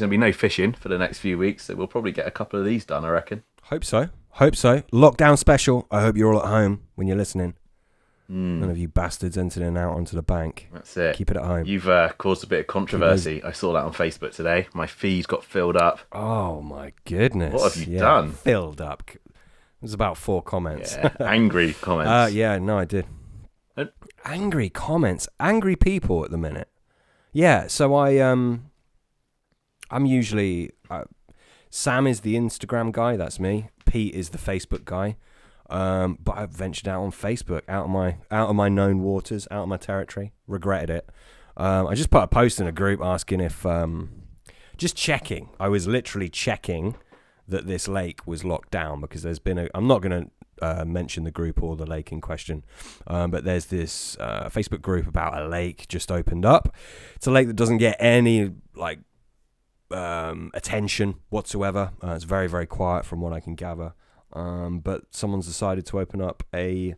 going to be no fishing for the next few weeks, so we'll probably get a couple of these done, I reckon. Hope so. Lockdown special. I hope you're all at home when you're listening. None of you bastards entering and out onto the bank. That's it. Keep it at home. You've caused a bit of controversy. I saw that on Facebook today. My feed got filled up. Oh, my goodness. What have you done? Filled up. It was about 4 comments. Yeah, angry comments. No, I did. Angry comments. Angry people at the minute. Yeah, so I'm usually... Sam is the Instagram guy, that's me. Pete is the Facebook guy. But I've ventured out on Facebook, out of my known waters, out of my territory. Regretted it. I just put a post in a group asking if... just checking. I was literally checking that this lake was locked down because there's been I'm not going to mention the group or the lake in question, but there's this Facebook group about a lake just opened up. It's a lake that doesn't get any attention whatsoever. It's very, very quiet from what I can gather. But someone's decided to open up a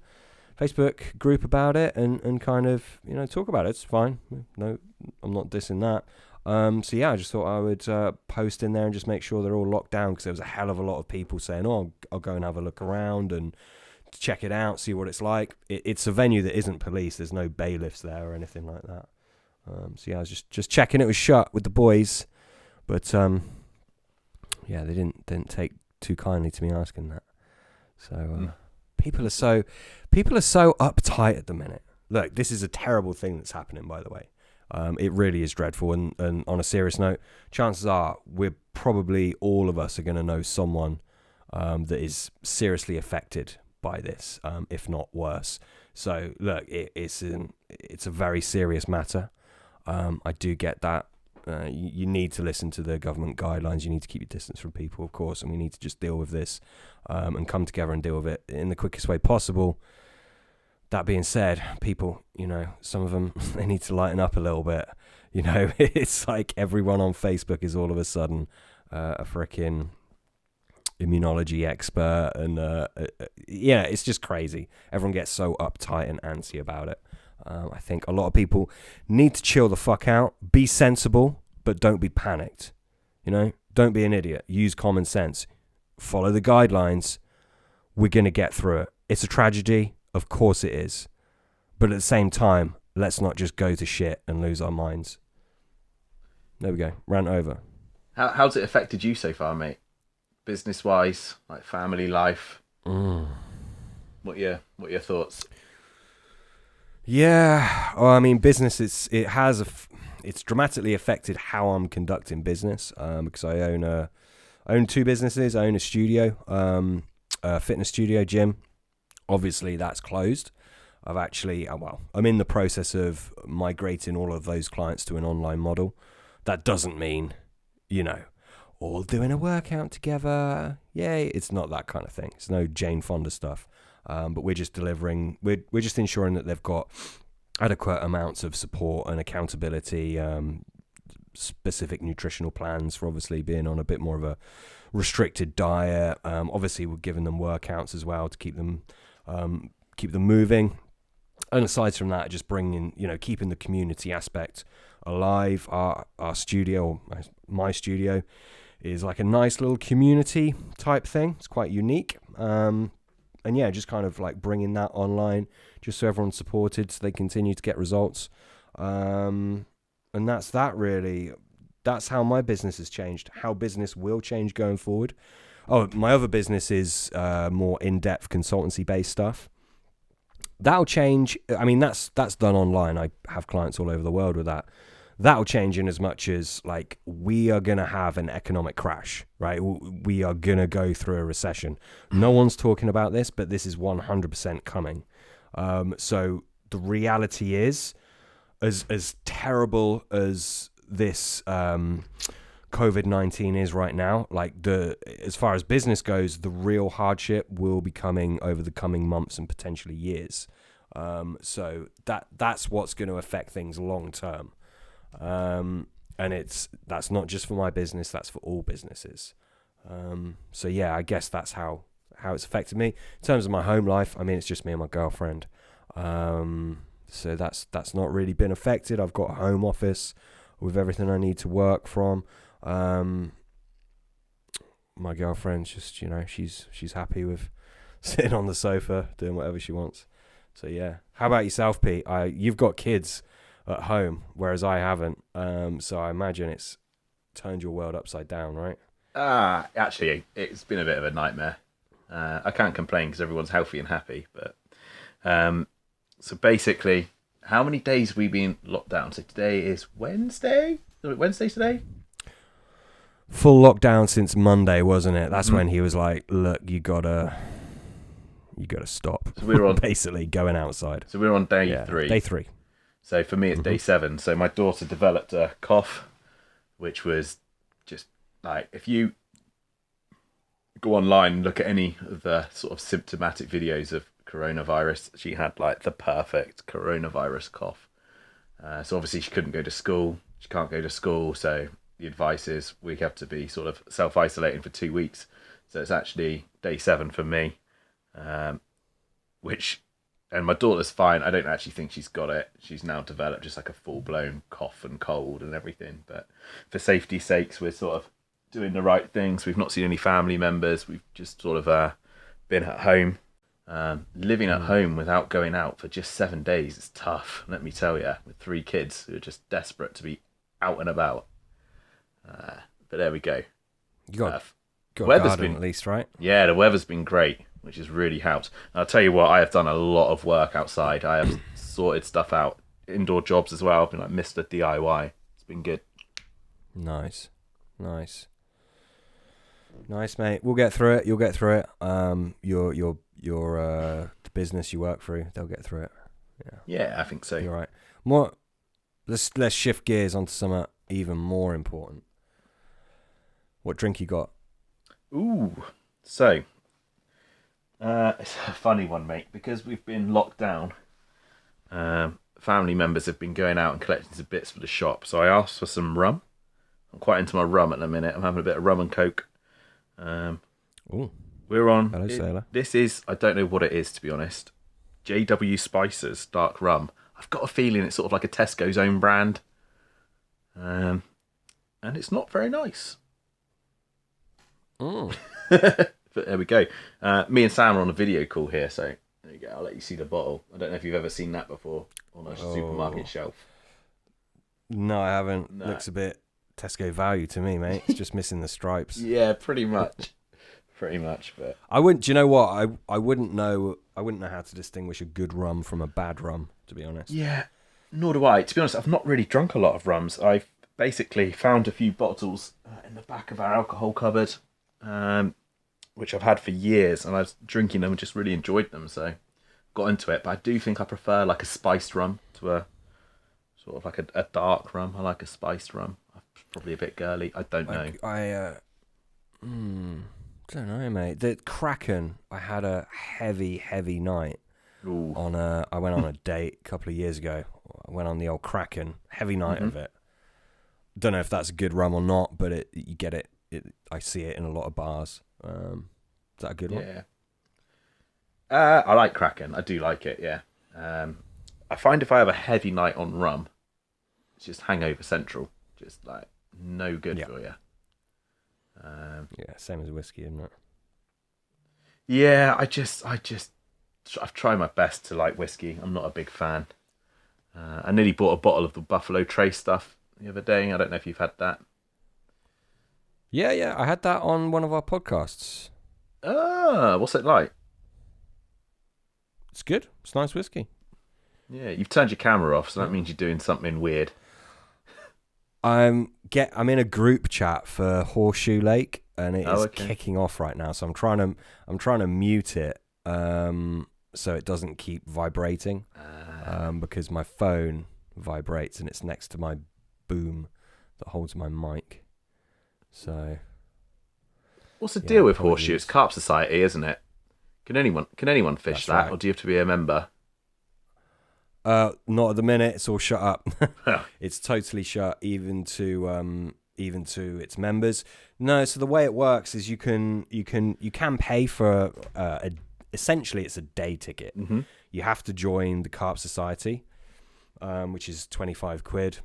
Facebook group about it and kind of, talk about it. It's fine. No, I'm not dissing that. So yeah, I just thought I would post in there and just make sure they're all locked down because there was a hell of a lot of people saying, I'll go and have a look around and check it out, see what it's like. It's a venue that isn't police. There's no bailiffs there or anything like that. So yeah, I was just checking it was shut with the boys. But yeah, they didn't take too kindly to me asking that. So people are so uptight at the minute. Look, this is a terrible thing that's happening, by the way. It really is dreadful. And on a serious note, chances are we're probably all of us are going to know someone that is seriously affected by this, if not worse. So look, it's a very serious matter. I do get that. You need to listen to the government guidelines. You need to keep your distance from people, of course, and we need to just deal with this and come together and deal with it in the quickest way possible. That being said, people, some of them, they need to lighten up a little bit. It's like everyone on Facebook is all of a sudden a freaking immunology expert. And it's just crazy. Everyone gets so uptight and antsy about it. I think a lot of people need to chill the fuck out, be sensible, but don't be panicked. Don't be an idiot. Use common sense. Follow the guidelines. We're going to get through it. It's a tragedy. Of course it is. But at the same time, let's not just go to shit and lose our minds. There we go. Rant over. How's it affected you so far, mate? Business-wise, like family life? What are your thoughts? Yeah, well, I mean, business. It's dramatically affected how I'm conducting business because I own 2 businesses. I own a studio, a fitness studio, gym. Obviously, that's closed. I'm in the process of migrating all of those clients to an online model. That doesn't mean, all doing a workout together. Yay! It's not that kind of thing. It's no Jane Fonda stuff. But we're just delivering. We're just ensuring that they've got adequate amounts of support and accountability, specific nutritional plans for obviously being on a bit more of a restricted diet. Obviously, we're giving them workouts as well to keep them moving. And aside from that, just bringing, keeping the community aspect alive. Our studio, my studio, is like a nice little community type thing. It's quite unique. And yeah, just kind of like bringing that online just so everyone's supported so they continue to get results. And that's that really. That's how my business has changed, how business will change going forward. Oh, my other business is more in-depth consultancy-based stuff. That'll change. I mean, that's done online. I have clients all over the world with that. That'll change in as much as like we are going to have an economic crash, right? We are going to go through a recession. No one's talking about this, but this is 100% coming. So the reality is, as terrible as this COVID-19 is right now, like as far as business goes, the real hardship will be coming over the coming months and potentially years. So that's what's going to affect things long term. And that's not just for my business, that's for all businesses. So yeah, I guess that's how it's affected me. In terms of my home life, I mean, it's just me and my girlfriend. So that's not really been affected. I've got a home office with everything I need to work from. My girlfriend's just, she's happy with sitting on the sofa doing whatever she wants. So yeah. How about yourself, Pete? You've got kids at home, whereas I haven't. So I imagine it's turned your world upside down, right? Actually, it's been a bit of a nightmare. I can't complain because everyone's healthy and happy. But so basically, how many days have we been locked down? So today is Wednesday. Is it Wednesday today? Full lockdown since Monday, wasn't it? That's when he was like, "Look, you gotta stop." So we're on basically going outside. So we're on day 3. Day 3. So for me, it's day 7. So my daughter developed a cough, which was just like, if you go online and look at any of the sort of symptomatic videos of coronavirus, she had like the perfect coronavirus cough. So obviously she couldn't go to school. She can't go to school. So the advice is we have to be sort of self-isolating for 2 weeks. So it's actually day 7 for me, and my daughter's fine. I don't actually think she's got it. She's now developed just like a full-blown cough and cold and everything. But for safety's sakes, we're sort of doing the right things. We've not seen any family members. We've just sort of been at home. Living at home without going out for just 7 days is tough, let me tell you, with 3 kids who are just desperate to be out and about. But there we go. You got a garden at least, right? Yeah, the weather's been great, which has really helped. And I'll tell you what, I have done a lot of work outside. I have sorted stuff out, indoor jobs as well. I've been like Mr. DIY. It's been good. Nice, mate. We'll get through it. You'll get through it. Your the business you work through, they'll get through it. Yeah, I think so. You're right. More. Let's shift gears onto something even more important. What drink you got? Ooh, so it's a funny one, mate, because we've been locked down. Family members have been going out and collecting some bits for the shop, so I asked for some rum. I'm quite into my rum at the minute. I'm having a bit of rum and coke. Ooh. We're on. Hello, sailor. This is, I don't know what it is, to be honest. JW Spicer's dark rum. I've got a feeling it's sort of like a Tesco's own brand. And it's not very nice. But there we go. Me and Sam are on a video call here, so there you go. I'll let you see the bottle. I don't know if you've ever seen that before on a supermarket shelf. No, I haven't. No. Looks a bit Tesco value to me, mate. It's just missing the stripes. Yeah, pretty much. But I wouldn't. Do you know what? I wouldn't know. I wouldn't know how to distinguish a good rum from a bad rum, to be honest. Yeah, nor do I. To be honest, I've not really drunk a lot of rums. I've basically found a few bottles in the back of our alcohol cupboard, which I've had for years, and I was drinking them and just really enjoyed them, so got into it. But I do think I prefer like a spiced rum to a sort of like a dark rum. I like a spiced rum. Probably a bit girly. I don't know. I don't know, mate. The Kraken, I had a heavy night. Ooh. I went on a date a couple of years ago. I went on the old Kraken, heavy night of it. Don't know if that's a good rum or not, but you get it. I see it in a lot of bars. Is that a good one? Yeah. I like Kraken. I do like it. Yeah. I find if I have a heavy night on rum, it's just hangover central. Just like no good for you. Yeah, same as whiskey, isn't it? Yeah, I've tried my best to like whiskey. I'm not a big fan. I nearly bought a bottle of the Buffalo Trace stuff the other day. I don't know if you've had that. Yeah, I had that on one of our podcasts. What's it like? It's good. It's nice whiskey. Yeah, you've turned your camera off, so that means you're doing something weird. I'm in a group chat for Horseshoe Lake, and it is kicking off right now. So I'm trying to mute it, so it doesn't keep vibrating, because my phone vibrates and it's next to my boom that holds my mic. So, what's the deal with Horseshoe? It's Carp Society, isn't it? Can anyone fish that, or do you have to be a member? Not at the minute. It's all shut up. It's totally shut, even to its members. No, so the way it works is you can pay for essentially it's a day ticket. Mm-hmm. You have to join the Carp Society, which is £25,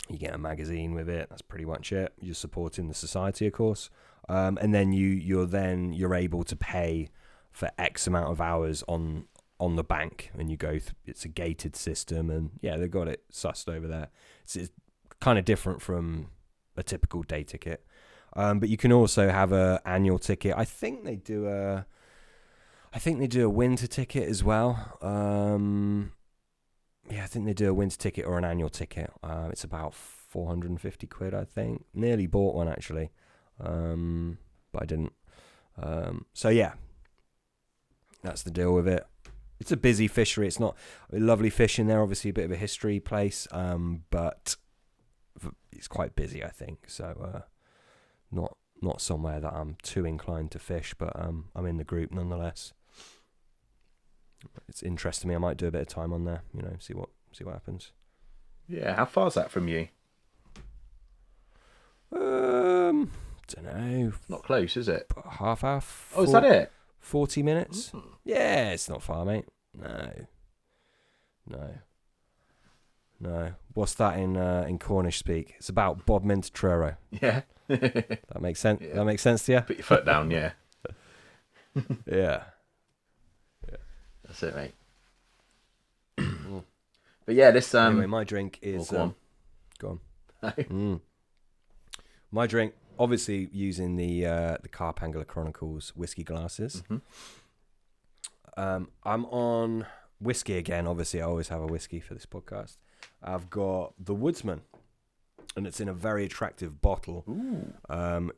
You get a magazine with it. That's pretty much it. You're supporting the society, of course. And then you're able to pay for X amount of hours on the bank, and you go. It's a gated system, and yeah, they've got it sussed over there. It's kind of different from a typical day ticket, but you can also have a annual ticket. I think they do a winter ticket as well. Yeah, I think they do a winter ticket or an annual ticket. It's about 450 quid, I think. Nearly bought one actually, but I didn't. So yeah, that's the deal with it. It's a busy fishery. It's not lovely fish in there. Obviously, a bit of a history place, but it's quite busy, I think. So not somewhere that I'm too inclined to fish, but I'm in the group nonetheless. It's interesting to me. I might do a bit of time on there. See what happens. Yeah, how far is that from you? Don't know. Not close, is it? Half hour. Oh, is that it? 40 minutes. Mm. Yeah, it's not far, mate. No. What's that in Cornish speak? It's about Bodmin to Truro. Yeah. That makes sense. Yeah. That makes sense to you? Put your foot down, yeah. Yeah. That's it, mate. But yeah, this Anyway, my drink is. go Go on. on. My drink, obviously using the Carpangler Chronicles whiskey glasses. Mm-hmm. I'm on whiskey again. Obviously, I always have a whiskey for this podcast. I've got the Woodsman, and it's in a very attractive bottle. Ooh.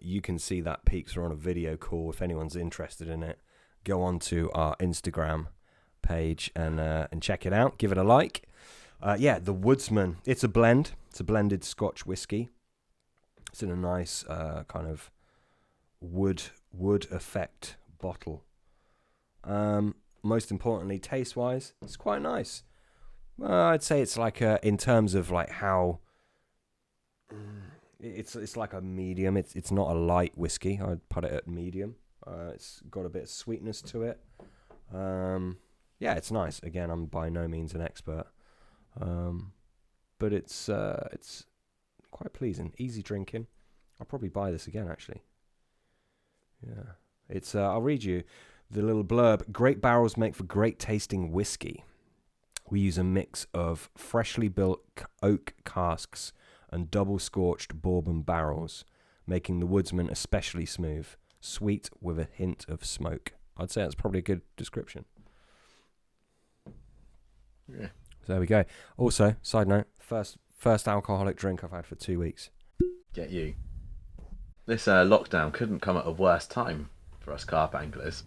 You can see that peaks are on a video call. If anyone's interested in it, go on to our Instagram page and check it out. Give it a like. Yeah, the Woodsman. It's a blend. It's a blended Scotch whiskey. It's in a nice kind of wood effect bottle. Most importantly, taste wise, it's quite nice. I'd say it's like in terms of like how it's like a medium. It's not a light whiskey. I'd put it at medium. It's got a bit of sweetness to it. Yeah, it's nice. Again, I'm by no means an expert, but it's quite pleasing, easy drinking. I'll probably buy this again, actually. Yeah, it's. I'll read you the little blurb. Great barrels make for great tasting whiskey. We use a mix of freshly built oak casks and double scorched bourbon barrels, making the Woodsman especially smooth, sweet with a hint of smoke. I'd say that's probably a good description. Yeah. So there we go. Also, side note, first alcoholic drink I've had for 2 weeks. Get you. This lockdown couldn't come at a worse time for us carp anglers,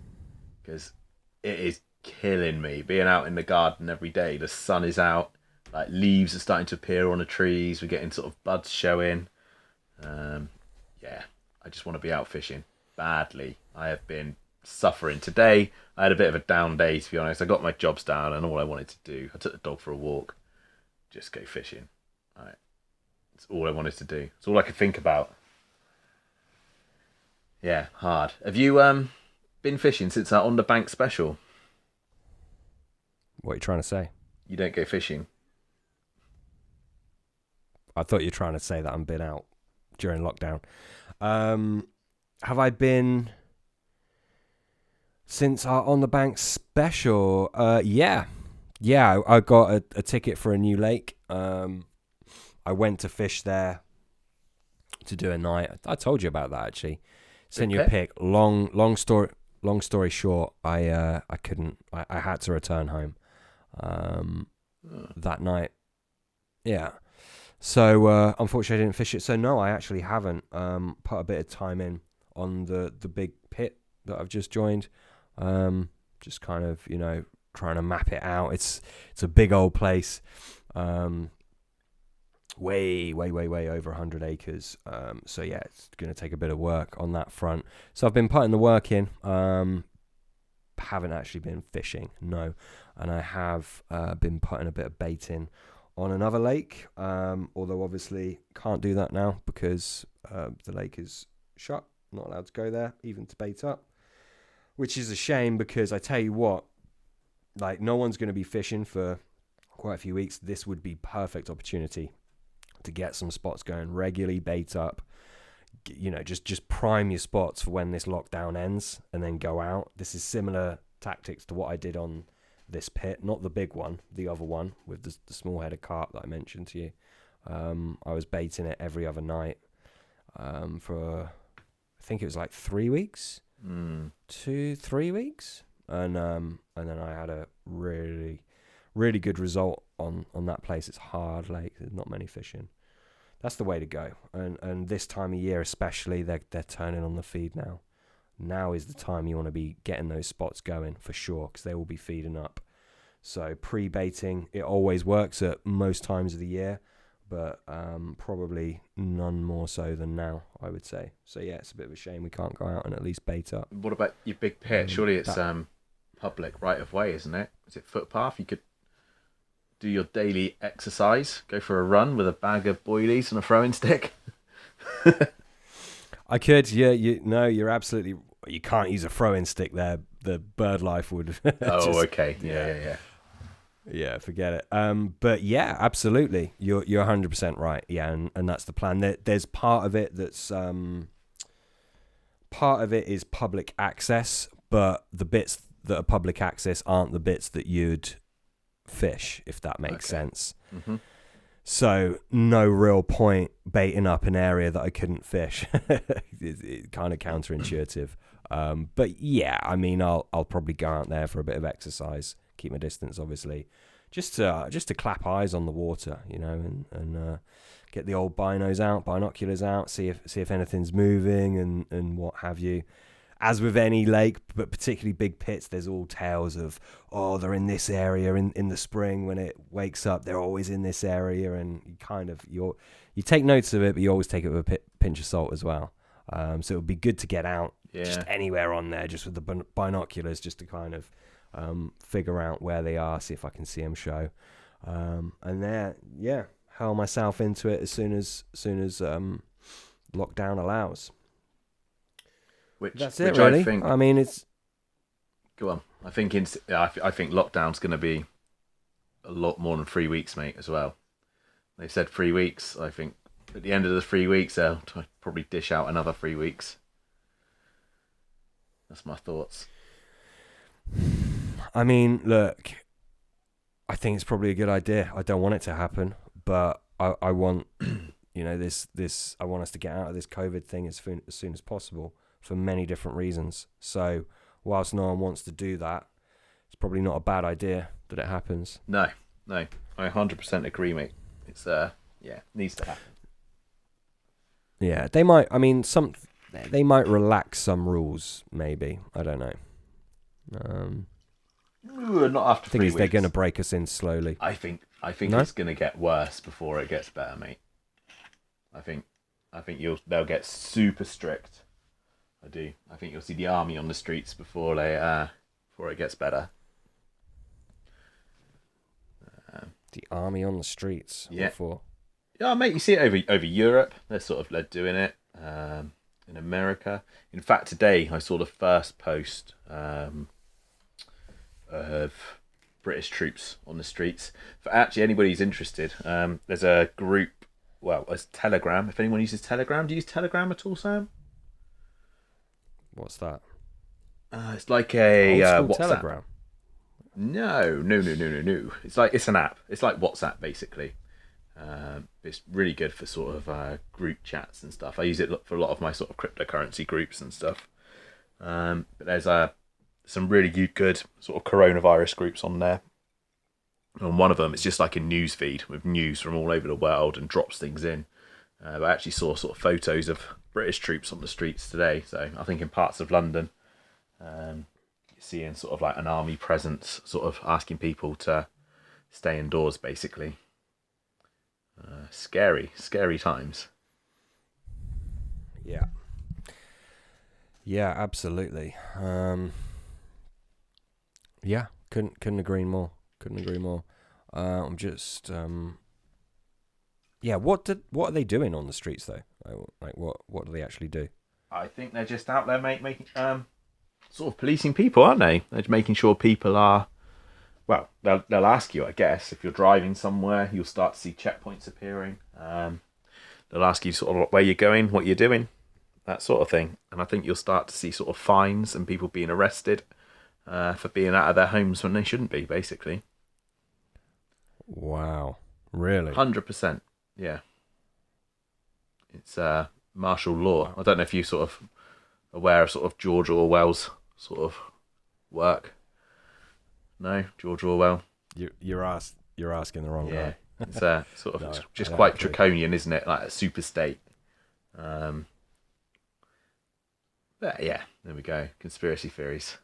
because it is killing me being out in the garden every day. The sun is out, like leaves are starting to appear on the trees. We're getting sort of buds showing. Yeah, I just want to be out fishing badly. I have been suffering. Today I had a bit of a down day, to be honest. I got my jobs down and all I wanted to do, I took the dog for a walk, just go fishing. Right. That's all I wanted to do. It's all I could think about. Yeah, hard. Have you been fishing since our On the Bank special? What are you trying to say? You don't go fishing? I thought you were trying to say that I've been out during lockdown. Have I been since our On the Bank special? Yeah, I got a ticket for a new lake. I went to fish there to do a night. I told you about that, actually. Sent you a pic. Long story short, I couldn't. I had to return home that night. Yeah. So unfortunately, I didn't fish it. So no, I actually haven't put a bit of time in on the big pit that I've just joined. Just kind of trying to map it out. It's a big old place. Way over 100 acres. So yeah, it's going to take a bit of work on that front. So I've been putting the work in. Haven't actually been fishing, no. And I have been putting a bit of bait in on another lake. Although obviously can't do that now because the lake is shut. Not allowed to go there, even to bait up. Which is a shame because I tell you what, like no one's going to be fishing for quite a few weeks. This would be perfect opportunity to get some spots going regularly, bait up, just prime your spots for when this lockdown ends and then go out. This is similar tactics to what I did on this pit, not the big one, the other one with the small headed carp that I mentioned to you. I was baiting it every other night for, I think it was like 3 weeks, 2-3 weeks, and then I had a really, really good result on that place. It's hard lake. There's not many fish in. That's the way to go. And this time of year especially, they're turning on the feed now. Now is the time you want to be getting those spots going for sure, because they will be feeding up. So pre-baiting, it always works at most times of the year, but probably none more so than now, I would say. So yeah, it's a bit of a shame we can't go out and at least bait up. What about your big pit? Surely it's public right of way, isn't it? Is it footpath? You could do your daily exercise, go for a run with a bag of boilies and a throwing stick. I could, yeah. You're absolutely. You can't use a throwing stick there. The bird life would. Oh, okay. Yeah. Forget it. But yeah, absolutely. You're 100% right. Yeah, and that's the plan. There's part of it that's part of it is public access, but the bits that are public access aren't the bits that you'd fish, if that makes sense. Mm-hmm. So no real point baiting up an area that I couldn't fish. It's kind of counterintuitive. But yeah, I mean, I'll probably go out there for a bit of exercise, keep my distance, obviously, just to clap eyes on the water, and get the old binoculars out, see if anything's moving and what have you. As with any lake, but particularly big pits, there's all tales of, they're in this area in the spring when it wakes up. They're always in this area, and you take notes of it, but you always take it with a pinch of salt as well. So it would be good to get out just anywhere on there, just with the binoculars, just to kind of figure out where they are, see if I can see them show, and there, hurl myself into it as soon as lockdown allows. That's it, really. I mean, it's. Go on. I think lockdown's going to be a lot more than 3 weeks, mate. As well, they said 3 weeks. I think at the end of the 3 weeks, they'll probably dish out another 3 weeks. That's my thoughts. I mean, look, I think it's probably a good idea. I don't want it to happen, but I want, this. I want us to get out of this COVID thing as soon as possible, for many different reasons. So whilst no one wants to do that, it's probably not a bad idea that it happens. No, I 100% agree, mate. It's needs to happen. Yeah, they might. I mean, they might relax some rules, maybe. I don't know. Not after 3 weeks. They're going to break us in slowly. I think it's going to get worse before it gets better, mate. I think they'll get super strict. I do. I think you'll see the army on the streets before it gets better. The army on the streets. Yeah. Before. Yeah, mate. You see it over Europe. They're doing it. In America. In fact, today I saw the first post of British troops on the streets. For actually anybody who's interested, there's a group. Well, it's Telegram. If anyone uses Telegram, do you use Telegram at all, Sam? What's that? It's like a WhatsApp. Telegram. No. It's an app. It's like WhatsApp basically. It's really good for sort of group chats and stuff. I use it for a lot of my sort of cryptocurrency groups and stuff. But there's some really good sort of coronavirus groups on there. And one of them is just like a news feed with news from all over the world and drops things in. I actually saw sort of photos of British troops on the streets today. So I think in parts of London, you're seeing sort of like an army presence, sort of asking people to stay indoors, basically. Scary times. Yeah, absolutely. Couldn't agree more. I'm just what are they doing on the streets though? Like what do they actually do? I think they're just out there, making sort of policing people, aren't they? They're just making sure people are well, they'll ask you, I guess, if you're driving somewhere, you'll start to see checkpoints appearing. They'll ask you sort of where you're going, what you're doing, that sort of thing. And I think you'll start to see sort of fines and people being arrested for being out of their homes when they shouldn't be, basically. Wow. Really? 100%. Yeah. It's martial law. I don't know if you sort of aware of sort of George Orwell's sort of work. No, George Orwell. You're asking the wrong Yeah, guy. it's sort of No, just I don't quite agree. draconian, isn't it? Like a super state. But yeah, there we go. Conspiracy theories.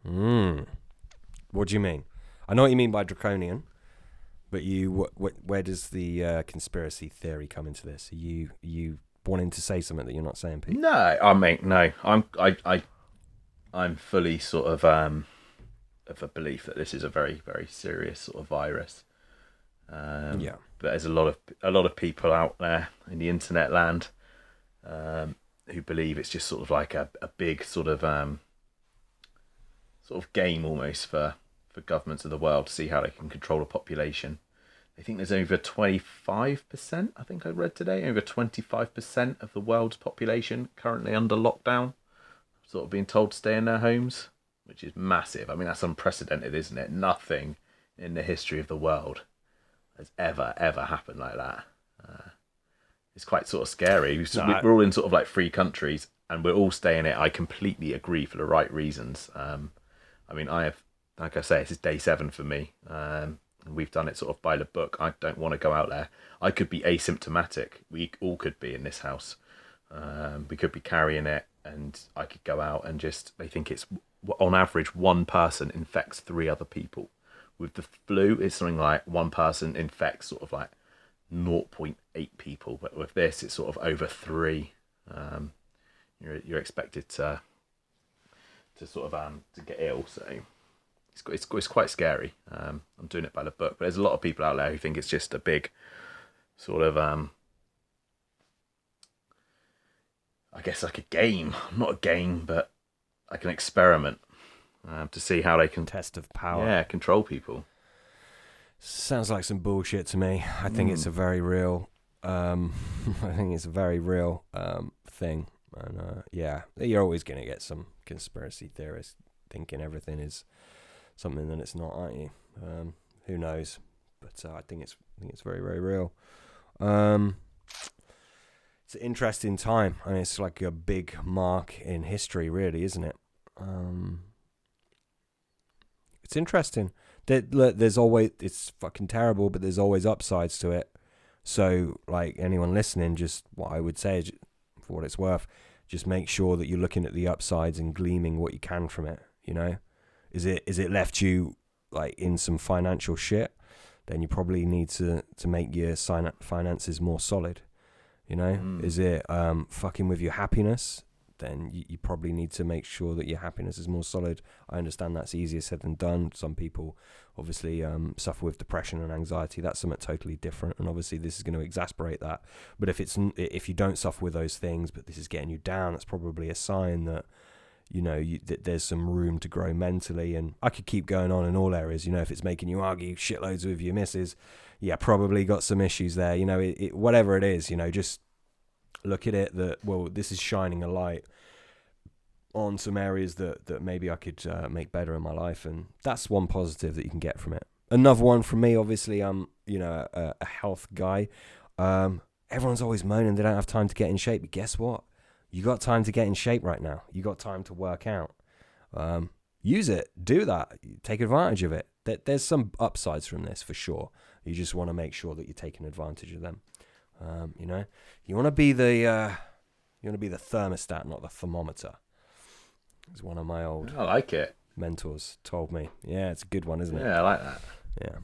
Mm. What do you mean? I know what you mean by draconian, but where does the conspiracy theory come into this? Are you wanting to say something that you're not saying, Pete? No, I mean no. I'm fully sort of a belief that this is a very very serious sort of virus. Yeah. But there's a lot of people out there in the internet land who believe it's just sort of like a big sort of game almost for governments of the world to see how they can control a population. They think there's over 25%, I think I read today, over 25% of the world's population currently under lockdown, sort of being told to stay in their homes, which is massive. I mean, that's unprecedented, isn't it? Nothing in the history of the world has ever happened like that. It's quite sort of scary. We're all in sort of like free countries and we're all staying it. I completely agree for the right reasons. I mean, I have, like I say, this is day 7 for me. We've done it sort of by the book. I don't want to go out there. I could be asymptomatic. We all could be in this house. We could be carrying it, and I could go out and just. They think it's on average one person infects 3 other people. With the flu, it's something like one person infects sort of like 0.8 people, but with this, it's sort of over 3. You're expected to sort of to get ill, so. It's quite scary. I'm doing it by the book, but there's a lot of people out there who think it's just a big sort of, I guess like a game. Not a game, but like an experiment to see how they can, Test of power. yeah, control people. Sounds like some bullshit to me. I think it's a very real. I think it's a very real thing, and yeah, you're always gonna get some conspiracy theorists thinking everything is something that it's not, aren't you? Who knows? But I think it's very very real. It's an interesting time. I mean, it's like a big mark in history, really, isn't it? It's interesting. There's always, it's fucking terrible, but there's always upsides to it. So, like anyone listening, just what I would say, for what it's worth, just make sure that you're looking at the upsides and gleaming what you can from it. You know, is it left you like in some financial shit? Then you probably need to make your finances more solid. You know, is it fucking with your happiness? Then you probably need to make sure that your happiness is more solid. I understand that's easier said than done. Some people obviously suffer with depression and anxiety. That's something totally different, and obviously this is going to exasperate that. But if you don't suffer with those things, but this is getting you down, that's probably a sign that that there's some room to grow mentally. And I could keep going on in all areas. If it's making you argue shitloads with your missus, yeah, probably got some issues there. Whatever it is, just look at it that, well, this is shining a light on some areas that maybe I could make better in my life, and that's one positive that you can get from it. Another one from me, obviously, I'm a health guy. Everyone's always moaning they don't have time to get in shape, but guess what? You got time to get in shape right now. You got time to work out. Use it. Do that. Take advantage of it. There's some upsides from this for sure. You just want to make sure that you're taking advantage of them. You want to be the thermostat, not the thermometer. It's one of my old I like it. mentors told me. Yeah, it's a good one, isn't it? Yeah, I like that. Yeah.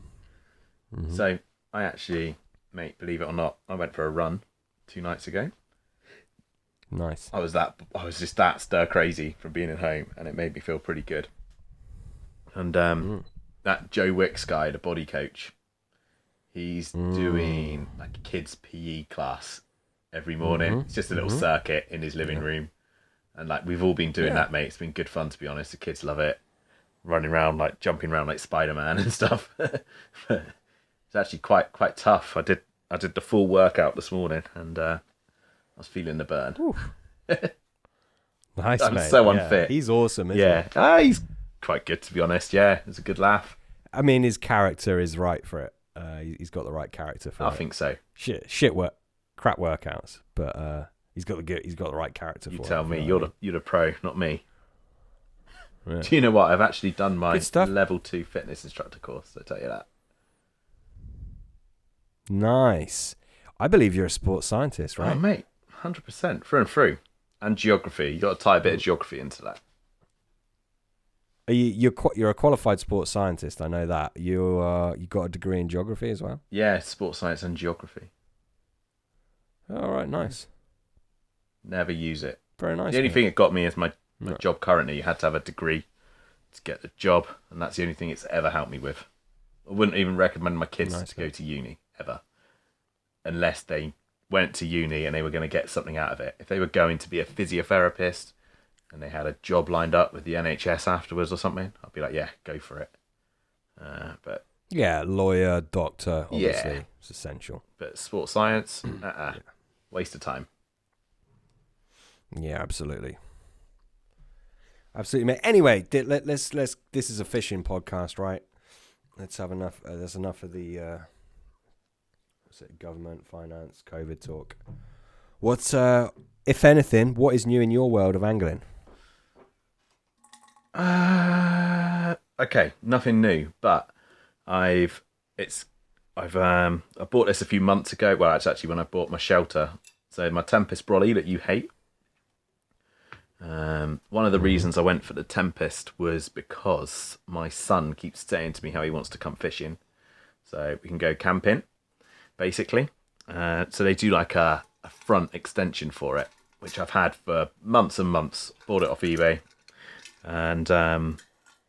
Mm-hmm. So I actually, mate, believe it or not, I went for a run 2 nights ago. Nice. I was just that stir crazy from being at home, and it made me feel pretty good. And that Joe Wicks guy, the body coach, he's doing like a kids PE class every morning. It's just a little circuit in his living room, and like we've all been doing that, mate. It's been good fun, to be honest. The kids love it. running around like jumping around like Spider-Man and stuff. It's actually quite tough. I did the full workout this morning, and I was feeling the burn. Nice, I'm mate. so Yeah. unfit. He's awesome, isn't Yeah, he's quite good, to be honest. Yeah, it's a good laugh. he? I mean, his character is right for it. He's got the right character for it. I think so. Crap workouts, but he's got the right character for it. You tell me. know You're what you're the pro, not me. I mean? Yeah. Do you know what? I've actually done my Good stuff. level 2 fitness instructor course. I tell you that. Nice. I believe you're a sports scientist, right? Oh, mate, 100% through and through. And geography. You got to tie a bit of geography into that. You're a qualified sports scientist. I know that. You got a degree in geography as well. Yeah, sports science and geography. All right, nice. Never use it. Very nice. The only mate. thing it got me is my Right. job currently. You had to have a degree to get the job, and that's the only thing it's ever helped me with. I wouldn't even recommend my kids Nice, to go to uni ever, unless they went to uni and they were going to get something out of it. If they were going to be a physiotherapist and they had a job lined up with the NHS afterwards or something, I'd be like, yeah, go for it. But Yeah, lawyer, doctor, obviously, Yeah. it's essential. sports science, waste of time. Yeah, absolutely. Absolutely, mate. Anyway, let's. This is a fishing podcast, right? Let's have enough. There's enough of the what's it? Government, finance, COVID talk. What's if anything, what is new in your world of angling? Okay, nothing new, but I bought this a few months ago. Well, it's actually when I bought my shelter. So my Tempest brolly that you hate. One of the reasons I went for the Tempest was because my son keeps saying to me how he wants to come fishing, so we can go camping, basically. So they do like a front extension for it, which I've had for months and months. Bought it off eBay, and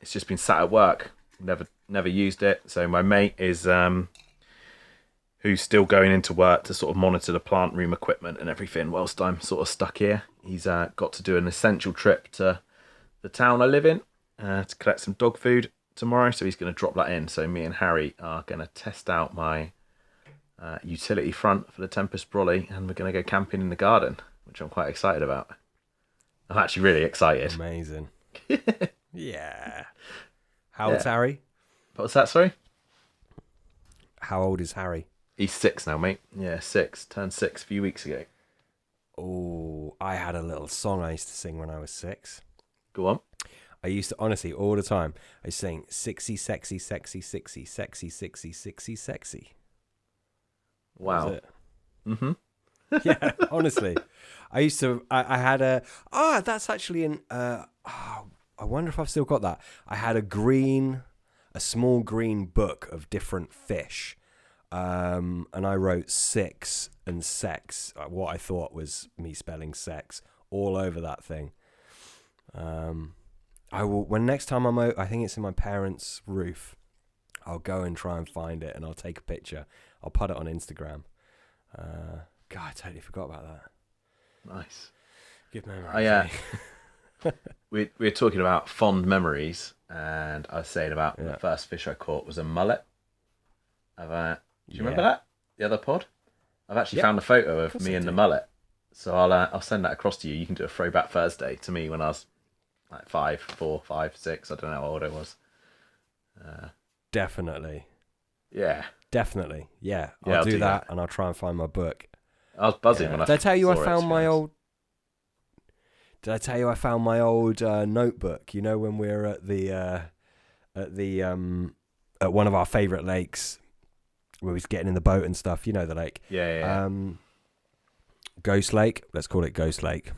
it's just been sat at work. Never used it. So my mate is who's still going into work to sort of monitor the plant room equipment and everything whilst I'm sort of stuck here. He's got to do an essential trip to the town I live in to collect some dog food tomorrow, so he's going to drop that in. So me and Harry are going to test out my utility front for the Tempest brolly, and we're going to go camping in the garden, which I'm quite excited about. I'm actually really excited. Amazing. Yeah. How old's Harry? What's that, sorry? How old is Harry? He's 6 now, mate. Yeah, 6. Turned 6 a few weeks ago. Oh, I had a little song I used to sing when I was 6. Go on. I used to, honestly, all the time, I used to sing, sexy, sexy, sexy, sexy, sexy, sexy, sexy, sexy. Wow. That was it. Mm-hmm. Yeah, honestly. I used to, I had a, that's actually I wonder if I've still got that. I had a small green book of different fish. And I wrote 6 and sex, what I thought was me spelling sex, all over that thing. I will, when next time I'm out, I think it's in my parents' roof, I'll go and try and find it, and I'll take a picture. I'll put it on Instagram. God, I totally forgot about that. Nice. Good memory. We're talking about fond memories, and I was saying about the first fish I caught was a mullet. Do you remember that? The other pod? I've actually found a photo of me and the mullet. So I'll send that across to you. You can do a throwback Thursday to me when I was like 4, 5, 6. I don't know how old I was. Definitely. Yeah. Definitely. Yeah. I'll do do that, and I'll try and find my book. I was buzzing when I Did I tell you I saw it, found to be my honest. old... Did I tell you I found my old notebook? You know, when we were at one of our favourite lakes, where we was getting in the boat and stuff. You know the lake. Yeah. Ghost Lake. Let's call it Ghost Lake.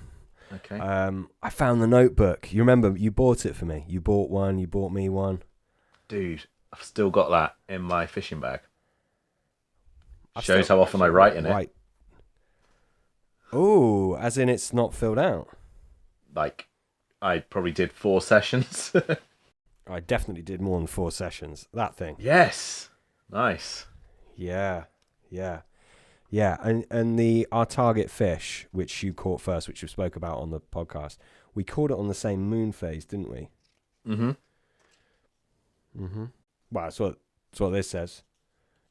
Okay. I found the notebook. You remember? You bought it for me. You bought one. You bought me one. Dude, I've still got that in my fishing bag. Shows how often I write in it. Right. Oh, as in it's not filled out. Like, I probably did 4 sessions. I definitely did more than 4 sessions. That thing. Yes. Nice. Yeah. And our target fish, which you caught first, which we spoke about on the podcast, we caught it on the same moon phase, didn't we? Mm-hmm. Mm-hmm. Well, that's what this says.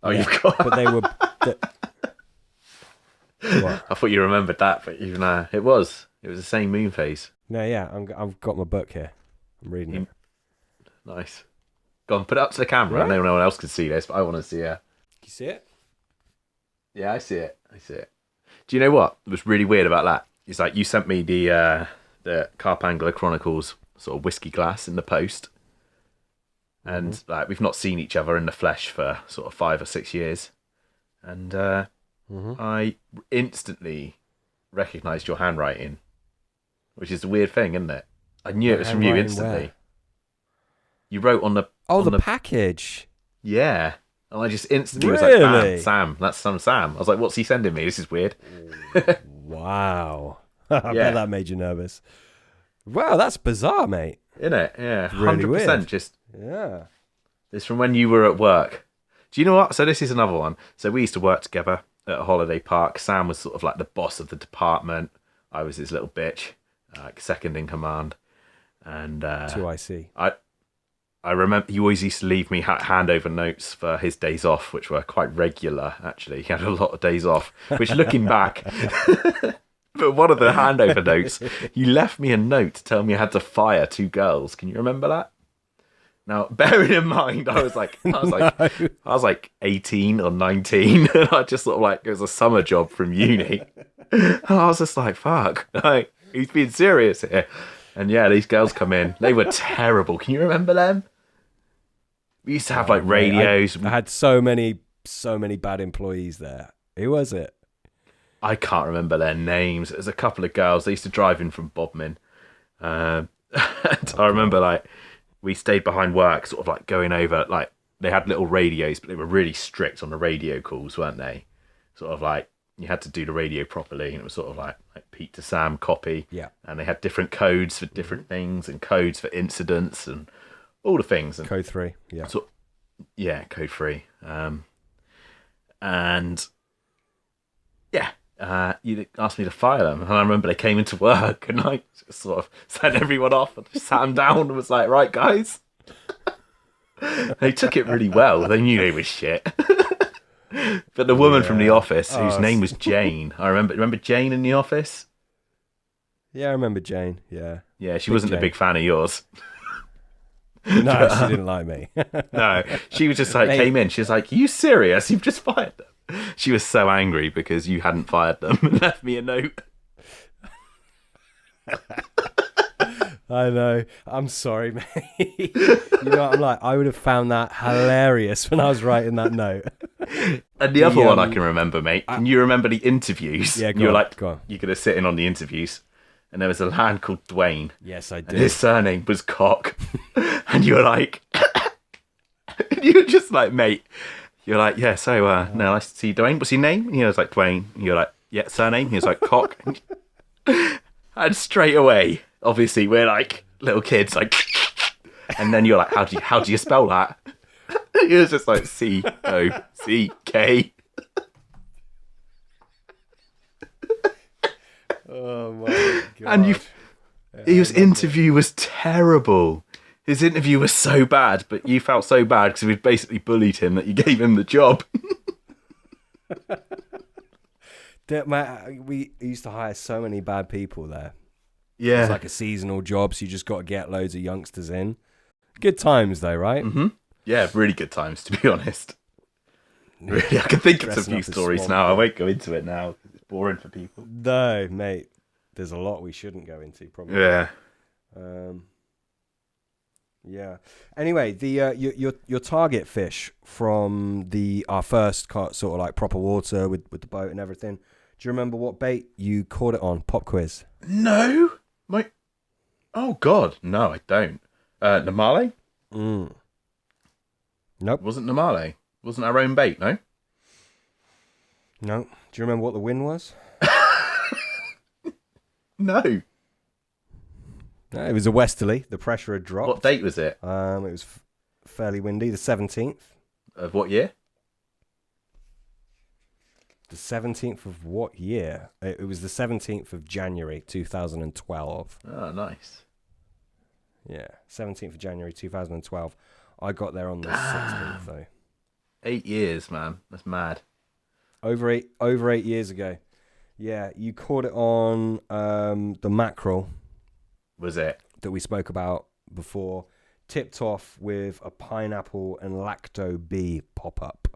Oh, you've got. But they were. What? I thought you remembered that, but even it was the same moon phase. No, yeah, I've got my book here. I'm reading it. Nice. Go on, put it up to the camera. Right. I know no one else can see this, but I want to see it. Can you see it? Yeah, I see it. Do you know what was really weird about that? It's like you sent me the Carpangler Chronicles sort of whiskey glass in the post, and like we've not seen each other in the flesh for sort of 5 or 6 years, and I instantly recognised your handwriting, which is a weird thing, isn't it? I knew it was from you instantly. Where? You wrote on the the package. Yeah. And I just instantly was Really? like, Sam, that's some Sam. I was like, what's he sending me? This is weird. Wow. I bet that made you nervous. Wow, that's bizarre, mate. Isn't it? Yeah. Really 100% weird. just. Yeah. It's from when you were at work. Do you know what? So this is another one. So we used to work together at a holiday park. Sam was sort of like the boss of the department. I was his little bitch, like second in command. And 2IC. I remember he always used to leave me handover notes for his days off, which were quite regular, actually. He had a lot of days off, which looking back, but one of the handover notes, he left me a note to tell me I had to fire 2 girls. Can you remember that? Now, bearing in mind, I was like 18 or 19, and I just sort of like, it was a summer job from uni. And I was just like, fuck, like, he's being serious here. And yeah, these girls come in. They were terrible. Can you remember them? We used to have like radios. I had so many bad employees there. Who was it? I can't remember their names. There's a couple of girls. They used to drive in from Bodmin. And I remember like we stayed behind work, sort of like going over. Like they had little radios, but they were really strict on the radio calls, weren't they? Sort of like you had to do the radio properly, and it was sort of like Pete to Sam copy. Yeah. And they had different codes for different things, and codes for incidents, and all the things. And Code 3. Yeah. so, yeah, code 3. And yeah, you asked me to fire them, and I remember they came into work, and I just sort of sent everyone off and just sat them down and was like, right, guys. They took it really well. They knew they were shit. But the woman from the office, whose name was Jane, remember Jane in the office? Yeah, I remember Jane. Yeah. Yeah, she wasn't a big fan of yours. No, she didn't like me. No, she was just like, came in. She was like, are you serious? You've just fired them. She was so angry because you hadn't fired them and left me a note. I know. I'm sorry, mate. You know what I'm like? I would have found that hilarious when I was writing that note. And the other one I can remember, mate. Can you remember the interviews? Yeah, you were like, go on. you're going to sit in on the interviews. And there was a lad called Dwayne. Yes, I did. And his surname was Cock. And you were like, you were just like, mate. You're like, yeah, so, no, nice to see you, Dwayne. What's your name? And he was like, Dwayne. And you're like, yeah, surname? He was like, Cock. And straight away, obviously, we're like little kids, like, and then you're like, how do you spell that? He was just like COCK. Oh my god! And his interview was terrible. His interview was so bad, but you felt so bad because we'd basically bullied him that you gave him the job. We used to hire so many bad people there. Yeah. It's like a seasonal job, so you just got to get loads of youngsters in. Good times, though, right? Mm-hmm. Yeah, really good times, to be honest. Really, I can think of a few stories now. I won't go into it now. It's boring for people. No, mate. There's a lot we shouldn't go into, probably. Yeah. Yeah. Anyway, the your target fish from our first sort of like proper water with the boat and everything. Do you remember what bait you caught it on? Pop quiz. No. Oh God, no, I don't. Namale? Nope. It wasn't Namale. It wasn't our own bait, no? No. Do you remember what the wind was? No. No, it was a westerly. The pressure had dropped. What date was it? It was fairly windy. The 17th. Of what year? The 17th of what year? It was the 17th of January 2012. Oh, nice. Yeah, 17th of January 2012. I got there on the 16th though. 8 years, man. That's mad. Over 8 years ago. Yeah, you caught it on the mackerel Was it? that we spoke about before, tipped off with a pineapple and lacto bee pop-up.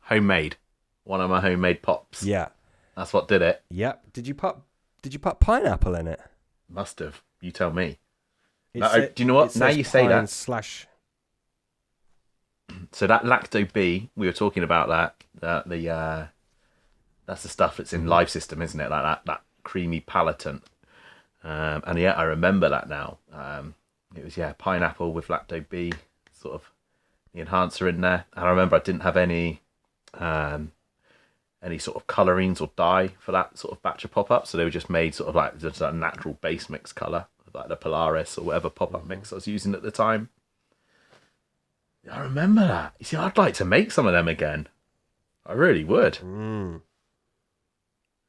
Homemade. One of my homemade pops. Yeah. That's what did it. Yep. Did you put pineapple in it? Must have. You tell me. Do you know what? Now you say that. Slash. So that lacto bee, we were talking about that. That's the stuff that's in Live System, isn't it? Like that creamy palatant. And yeah, I remember that now. It was pineapple with lacto bee, sort of the enhancer in there. And I remember I didn't have any sort of colorings or dye for that sort of batch of pop-ups, so they were just made sort of like just a natural base mix color, like the Polaris or whatever pop-up mix I was using at the time. I remember that. You see, I'd like to make some of them again. I really would.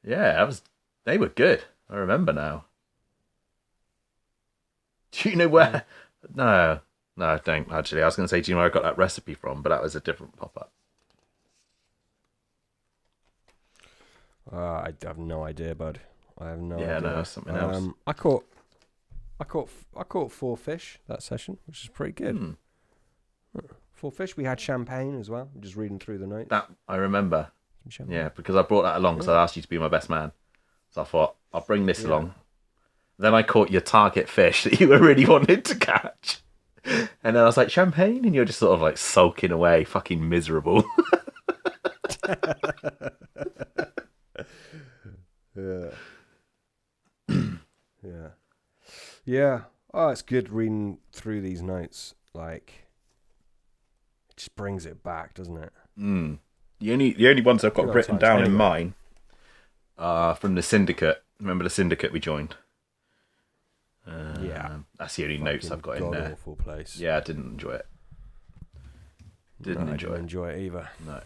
Yeah, they were good. I remember now. Do you know where? No, I don't actually. I was going to say, do you know where I got that recipe from? But that was a different pop-up. I have no idea, bud. I have no idea. Yeah, no, something else. I caught 4 fish that session, which is pretty good. 4 fish. We had champagne as well. I'm just reading through the notes. That I remember. Yeah, because I brought that along because I asked you to be my best man. So I thought, I'll bring this along. Then I caught your target fish that you were really wanting to catch. And then I was like, champagne? And you're just sort of like sulking away, fucking miserable. Yeah. Oh, it's good reading through these notes. Like, it just brings it back, doesn't it? The only ones I've got written down in mine are from the syndicate. Remember the syndicate we joined? That's the only notes I've got in there. Awful place. Yeah, I didn't enjoy it. Didn't enjoy it either. No.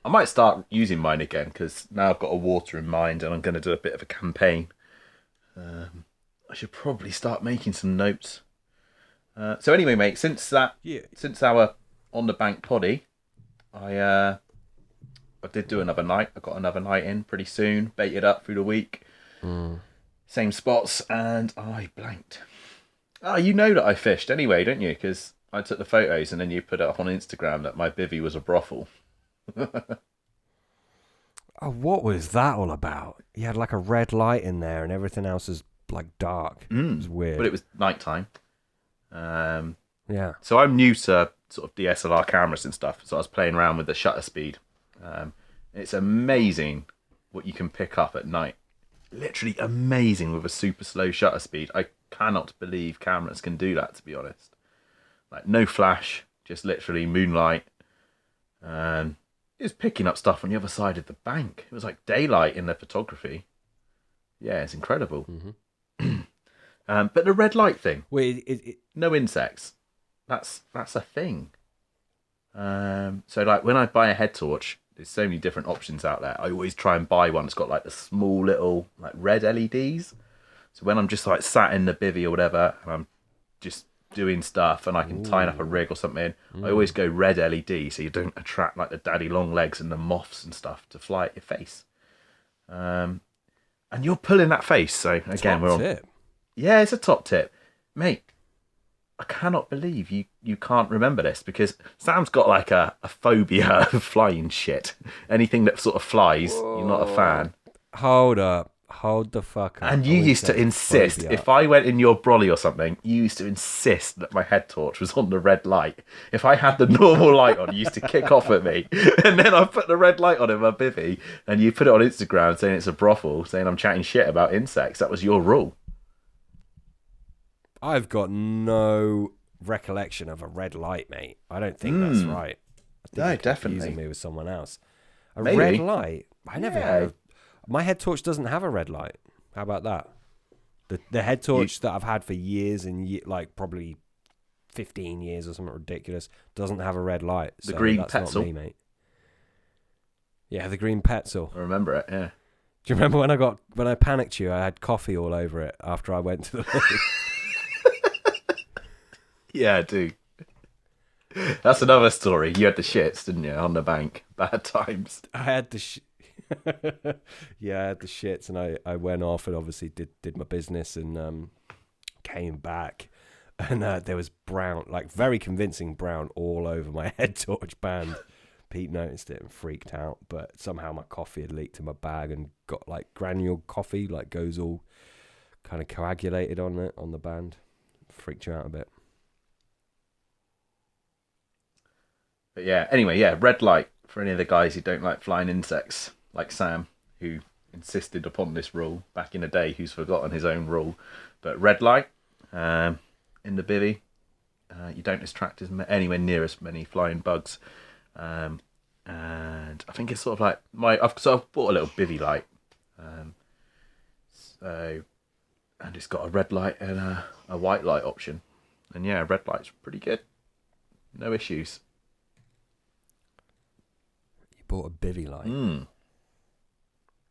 I might start using mine again because now I've got a water in mind and I'm going to do a bit of a campaign. I should probably start making some notes. So anyway, mate, since our on the bank poddy, I did do another night. I got another night in pretty soon. Baited up through the week. Same spots, and I blanked. Oh, you know that I fished anyway, don't you? Because I took the photos and then you put it up on Instagram that my bivvy was a brothel. Oh, what was that all about? You had like a red light in there and everything else is like dark. It was weird. But it was nighttime. Yeah. So I'm new to sort of DSLR cameras and stuff. So I was playing around with the shutter speed. It's amazing what you can pick up at night. Literally amazing with a super slow shutter speed. I cannot believe cameras can do that, to be honest. Like no flash, just literally moonlight. It was picking up stuff on the other side of the bank. It was like daylight in the photography. Yeah, it's incredible. But the red light thing. Wait, no insects. That's a thing. So like when I buy a head torch, there's so many different options out there. I always try and buy one that's got like the small little like red LEDs. So when I'm just like sat in the bivvy or whatever, and I'm just doing stuff and I can tie up a rig or something, I always go red LED so you don't attract like the daddy long legs and the moths and stuff to fly at your face. And you're pulling that face. So again, top tip. Yeah, it's a top tip, mate. I cannot believe you can't remember this because Sam's got like a phobia of flying shit. Anything that sort of flies, you're not a fan. Hold up. Hold the fuck up. And you used to insist, if I went in your brolly or something, you used to insist that my head torch was on the red light. If I had the normal light on, you used to kick off at me. And then I put the red light on in my bivvy, and you put it on Instagram saying it's a brothel, saying I'm chatting shit about insects. That was your rule. I've got no recollection of a red light, mate. I don't think that's right. I think No, definitely. Using me with someone else. Maybe. Red light? I never had. My head torch doesn't have a red light. How about that? The head torch that I've had for years and like probably 15 years or something ridiculous doesn't have a red light. The green that's Petzl. Not me, mate. Yeah, the green Petzl. I remember it. Yeah. Do you remember when I panicked you? I had coffee all over it after I went to the loo. Yeah, I do. That's another story. You had the shits, didn't you, on the bank? Bad times. I had the yeah, I had the shits, and I went off and obviously did my business and came back, and there was brown, like very convincing brown, all over my head torch band. Pete noticed it and freaked out, but somehow my coffee had leaked in my bag and got like granule coffee, like goes all kind of coagulated on it on the band. Freaked you out a bit. But yeah, anyway, yeah, red light for any of the guys who don't like flying insects, like Sam, who insisted upon this rule back in the day, who's forgotten his own rule. But red light in the bivvy, you don't attract anywhere near as many flying bugs. And I think it's sort of like I've bought a little bivvy light. So, and it's got a red light and a white light option. And yeah, red light's pretty good. No issues. You bought a bivvy light.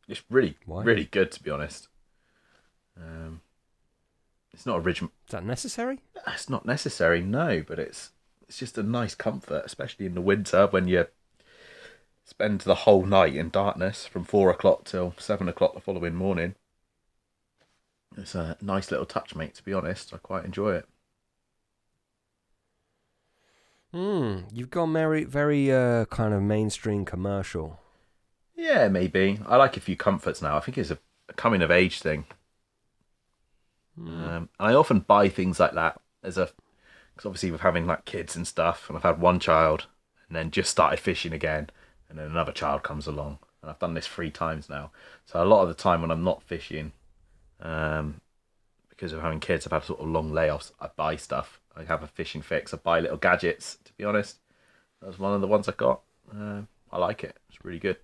It's really, Why? really good, to be honest. It's not original. Is that necessary? It's not necessary, no, but it's just a nice comfort, especially in the winter when you spend the whole night in darkness from 4 o'clock till 7 o'clock the following morning. It's a nice little touch, mate, to be honest. I quite enjoy it. You've gone very kind of mainstream commercial. Yeah, maybe. I like a few comforts now. I think it's a coming of age thing. And I often buy things like that because obviously with having like kids and stuff, and I've had one child and then just started fishing again, and then another child comes along, and I've done this 3 times now. So a lot of the time when I'm not fishing, because of having kids, I've had sort of long layoffs. I buy stuff. I have a fishing fix. I buy little gadgets. To be honest, that was one of the ones I got. I like it. It's really good.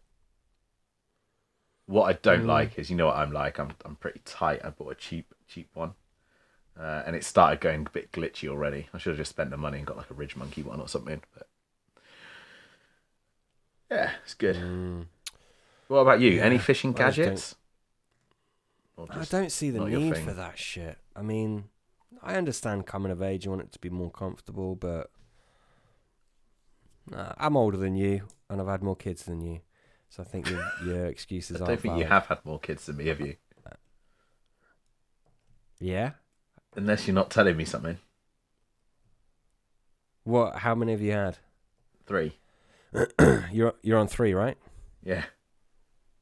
What I don't like is, you know what I'm like. I'm pretty tight. I bought a cheap one, and it started going a bit glitchy already. I should have just spent the money and got like a Ridge Monkey one or something. But yeah, it's good. What about you? Yeah, Any fishing I just gadgets? I don't see the not your need thing? for that shit. I mean, I understand coming of age, you want it to be more comfortable, but I'm older than you, and I've had more kids than you. So I think your excuses I aren't don't think you valid. have had more kids than me, have you? Yeah? Unless you're not telling me something. What? How many have you had? 3. You're on 3, right? Yeah.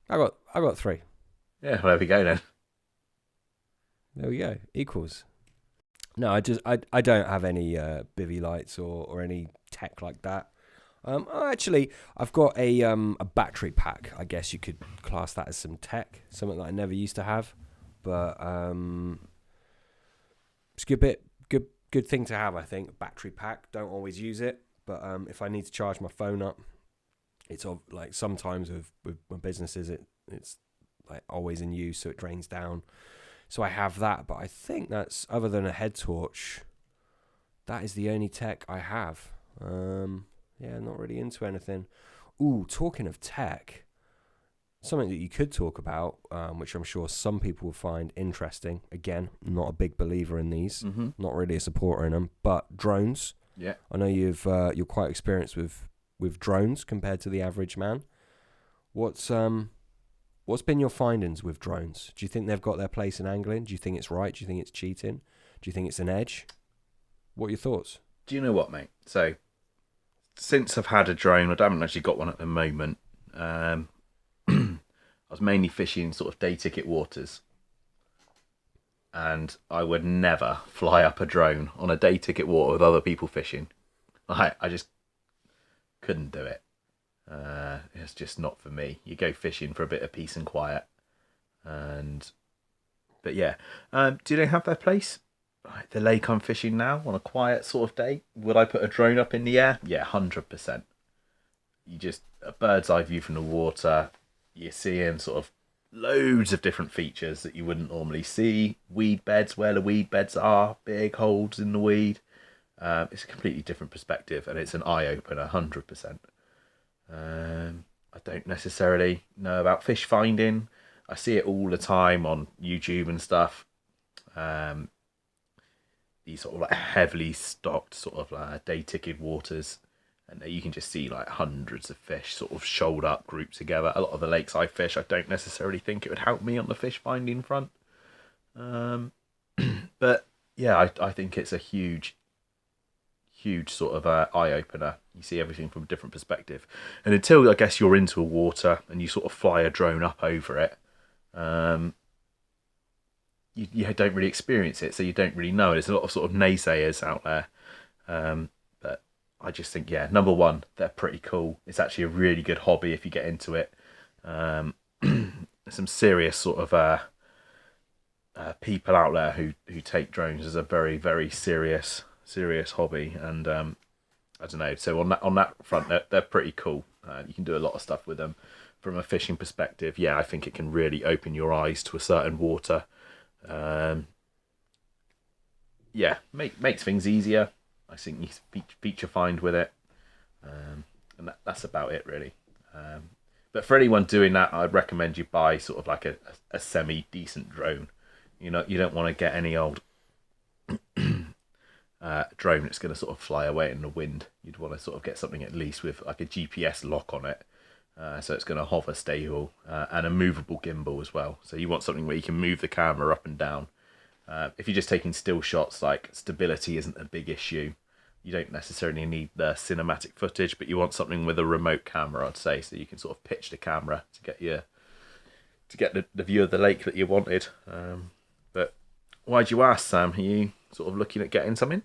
I got 3. Yeah, well, there we go then. There we go. Equals. No, I don't have any bivvy lights or any tech like that. Actually, I've got a battery pack. I guess you could class that as some tech, something that I never used to have, but it's a good thing to have. I think battery pack. Don't always use it, but if I need to charge my phone up, it's like sometimes with my businesses, it's like always in use, so it drains down. So I have that, but I think that's, other than a head torch, that is the only tech I have. Yeah, not really into anything. Ooh, talking of tech, something that you could talk about, which I'm sure some people will find interesting. Again, not a big believer in these, not really a supporter in them, but drones. Yeah. I know you're quite experienced with drones compared to the average man. What's been your findings with drones? Do you think they've got their place in angling? Do you think it's right? Do you think it's cheating? Do you think it's an edge? What are your thoughts? Do you know what, mate? So, since I've had a drone, I haven't actually got one at the moment. I was mainly fishing sort of day ticket waters. And I would never fly up a drone on a day ticket water with other people fishing. I just couldn't do it. It's just not for me. You go fishing for a bit of peace and quiet. But yeah. Do they have their place? Right, the lake I'm fishing now on a quiet sort of day. Would I put a drone up in the air? Yeah, 100%. You just, a bird's eye view from the water. You're seeing sort of loads of different features that you wouldn't normally see. Weed beds, where the weed beds are, big holes in the weed. It's a completely different perspective, and it's an eye opener, 100%. I don't necessarily know about fish finding. I see it all the time on YouTube and stuff. these sort of like heavily stocked sort of day ticketed waters, and you can just see like hundreds of fish sort of shoaled up, grouped together. A lot of the lakes I fish, I don't necessarily think it would help me on the fish finding front. Um, but yeah, I think it's a huge sort of eye opener. You see everything from a different perspective, and until I guess you're into a water and you sort of fly a drone up over it, um, you don't really experience it, so you don't really know. There's a lot of sort of naysayers out there, but I just think, yeah, number one, they're pretty cool. It's actually a really good hobby if you get into it. There's some serious sort of people out there who take drones as a very very serious hobby, and I don't know. So on that front, they're pretty cool. You can do a lot of stuff with them. From a fishing perspective, yeah, I think it can really open your eyes to a certain water. Yeah, makes things easier. I think you feature find with it, and that's about it really. But for anyone doing that, I'd recommend you buy sort of like a semi decent drone. You don't want to get any old drone that's going to sort of fly away in the wind. You'd want to sort of get something at least with like a GPS lock on it, so it's going to hover stable, and a movable gimbal as well. So you want something where you can move the camera up and down. If you're just taking still shots, like stability isn't a big issue. You don't necessarily need the cinematic footage, but you want something with a remote camera, I'd say, so you can sort of pitch the camera to get the view of the lake that you wanted. But why'd you ask, Sam? Are you sort of looking at getting something?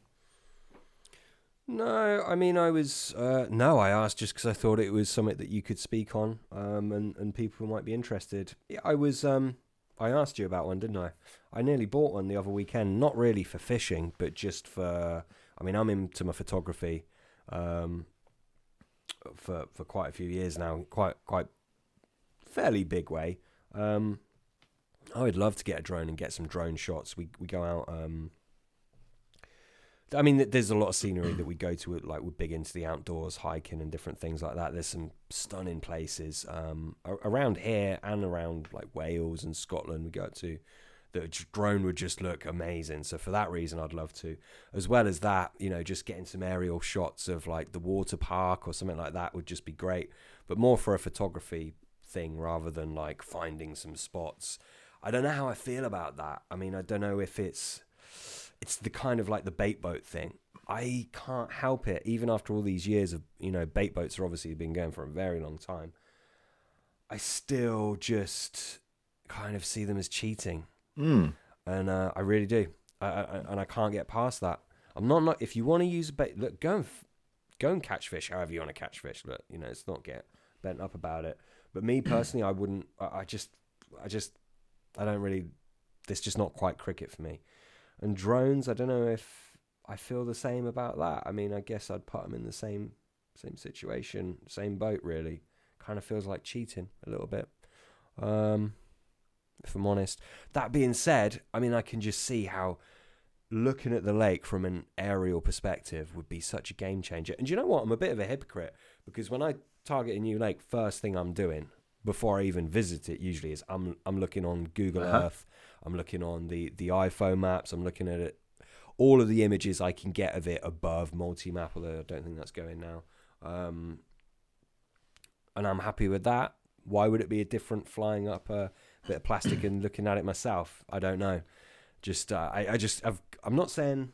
No, I mean, I asked just because I thought it was something that you could speak on, and people might be interested. Yeah, I asked you about one, didn't I? I nearly bought one the other weekend, not really for fishing, but just for, I mean, I'm into my photography, for quite a few years now, quite fairly big way. I would love to get a drone and get some drone shots. We go out. I mean, there's a lot of scenery that we go to. Like, we're big into the outdoors, hiking and different things like that. There's some stunning places around here and around like Wales and Scotland we go to. The drone would just look amazing. So for that reason, I'd love to. As well as that, just getting some aerial shots of like the water park or something like that would just be great. But more for a photography thing rather than like finding some spots. I don't know how I feel about that. I mean, I don't know if it's the kind of like the bait boat thing. I can't help it, even after all these years of, bait boats are obviously been going for a very long time. I still just kind of see them as cheating. And I really do. And I can't get past that. I'm not if you want to use a bait, look, go and catch fish however you want to catch fish. Look, it's not get bent up about it. But me personally, I wouldn't. I don't really. It's just not quite cricket for me. And drones, I don't know if I feel the same about that. I mean, I guess I'd put them in the same situation, same boat. Really, kind of feels like cheating a little bit. If I'm honest. That being said, I mean, I can just see how looking at the lake from an aerial perspective would be such a game changer. And do you know what? I'm a bit of a hypocrite because when I target a new lake, first thing I'm doing before I even visit it usually is I'm looking on Google Earth. I'm looking on the iPhone maps. I'm looking at it, all of the images I can get of it above multi-map, although I don't think that's going now. And I'm happy with that. Why would it be a different flying up a bit of plastic and looking at it myself? I don't know. I'm not saying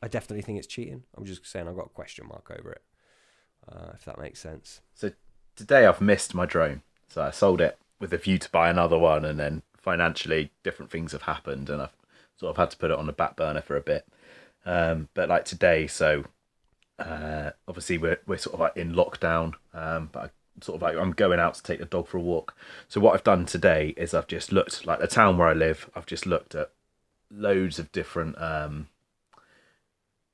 I definitely think it's cheating. I'm just saying I've got a question mark over it, if that makes sense. So today I've missed my drone. So I sold it with a view to buy another one, and then financially different things have happened, and I've sort of had to put it on the back burner for a bit. But like today, so obviously we're sort of like in lockdown, but I'm going out to take the dog for a walk. So what I've done today is I've just looked, like the town where I live, I've just looked at loads of different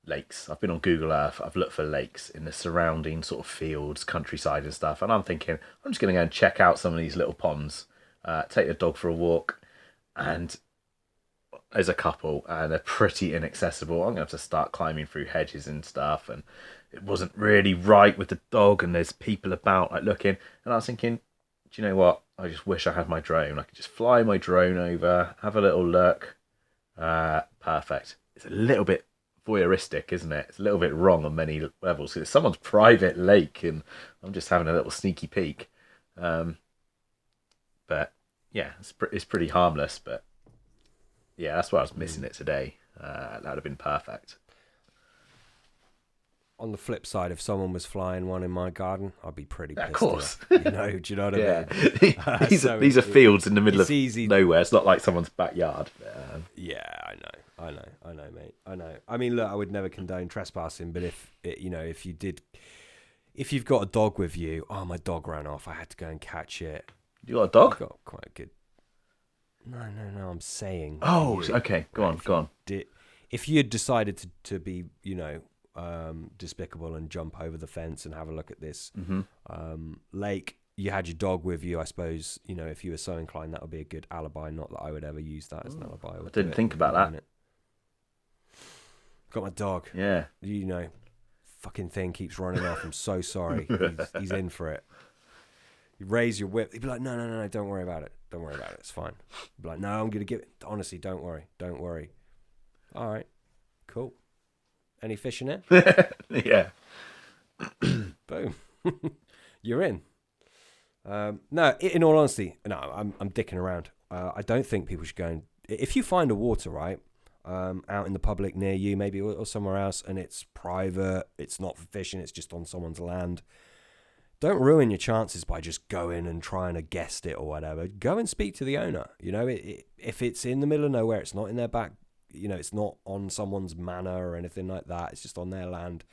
lakes. I've been on Google Earth. I've looked for lakes in the surrounding sort of fields, countryside and stuff. And I'm thinking, I'm just going to go and check out some of these little ponds, take the dog for a walk. And there's a couple and they're pretty inaccessible. I'm going to have to start climbing through hedges and stuff. And it wasn't really right with the dog. And there's people about like looking. And I was thinking, do you know what? I just wish I had my drone. I could just fly my drone over, have a little look. Perfect. It's a little bit voyeuristic, isn't it? It's a little bit wrong on many levels. It's someone's private lake, and I'm just having a little sneaky peek. But yeah, it's pretty harmless. But yeah, that's why I was missing it today. That would have been perfect. On the flip side, if someone was flying one in my garden, I'd be pretty pissed. Of course. Do you know what I mean? These are fields in the middle of easy. nowhere. It's not like someone's backyard. Yeah, I know, mate. I know. I mean, look, I would never condone trespassing, but if you've got a dog with you, oh, my dog ran off. I had to go and catch it. You got a dog? I've got quite a good. No. I'm saying. Oh, okay. Go on. If you had decided to be, despicable and jump over the fence and have a look at this lake, you had your dog with you, I suppose, if you were so inclined, that would be a good alibi. Not that I would ever use that as an alibi. I didn't think about that. Got my dog. Yeah. Fucking thing keeps running off. I'm so sorry. He's in for it. You raise your whip. He'd be like, no, don't worry about it. Don't worry about it. It's fine. He'd be like, no, I'm going to give it. Honestly, don't worry. All right. Cool. Any fish in it? Yeah. Boom. You're in. No, in all honesty, no, I'm dicking around. I don't think people should go and... If you find a water, right, out in the public near you, maybe, or somewhere else, and it's private, it's not for fishing, it's just on someone's land, don't ruin your chances by just going and trying to guess it or whatever. Go and speak to the owner. If it's in the middle of nowhere, it's not in their back, it's not on someone's manor or anything like that, it's just on their land,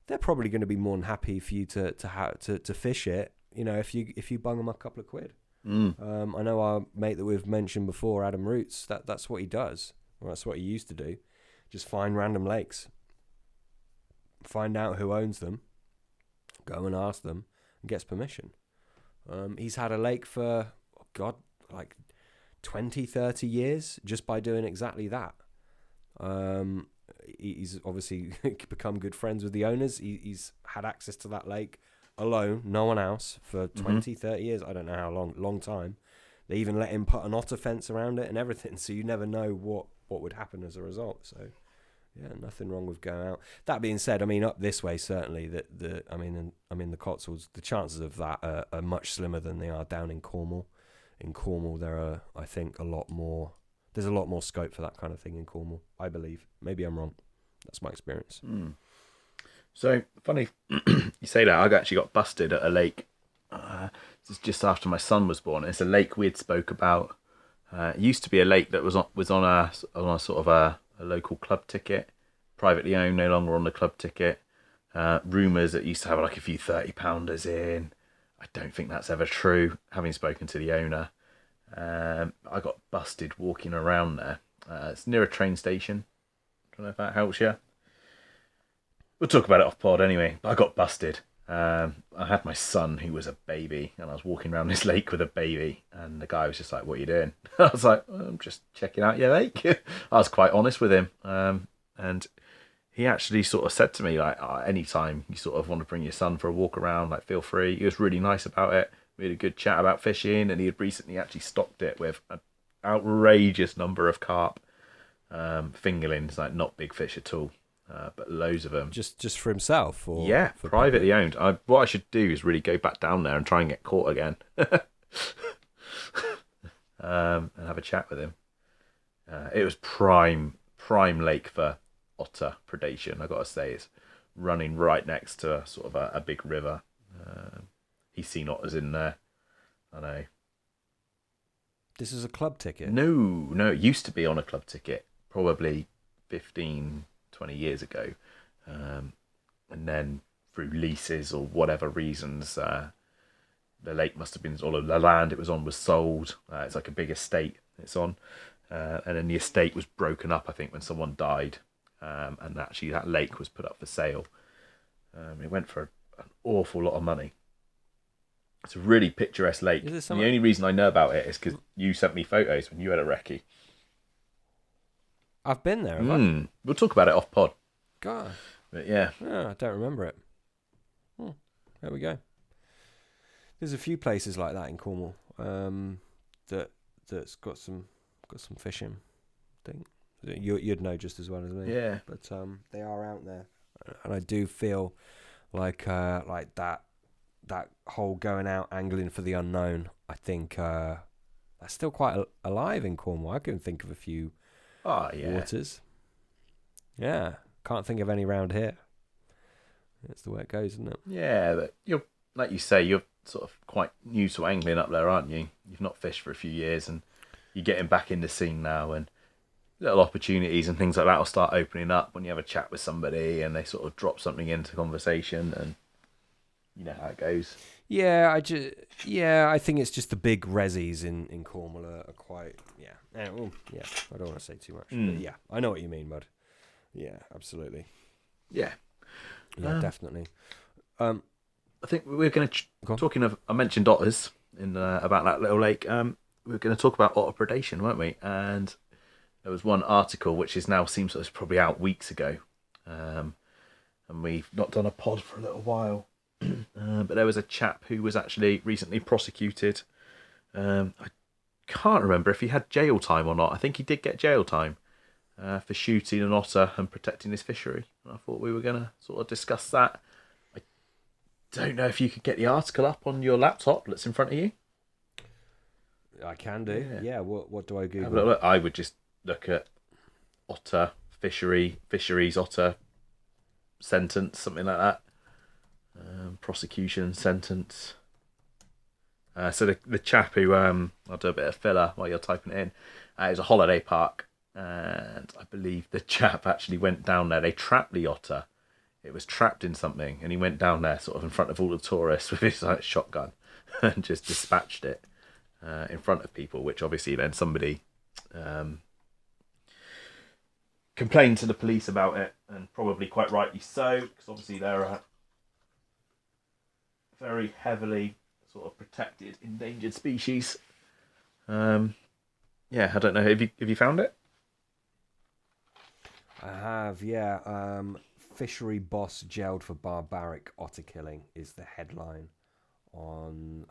they're probably going to be more than happy for you to fish it, if you bung them a couple of quid. I know our mate that we've mentioned before, Adam Roots, that's what he does. Well, that's what he used to do. Just find random lakes, find out who owns them, go and ask them, and gets permission. He's had a lake for, like 20, 30 years just by doing exactly that. He's obviously become good friends with the owners. He's had access to that lake alone, no one else, for 20, 30 years. I don't know how long time. They even let him put an otter fence around it and everything, so you never know what would happen as a result. So yeah, nothing wrong with going out. That being said, I mean, up this way, certainly the Cotswolds, the chances of that are much slimmer than they are down in Cornwall. In Cornwall, there's a lot more scope for that kind of thing in Cornwall, I believe. Maybe I'm wrong. That's my experience. So funny you say that. I actually got busted at a lake. This is just after my son was born. It's a lake we'd spoke about. It used to be a lake that was on a sort of a local club ticket, privately owned, no longer on the club ticket. Rumours that used to have like a few 30-pounders in. I don't think that's ever true, having spoken to the owner. I got busted walking around there. It's near a train station. I don't know if that helps you. We'll talk about it off pod anyway, but I got busted. I had my son, who was a baby, and I was walking around this lake with a baby, and the guy was just like, what are you doing? I was like, I'm just checking out your lake. I was quite honest with him. And he actually sort of said to me, like, anytime you sort of want to bring your son for a walk around, like, feel free. He was really nice about it. We had a good chat about fishing, and he had recently actually stocked it with an outrageous number of carp, fingerlings, like not big fish at all. But loads of them. Just for himself? Or yeah, for privately owned. What I should do is really go back down there and try and get caught again. And have a chat with him. It was prime lake for otter predation, I got to say. It's running right next to sort of a big river. He's seen otters in there. I know. This is a club ticket? No, it used to be on a club ticket. Probably 15... 20 years ago, and then through leases or whatever reasons, the lake must have been, or the land it was on was sold. It's like a big estate it's on, and then the estate was broken up, I think, when someone died, and actually that lake was put up for sale. It went for an awful lot of money. It's a really picturesque lake. The only reason I know about it is because you sent me photos when you had a recce. I've been there, have I? We'll talk about it off pod. God. But yeah. I don't remember it. There we go. There's a few places like that in Cornwall that's got some fishing. I think You'd know just as well as me. Yeah. But they are out there, and I do feel like that whole going out angling for the unknown. I think that's still quite alive in Cornwall. I can think of a few Oh, yeah. waters. Yeah, can't think of any round here. That's the way it goes, isn't it? Yeah, but you're, like you say, you're sort of quite new to angling up there, aren't you? You've not fished for a few years, and you're getting back in the scene now, and little opportunities and things like that will start opening up when you have a chat with somebody and they sort of drop something into conversation, and you know how it goes. Yeah, I think it's just the big resis in Cornwall are quite I don't want to say too much, but yeah, I know what you mean, bud. Yeah, absolutely. Yeah, definitely. I think we're going to talking of. I mentioned otters in about that little lake. We were going to talk about otter predation, weren't we? And there was one article which is now seems like it's probably out weeks ago, and we've not done a pod for a little while. But there was a chap who was actually recently prosecuted. I can't remember if he had jail time or not. I think he did get jail time for shooting an otter and protecting his fishery. And I thought we were going to sort of discuss that. I don't know if you could get the article up on your laptop that's in front of you. I can do. Yeah. What do I Google? Look. I would just look at otter fisheries otter sentence, something like that. Prosecution sentence. So the chap who I'll do a bit of filler while you're typing it in. It was a holiday park, and I believe the chap actually went down there. They trapped the otter. It was trapped in something, and he went down there sort of in front of all the tourists with his shotgun and just dispatched it in front of people. Which obviously then somebody complained to the police about it, and probably quite rightly so, because obviously they're very heavily sort of protected, endangered species. I don't know. Have you found it? I have, yeah. Fishery boss jailed for barbaric otter killing is the headline on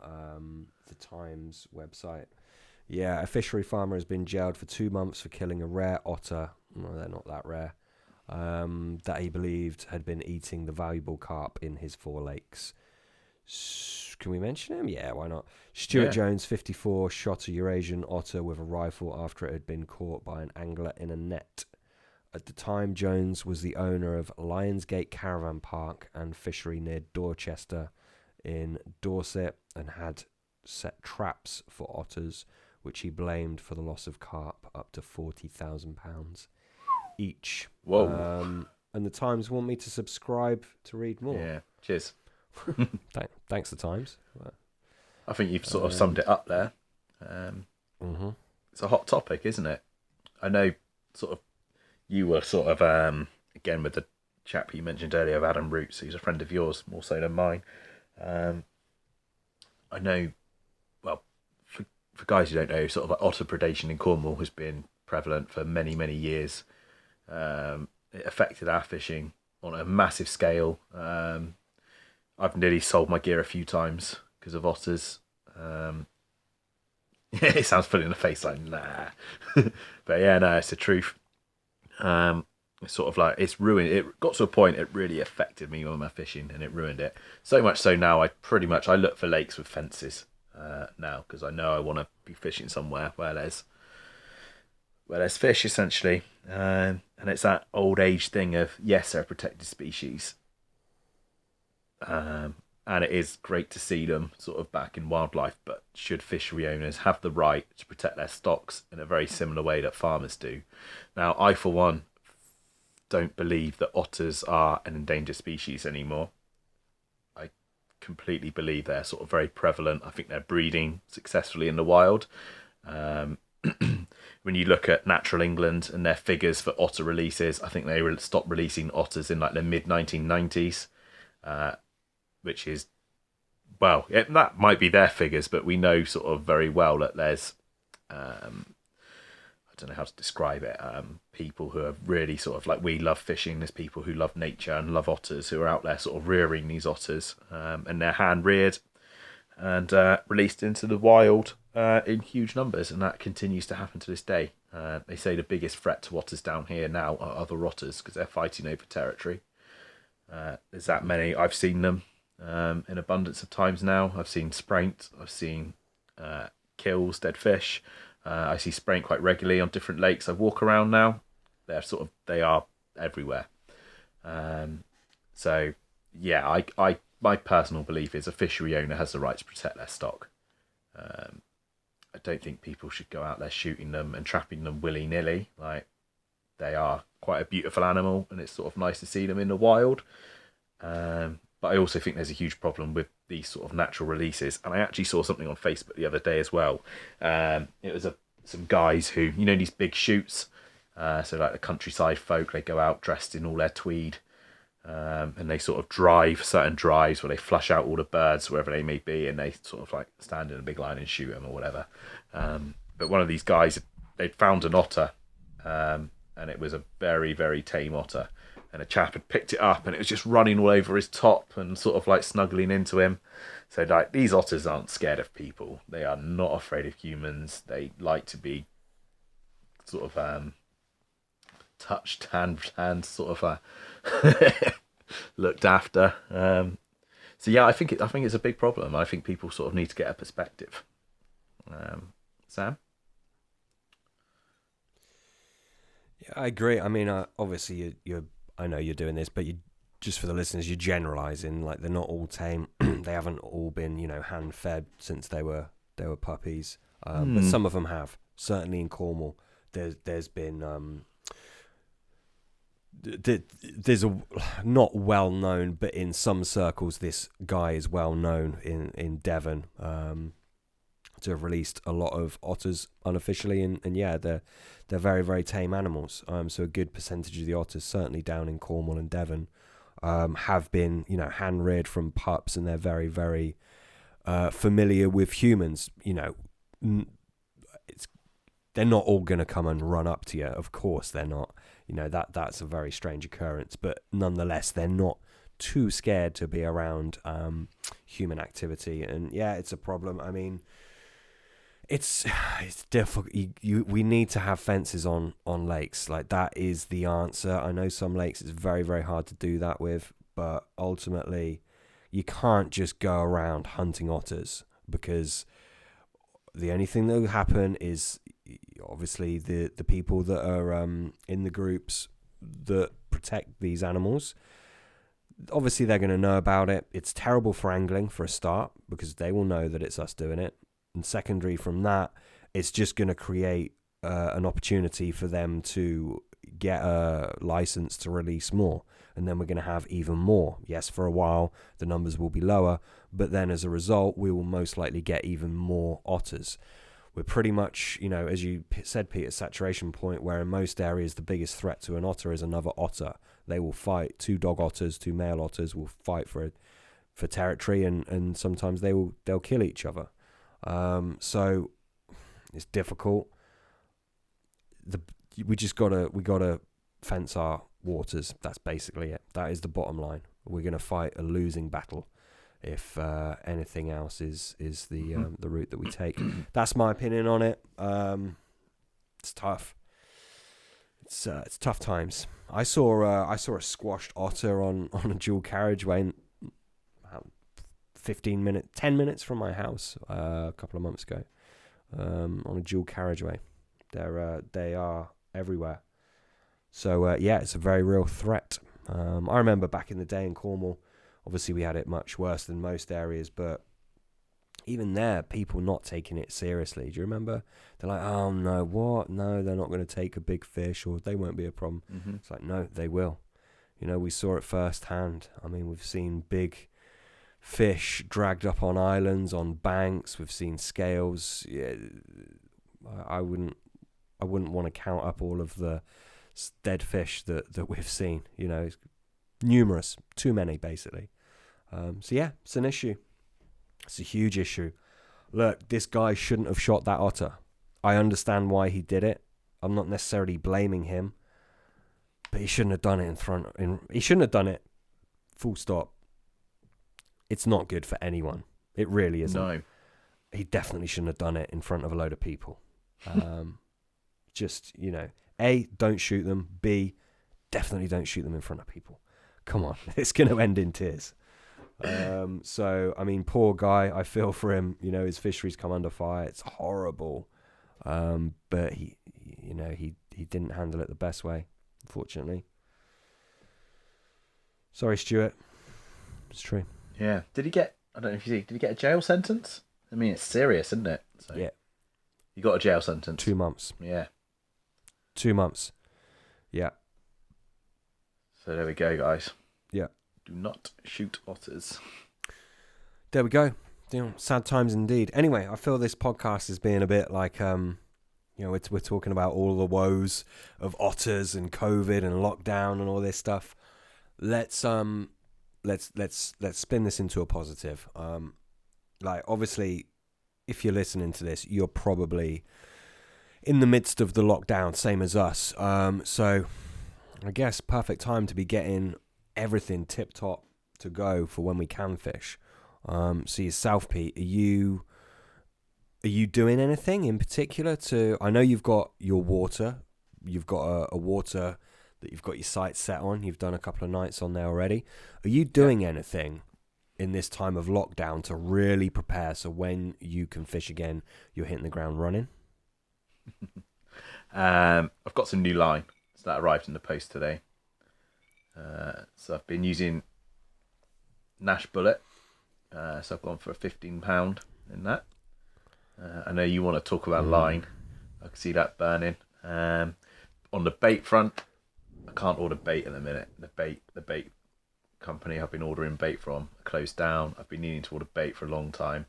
the Times website. Yeah, a fishery farmer has been jailed for 2 months for killing a rare otter. Well, they're not that rare. That he believed had been eating the valuable carp in his 4 lakes. Can we mention him? Yeah, why not? Stuart Jones, 54, shot a Eurasian otter with a rifle after it had been caught by an angler in a net. At the time, Jones was the owner of Lionsgate Caravan Park and fishery near Dorchester in Dorset and had set traps for otters, which he blamed for the loss of carp up to £40,000 each. Whoa. And the Times want me to subscribe to read more. Yeah, cheers. Thanks, the Times. I think you've sort of summed it up there. It's a hot topic, isn't it? I know sort of you were sort of, again, with the chap you mentioned earlier of Adam Roots, who's a friend of yours, more so than mine. I know, well, for guys who don't know, sort of like otter predation in Cornwall has been prevalent for many, many years. It affected our fishing on a massive scale. I've nearly sold my gear a few times because of otters. It sounds funny in the face, like, nah. But yeah, no, it's the truth. It's sort of like, it's ruined. It got to a point, it really affected me on my fishing, and it ruined it. So much so now, I look for lakes with fences now, because I know I want to be fishing somewhere where there's fish, essentially. And it's that old age thing of, yes, they're a protected species. And it is great to see them sort of back in wildlife, but should fishery owners have the right to protect their stocks in a very similar way that farmers do? Now, I, for one, don't believe that otters are an endangered species anymore. I completely believe they're sort of very prevalent. I think they're breeding successfully in the wild. When you look at Natural England and their figures for otter releases, I think they stopped releasing otters in like the mid-1990s. Which is, well, that might be their figures, but we know sort of very well that there's, I don't know how to describe it, people who are really sort of like, we love fishing, there's people who love nature and love otters who are out there sort of rearing these otters, and they're hand reared and released into the wild in huge numbers, and that continues to happen to this day. They say the biggest threat to otters down here now are other otters because they're fighting over territory. There's that many. I've seen them in abundance of times now. I've seen spraint. I've seen kills, dead fish. I see spraint quite regularly on different lakes I walk around now. They are everywhere. So yeah, my personal belief is a fishery owner has the right to protect their stock. I don't think people should go out there shooting them and trapping them willy-nilly. Like, they are quite a beautiful animal, and it's sort of nice to see them in the wild. But I also think there's a huge problem with these sort of natural releases. And I actually saw something on Facebook the other day as well. It was some guys who, you know, these big shoots. So like the countryside folk, they go out dressed in all their tweed. And they sort of drive certain drives where they flush out all the birds wherever they may be, and they sort of like stand in a big line and shoot them or whatever. But one of these guys, they'd found an otter, and it was a very, very tame otter. And a chap had picked it up, and it was just running all over his top and sort of like snuggling into him. So like, these otters aren't scared of people. They are not afraid of humans. They like to be sort of touched, hand sort of looked after. So yeah, I think it's a big problem. I think people sort of need to get a perspective. Sam? Yeah, I agree. I mean, obviously you're I know you're doing this, but you, just for the listeners, you're generalising. Like, they're not all tame. They haven't all been, you know, hand fed since they were puppies. But some of them have. Certainly in Cornwall, there's been there's a not well known, but in some circles this guy is well known in Devon to have released a lot of otters unofficially, and yeah, they're very, very tame animals. So a good percentage of the otters, certainly down in Cornwall and Devon, have been, you know, hand reared from pups, and they're very, very familiar with humans. You know, they're not all going to come and run up to you. Of course they're not. You know, that's a very strange occurrence, but nonetheless, they're not too scared to be around human activity. And yeah, it's a problem. I mean, it's difficult. We need to have fences on lakes. Like, that is the answer. I know some lakes it's very, very hard to do that with, but ultimately, you can't just go around hunting otters, because the only thing that will happen is, obviously, the people that are in the groups that protect these animals, obviously they're going to know about it. It's terrible for angling, for a start, because they will know that it's us doing it. And secondary from that, it's just going to create an opportunity for them to get a license to release more. And then we're going to have even more. Yes, for a while, the numbers will be lower, but then as a result, we will most likely get even more otters. We're pretty much, you know, as you said, Peter, saturation point, where in most areas the biggest threat to an otter is another otter. They will fight. Two male otters will fight for territory, and sometimes they'll kill each other. So it's difficult. We gotta fence our waters. That's basically it. That is the bottom line. We're gonna fight a losing battle if anything else is the route that we take. That's my opinion on it. It's tough. It's tough times. I saw a squashed otter on a dual carriageway 10 minutes from my house a couple of months ago, on a dual carriageway. They are everywhere. So yeah, it's a very real threat. I remember back in the day in Cornwall, obviously we had it much worse than most areas, but even there, people not taking it seriously. Do you remember? They're like, oh no, what? No, they're not going to take a big fish, or they won't be a problem. Mm-hmm. It's like, no, they will. You know, we saw it firsthand. I mean, we've seen big fish dragged up on islands, on banks. We've seen scales. Yeah, I wouldn't want to count up all of the dead fish that we've seen. You know, it's numerous, too many, basically. So yeah, it's an issue. It's a huge issue. Look, this guy shouldn't have shot that otter. I understand why he did it. I'm not necessarily blaming him, but he shouldn't have done it he shouldn't have done it. Full stop. It's not good for anyone. It really isn't. No. He definitely shouldn't have done it in front of a load of people. just, A, don't shoot them. B, definitely don't shoot them in front of people. Come on, it's going to end in tears. So, I mean, poor guy, I feel for him. His fisheries come under fire. It's horrible. But he didn't handle it the best way, unfortunately. Sorry, Stuart. It's true. Yeah. Did he get a jail sentence? I mean, it's serious, isn't it? So Yeah. He got a jail sentence. 2 months. Yeah. 2 months. Yeah. So there we go, guys. Yeah. Do not shoot otters. There we go. Sad times indeed. Anyway, I feel this podcast is being a bit like, we're talking about all the woes of otters and COVID and lockdown and all this stuff. Let's spin this into a positive. Obviously, if you're listening to this, you're probably in the midst of the lockdown, same as us. So I guess perfect time to be getting everything tip top to go for when we can fish. So yourself, Pete, are you doing anything in particular to? I know you've got your water. You've got a water that you've got your sights set on. You've done a couple of nights on there already. Are you doing anything in this time of lockdown to really prepare so when you can fish again, you're hitting the ground running? I've got some new line. So that arrived in the post today. So I've been using Nash Bullet. So I've gone for a £15 in that. I know you want to talk about line. I can see that burning. On the bait front, I can't order bait in a minute. The bait company I've been ordering bait from closed down. I've been needing to order bait for a long time.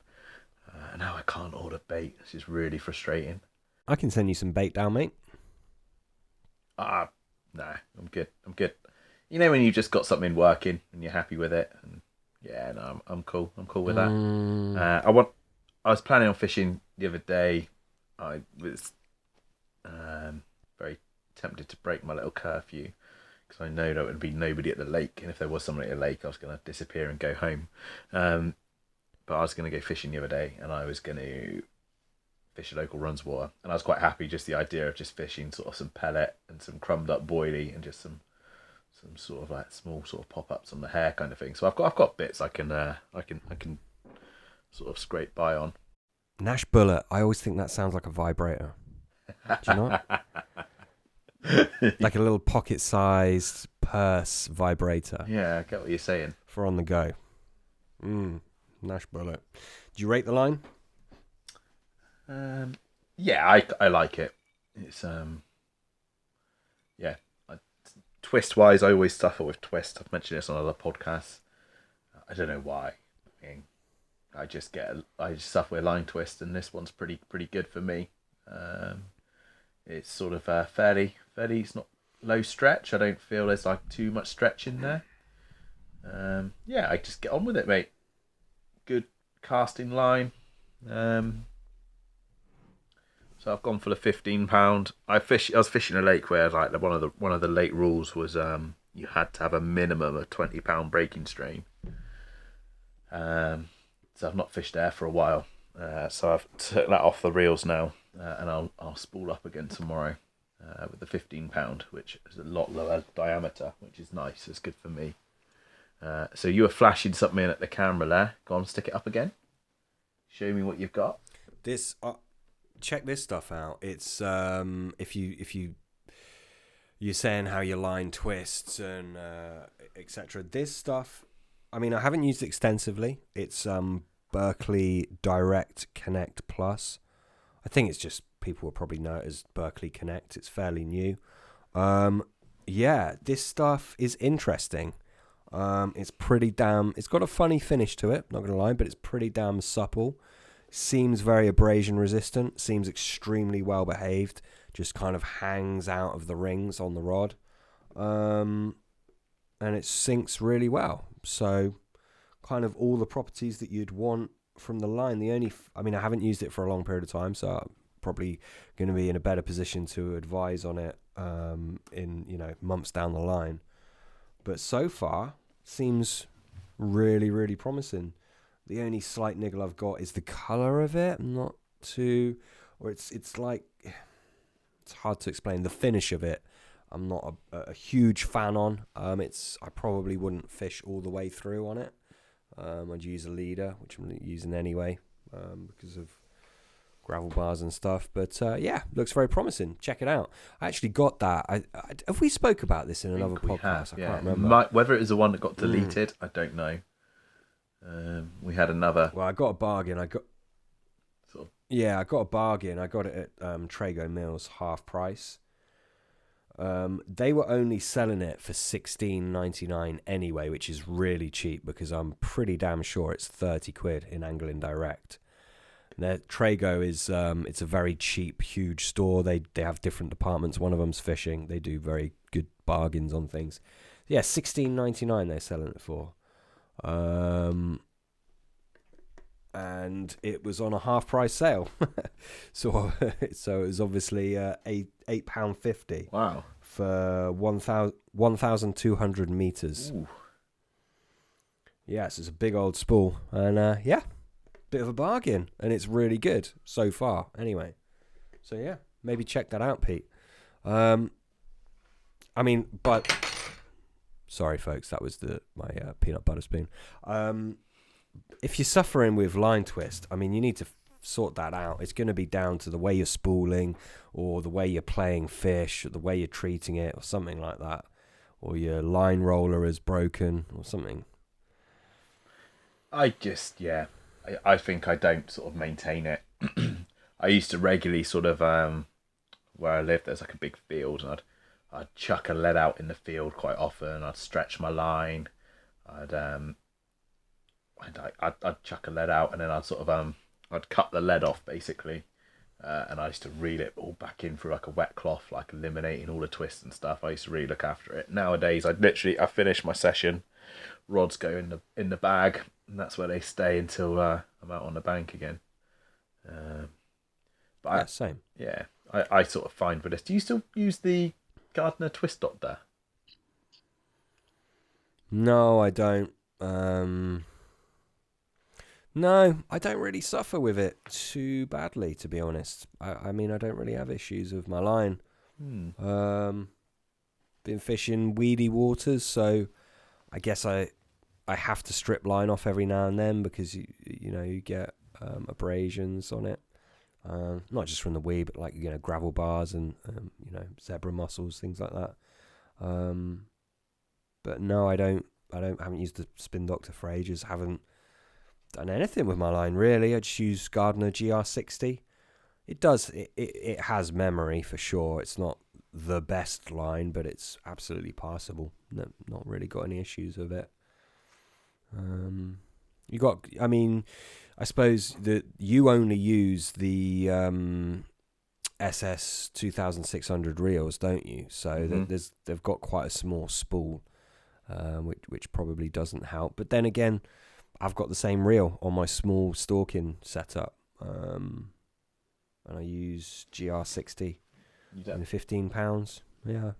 And now I can't order bait. This is really frustrating. I can send you some bait down, mate. Nah, I'm good. When you've just got something working and you're happy with it, and yeah, no, I'm cool. I'm cool with that. I was planning on fishing the other day. I was very tempted to break my little curfew because I know there would be nobody at the lake, and if there was somebody at the lake, I was going to disappear and go home. But I was going to go fishing the other day, and I was going to fish a local runs water, and I was quite happy just the idea of just fishing sort of some pellet and some crumbed up boilie and just some sort of like small sort of pop ups on the hair kind of thing. So I've got bits I can sort of scrape by on. Nash Bullet. I always think that sounds like a vibrator. Do you know? Like a little pocket-sized purse vibrator. Yeah, I get what you're saying. For on the go. Nash Bullet. Do you rate the line? Yeah, I like it. It's twist wise, I always suffer with twist. I've mentioned this on other podcasts. I don't know why. I mean, I just suffer with line twist, and this one's pretty good for me. It's sort of fairly. It's not low stretch. I don't feel there's like too much stretch in there. I just get on with it, mate. Good casting line. So I've gone for the £15. I was fishing a lake where like one of the lake rules was you had to have a minimum of £20 breaking strain. So I've not fished there for a while. So I've took that off the reels now, and I'll spool up again tomorrow with the £15, which is a lot lower diameter, which is nice. It's good for me. So you were flashing something in at the camera there. Go on, stick it up again. Show me what you've got. This. Check this stuff out. It's if you're saying how your line twists and etc. This stuff, I mean, I haven't used it extensively. It's Berkeley Direct Connect Plus. I think it's just people will probably know it as Berkeley Connect. It's fairly new. This stuff is interesting. It's pretty damn. It's got a funny finish to it. Not gonna lie, but it's pretty damn supple. Seems very abrasion resistant, seems extremely well behaved, just kind of hangs out of the rings on the rod. And it sinks really well. So kind of all the properties that you'd want from the line. I haven't used it for a long period of time, so I'm probably going to be in a better position to advise on it in months down the line. But so far, seems really, really promising. The only slight niggle I've got is the colour of it. I'm not too, or it's like, it's hard to explain. The finish of it, I'm not a huge fan on. I probably wouldn't fish all the way through on it. I'd use a leader, which I'm using anyway, because of gravel bars and stuff. But yeah, looks very promising. Check it out. I actually got that. Have we spoke about this in another podcast? I can't remember. Whether it was the one that got deleted, I don't know. We had another. Well, I got a bargain. I got a bargain. I got it at Trago Mills, half price. They were only selling it for $16.99 anyway, which is really cheap because I'm pretty damn sure it's 30 quid in Angling Direct. Their Trago is it's a very cheap, huge store. They have different departments. One of them's fishing. They do very good bargains on things. Yeah, $16.99 they're selling it for. And it was on a half price sale. so it was obviously £8.50. Wow. For 1,200 meters. Ooh. Yes, it's a big old spool. And yeah, bit of a bargain. And it's really good so far anyway. So yeah, maybe check that out, Pete. But sorry folks, that was my peanut butter spoon. If you're suffering with line twist, you need to sort that out. It's going to be down to the way you're spooling, or the way you're playing fish, or the way you're treating it, or something like that, or your line roller is broken, or something. I think I don't sort of maintain it. I used to regularly sort of where I live, there's like a big field, and I'd chuck a lead out in the field quite often. I'd stretch my line. I'd chuck a lead out, and then I'd sort of I'd cut the lead off basically, and I used to reel it all back in through like a wet cloth, like eliminating all the twists and stuff. I used to really look after it. Nowadays, I finish my session, rods go in the bag, and that's where they stay until I'm out on the bank again. But same. Yeah, I sort of find for this. Do you still use the Gardner twist dot there? No, I don't. No, I don't really suffer with it too badly, to be honest. I don't really have issues with my line. Been fishing weedy waters, so I guess I have to strip line off every now and then because you get abrasions on it. Not just from the weed, but like gravel bars and zebra mussels, things like that. But no, I haven't used the Spin Doctor for ages. Haven't done anything with my line really. I just use Gardner GR60. It has memory for sure. It's not the best line, but it's absolutely passable. Not really got any issues with it. I suppose that you only use the SS 2600 reels, don't you? So they've got quite a small spool, which probably doesn't help. But then again, I've got the same reel on my small stalking setup, and I use GR60 in £15. Yeah,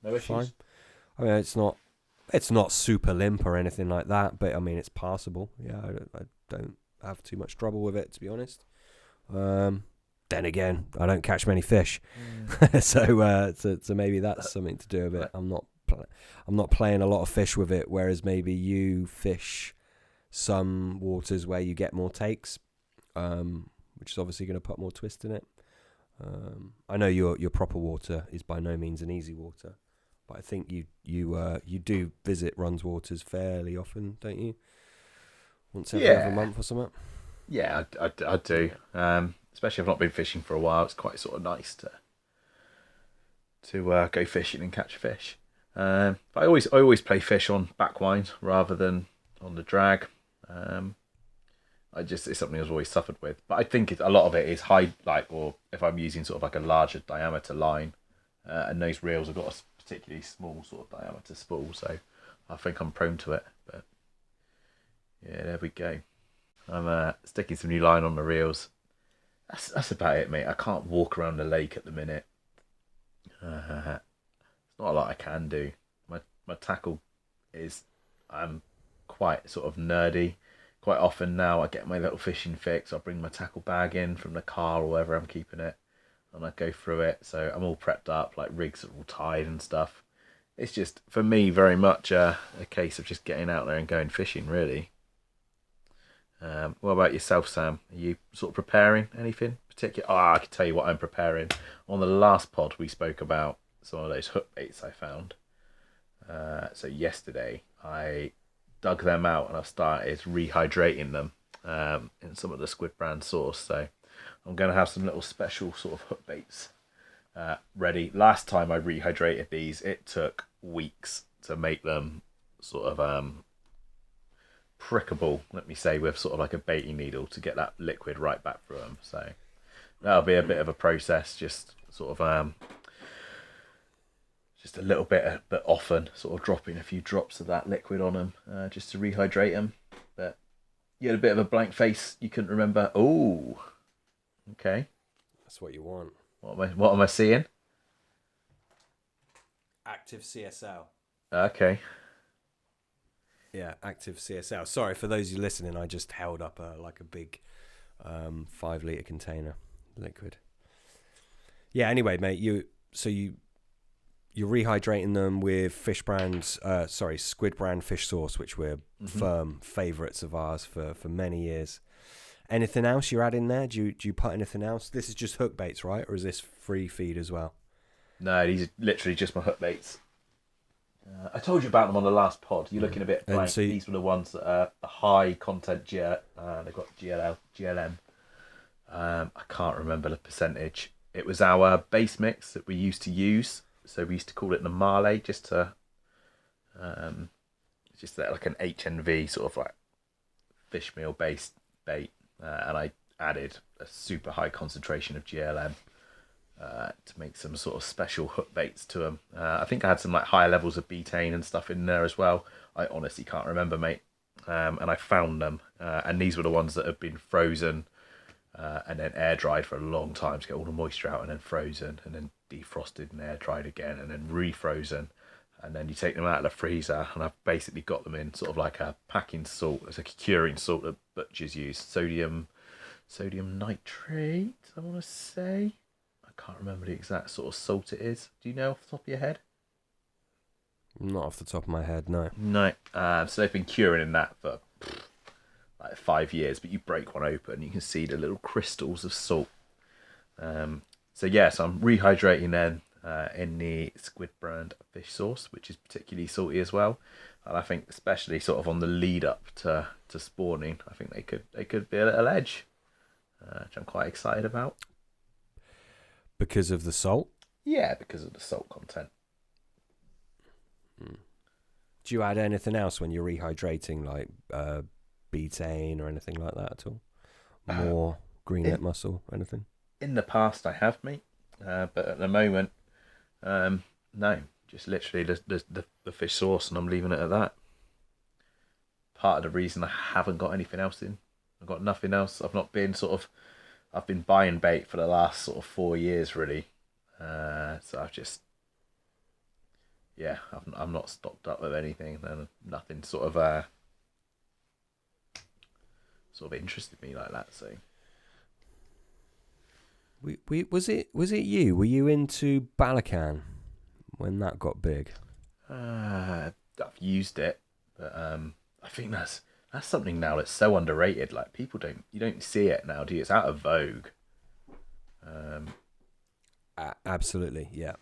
no issues. Fine. It's not super limp or anything like that, but it's passable. Yeah, I don't have too much trouble with it, to be honest. Then again, I don't catch many fish, so maybe that's something to do with it. I'm not playing a lot of fish with it, whereas maybe you fish some waters where you get more takes, which is obviously going to put more twist in it. I know your proper water is by no means an easy water, but I think you do visit Run's waters fairly often, don't you? Once every other month or something. Yeah, I do. Especially if I've not been fishing for a while. It's quite sort of nice to go fishing and catch fish. But I always play fish on backwind rather than on the drag. It's something I've always suffered with. But I think a lot of it is or if I'm using sort of like a larger diameter line, and those reels have got a particularly small sort of diameter spool, so I think I'm prone to it. But yeah, there we go. I'm sticking some new line on the reels. That's about it, mate. I can't walk around the lake at the minute. It's not a lot I can do. My tackle is, I'm quite sort of nerdy. Quite often now I get my little fishing fix. I bring my tackle bag in from the car or wherever I'm keeping it. and I go through it. So I'm all prepped up, like rigs are all tied and stuff. It's just for me very much a case of just getting out there and going fishing, really. What about yourself, Sam? Are you sort of preparing anything particular? Oh, I can tell you what I'm preparing. On the last pod, we spoke about some of those hook baits I found. So yesterday, I dug them out and I've started rehydrating them in some of the squid brand sauce. So I'm going to have some little special sort of hook baits ready. Last time I rehydrated these, it took weeks to make them sort of prickable, let me say, with sort of like a baiting needle to get that liquid right back through them. So that'll be a bit of a process, just sort of just a little bit, but often sort of dropping a few drops of that liquid on them just to rehydrate them. But you had a bit of a blank face, you couldn't remember. Oh, okay. That's what you want. What am I seeing? Active CSL. Okay. Yeah, active CSL. Sorry for those of you listening. I just held up a big 5 litre container liquid. Yeah. Anyway, mate, you're rehydrating them with squid brand fish sauce, which were firm favourites of ours for many years. Anything else you're adding there? Do you put anything else? This is just hook baits, right? Or is this free feed as well? No, these are literally just my hook baits. I told you about them on the last pod. You're looking a bit blank. So these were the ones that are the high content they've got GLM. I can't remember the percentage. It was our base mix that we used to use. So we used to call it the Marley, just like an HNV sort of like fish meal based bait, and I added a super high concentration of GLM to make some sort of special hook baits to them. I think I had some like higher levels of betaine and stuff in there as well. I honestly can't remember, mate. And I found them, and these were the ones that had been frozen and then air dried for a long time to get all the moisture out, and then frozen, and then defrosted and air dried again, and then refrozen. And then you take them out of the freezer, and I've basically got them in sort of like a packing salt. It's like a curing salt that butchers use. Sodium nitrate, I want to say. I can't remember the exact sort of salt it is. Do you know off the top of your head? Not off the top of my head, no. No. So they've been curing in that for like 5 years, but you break one open, you can see the little crystals of salt. So yes, I'm rehydrating them in the squid brand fish sauce, which is particularly salty as well. And I think especially sort of on the lead up to spawning, I think they could be a little edge, which I'm quite excited about. Because of the salt? Yeah, because of the salt content. Do you add anything else when you're rehydrating, like betaine or anything like that at all? More greenlet mussel, anything? In the past, I have, mate, but at the moment, no. Just literally the fish sauce, and I'm leaving it at that. Part of the reason I haven't got anything else in, I've got nothing else. I've been buying bait for the last sort of 4 years, really. So I've just, I'm not stocked up with anything, and nothing sort of interested me like that. So, was it you? Were you into Balakan when that got big? I've used it, but I think that's something now that's so underrated. Like you don't see it now, do you? It's out of vogue. Absolutely, yeah.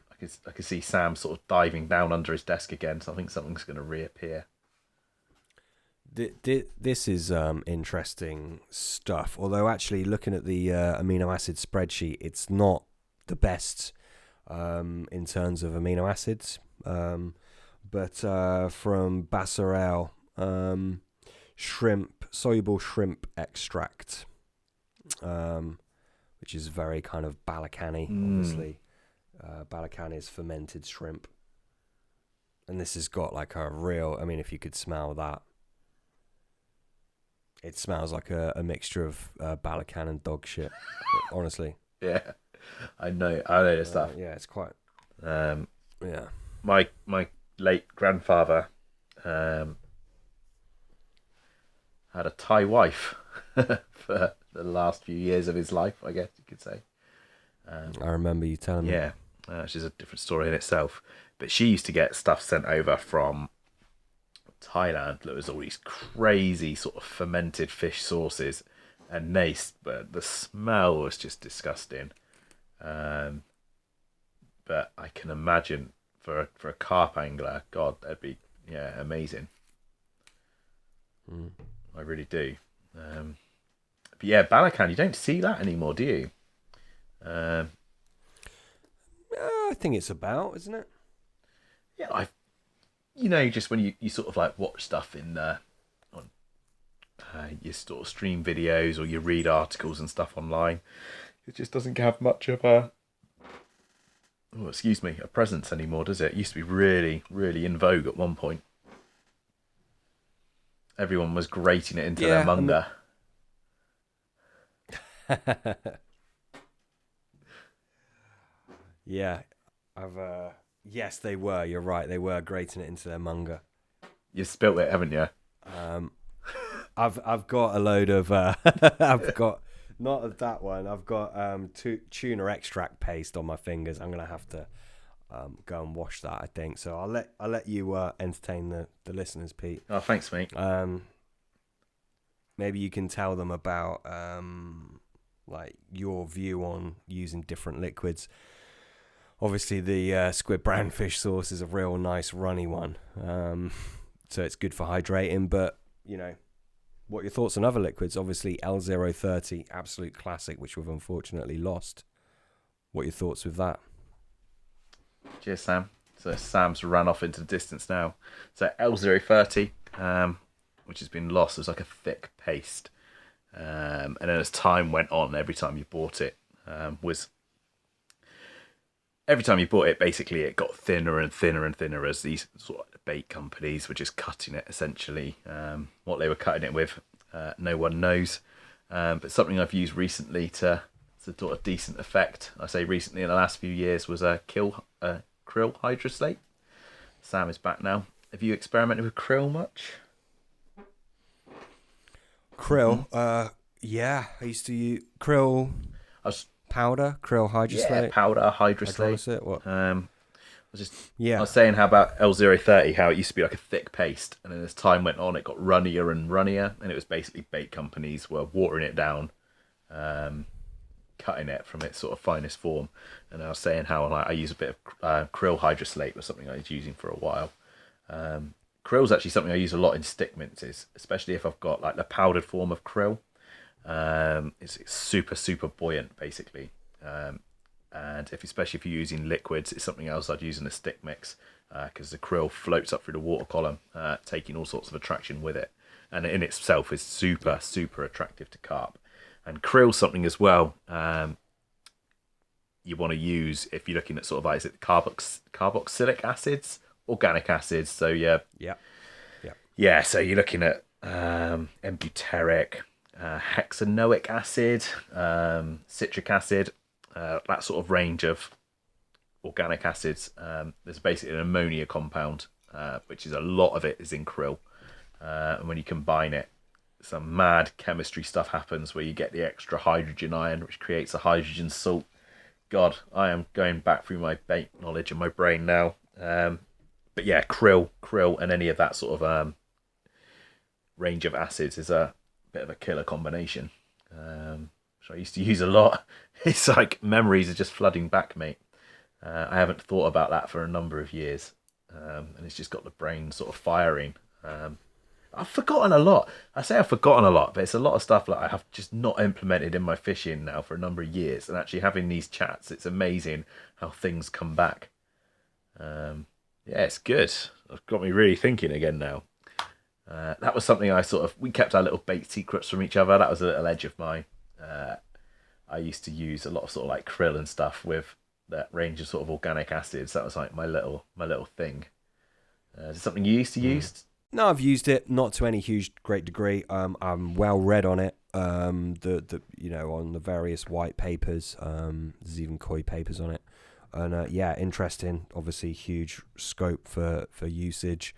I could see Sam sort of diving down under his desk again. So I think something's going to reappear. This is interesting stuff. Although actually, looking at the amino acid spreadsheet, it's not the best in terms of amino acids. But from Bassarel, soluble shrimp extract, which is very kind of Balakan-y, obviously. Balakan is fermented shrimp. And this has got like a real, I mean, if you could smell that, it smells like a mixture of Balakan and dog shit, honestly. Yeah, I know the stuff. Yeah, it's quite. Yeah, my late grandfather had a Thai wife for the last few years of his life, I guess you could say. I remember you telling me. Yeah, which is a different story in itself. But she used to get stuff sent over from Thailand. There was all these crazy sort of fermented fish sauces, and but the smell was just disgusting. Um, but I can imagine for a carp angler, God, that'd be amazing. I really do. But yeah, Balakan, you don't see that anymore, do you? I think it's about, isn't it? Yeah, just when you sort of like watch stuff in on your sort of stream videos or you read articles and stuff online, it just doesn't have much of a a presence anymore, does it? It used to be really, really in vogue at one point. Everyone was grating it into their munga. Yeah, yes, they were. You're right. They were grating it into their munga. You spilt it, haven't you? I've got a load of. I've got not of that one. I've got tuna extract paste on my fingers. I'm gonna have to go and wash that, I think. So I'll let you entertain the listeners, Pete. Oh, thanks, mate. Maybe you can tell them about like your view on using different liquids. Obviously, the squid brownfish sauce is a real nice runny one, so it's good for hydrating. But what are your thoughts on other liquids? Obviously, L030, absolute classic, which we've unfortunately lost. What are your thoughts with that? Cheers, Sam. So Sam's run off into the distance now. So L030, which has been lost, was like a thick paste. And then as time went on, every time you bought it, basically it got thinner and thinner and thinner as these sort of bait companies were just cutting it, essentially. What they were cutting it with, no one knows. But something I've used recently to sort of decent effect, I say recently in the last few years, was a krill hydroslate. Sam is back now. Have you experimented with krill much? Krill? Yeah, I used to use krill powder, krill hydroslate. Yeah, powder, hydroslate. What? I was saying how about L030, how it used to be like a thick paste, and then as time went on, it got runnier and runnier, and it was basically bait companies were watering it down, cutting it from its sort of finest form. And I was saying how I use a bit of krill hydroslate, was something I was using for a while. Krill's actually something I use a lot in stick minces, especially if I've got like the powdered form of krill. It's super, super buoyant, basically. And especially if you're using liquids, it's something else I'd use in a stick mix, because the krill floats up through the water column, taking all sorts of attraction with it. And in itself is super, super attractive to carp. And krill's something as well you want to use if you're looking at sort of like, is it carboxylic acids, organic acids. So yeah, so you're looking at embutyric, hexanoic acid, citric acid, that sort of range of organic acids. There's basically an ammonia compound, which is a lot of it is in krill, and when you combine it, some mad chemistry stuff happens where you get the extra hydrogen ion, which creates a hydrogen salt. God, I am going back through my bait knowledge in my brain now. But yeah, krill, and any of that sort of range of acids is a bit of a killer combination, which I used to use a lot. It's like memories are just flooding back, mate. I haven't thought about that for a number of years, and it's just got the brain sort of firing. I've forgotten a lot. I say I've forgotten a lot, but it's a lot of stuff that I have just not implemented in my fishing now for a number of years. And actually having these chats, it's amazing how things come back. Yeah, it's good. It's got me really thinking again now. That was something we kept our little bait secrets from each other. That was a little edge of mine. I used to use a lot of sort of like krill and stuff with that range of sort of organic acids. That was like my little thing. Is it something you used to use? No, I've used it, not to any great degree. I'm well read on it. On the various white papers. There's even koi papers on it, and interesting. Obviously, huge scope for usage.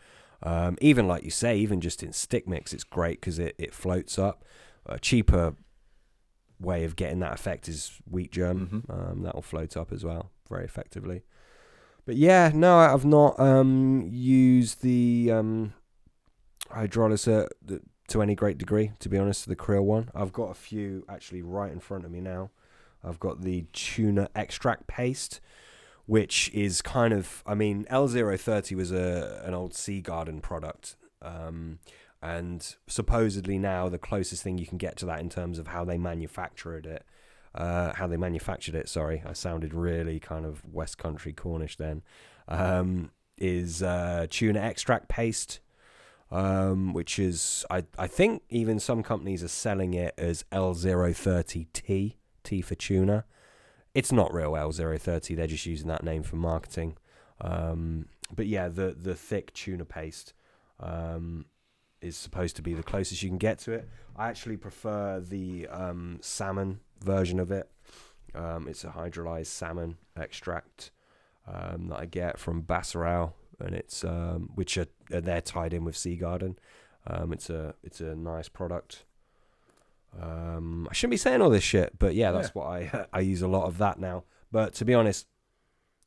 Even like you say, even just in stick mix, it's great because it floats up. Cheaper way of getting that effect is wheat germ. Mm-hmm. That will float up as well very effectively. But yeah, no, I've not used the hydrolyser to any great degree, to be honest, the krill one. I've got a few actually right in front of me now. I've got the tuna extract paste, which is kind of, I mean, L030 was an old Sea Garden product. And supposedly now the closest thing you can get to that in terms of how they manufactured it, sorry, I sounded really kind of West Country Cornish then, is tuna extract paste, which is, I think even some companies are selling it as L030T, T for tuna. It's not real L030, they're just using that name for marketing. But yeah, the thick tuna paste is supposed to be the closest you can get to it. I actually prefer the salmon version of it. It's a hydrolyzed salmon extract that I get from Bassaral, and it's which are they're tied in with Sea Garden. It's a nice product. I shouldn't be saying all this shit, but yeah, that's what I use a lot of that now. But to be honest,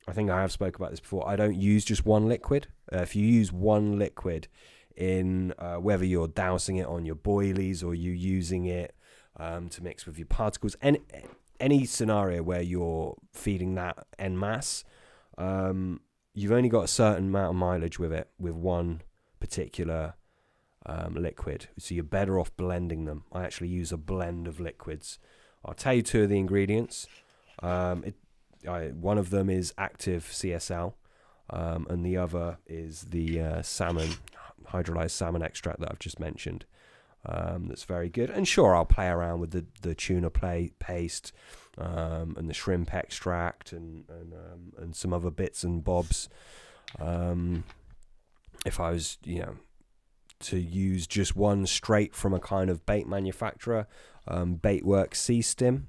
I think I have spoke about this before. I don't use just one liquid. If you use one liquid in whether you're dousing it on your boilies or you using it to mix with your particles, and any scenario where you're feeding that en masse, you've only got a certain amount of mileage with it, with one particular liquid. So you're better off blending them. I actually use a blend of liquids. I'll tell you two of the ingredients. One of them is active CSL, and the other is the hydrolyzed salmon extract that I've just mentioned. That's very good. And sure, I'll play around with the tuna paste and the shrimp extract and some other bits and bobs. If I was, to use just one straight from a kind of bait manufacturer, Baitworks Sea Stim,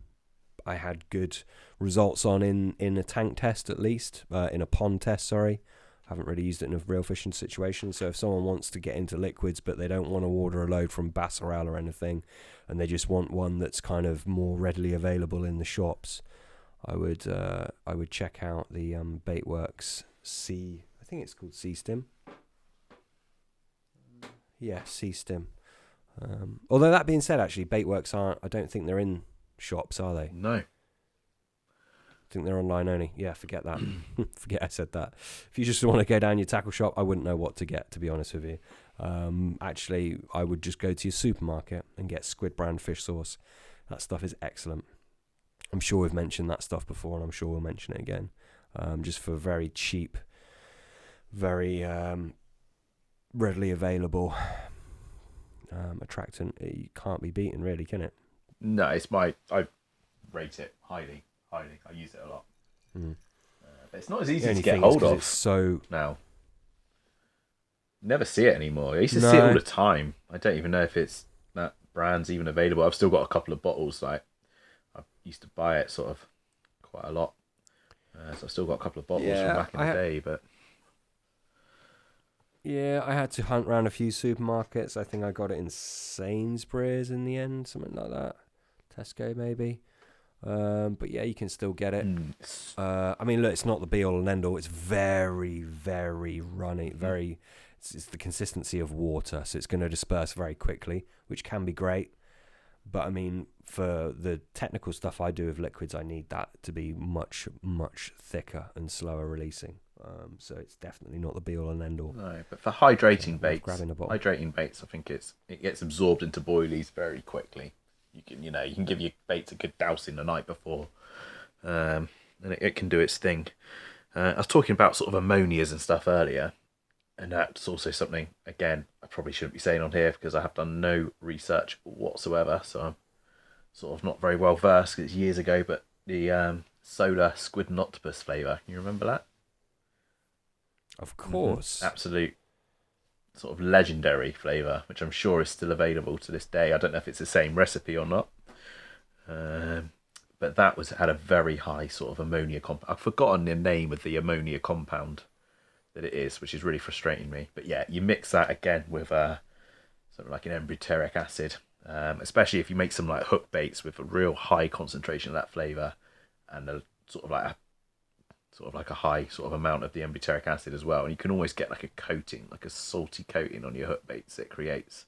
I had good results on in a tank test, at least in a pond test. Sorry, haven't really used it in a real fishing situation. So if someone wants to get into liquids but they don't want to order a load from Bassaral or anything, and they just want one that's kind of more readily available in the shops, I would check out the Baitworks Sea. I think it's called Sea Stim. Yeah, Sea Stim. Although that being said, actually, Baitworks aren't. I don't think they're in shops, are they? No. I think they're online only. Yeah, forget that. Forget I said that. If you just want to go down your tackle shop, I wouldn't know what to get, to be honest with you. Actually, I would just go to your supermarket and get Squid brand fish sauce. That stuff is excellent. I'm sure we've mentioned that stuff before, and I'm sure we'll mention it again. Just for very cheap, very readily available attractant. It can't be beaten, really, can it? No, I rate it highly. I use it a lot. But it's not as easy to get hold of. It's so now. Never see it anymore. I used to see it all the time. I don't even know if it's that brand's even available. I've still got a couple of bottles. Like I used to buy it sort of quite a lot. So I've still got a couple of bottles from back in the day. But yeah, I had to hunt around a few supermarkets. I think I got it in Sainsbury's in the end, something like that. Tesco maybe. But yeah, you can still get it. I mean, look, it's not the be all and end all. It's very, very runny. It's the consistency of water, so it's going to disperse very quickly, which can be great. But I mean, for the technical stuff I do with liquids, I need that to be much, much thicker and slower releasing. So it's definitely not the be all and end all. No, but for hydrating baits, grabbing a bottle. I think it gets absorbed into boilies very quickly. You can give your baits a good dousing the night before, and it can do its thing. I was talking about sort of ammonias and stuff earlier, and that's also something, again, I probably shouldn't be saying on here because I have done no research whatsoever, so I'm sort of not very well versed because it's years ago, but the solar squid and octopus flavour, you remember that? Of course. Absolute sort of legendary flavour, which I'm sure is still available to this day. I don't know if it's the same recipe or not, but that had a very high sort of ammonia compound. I've forgotten the name of the ammonia compound that it is, which is really frustrating me. But yeah, you mix that again with something like an embutyric acid, especially if you make some like hook baits with a real high concentration of that flavour and a sort of like a high sort of amount of the embutyric acid as well, and you can always get like a coating, like a salty coating on your hook baits it creates,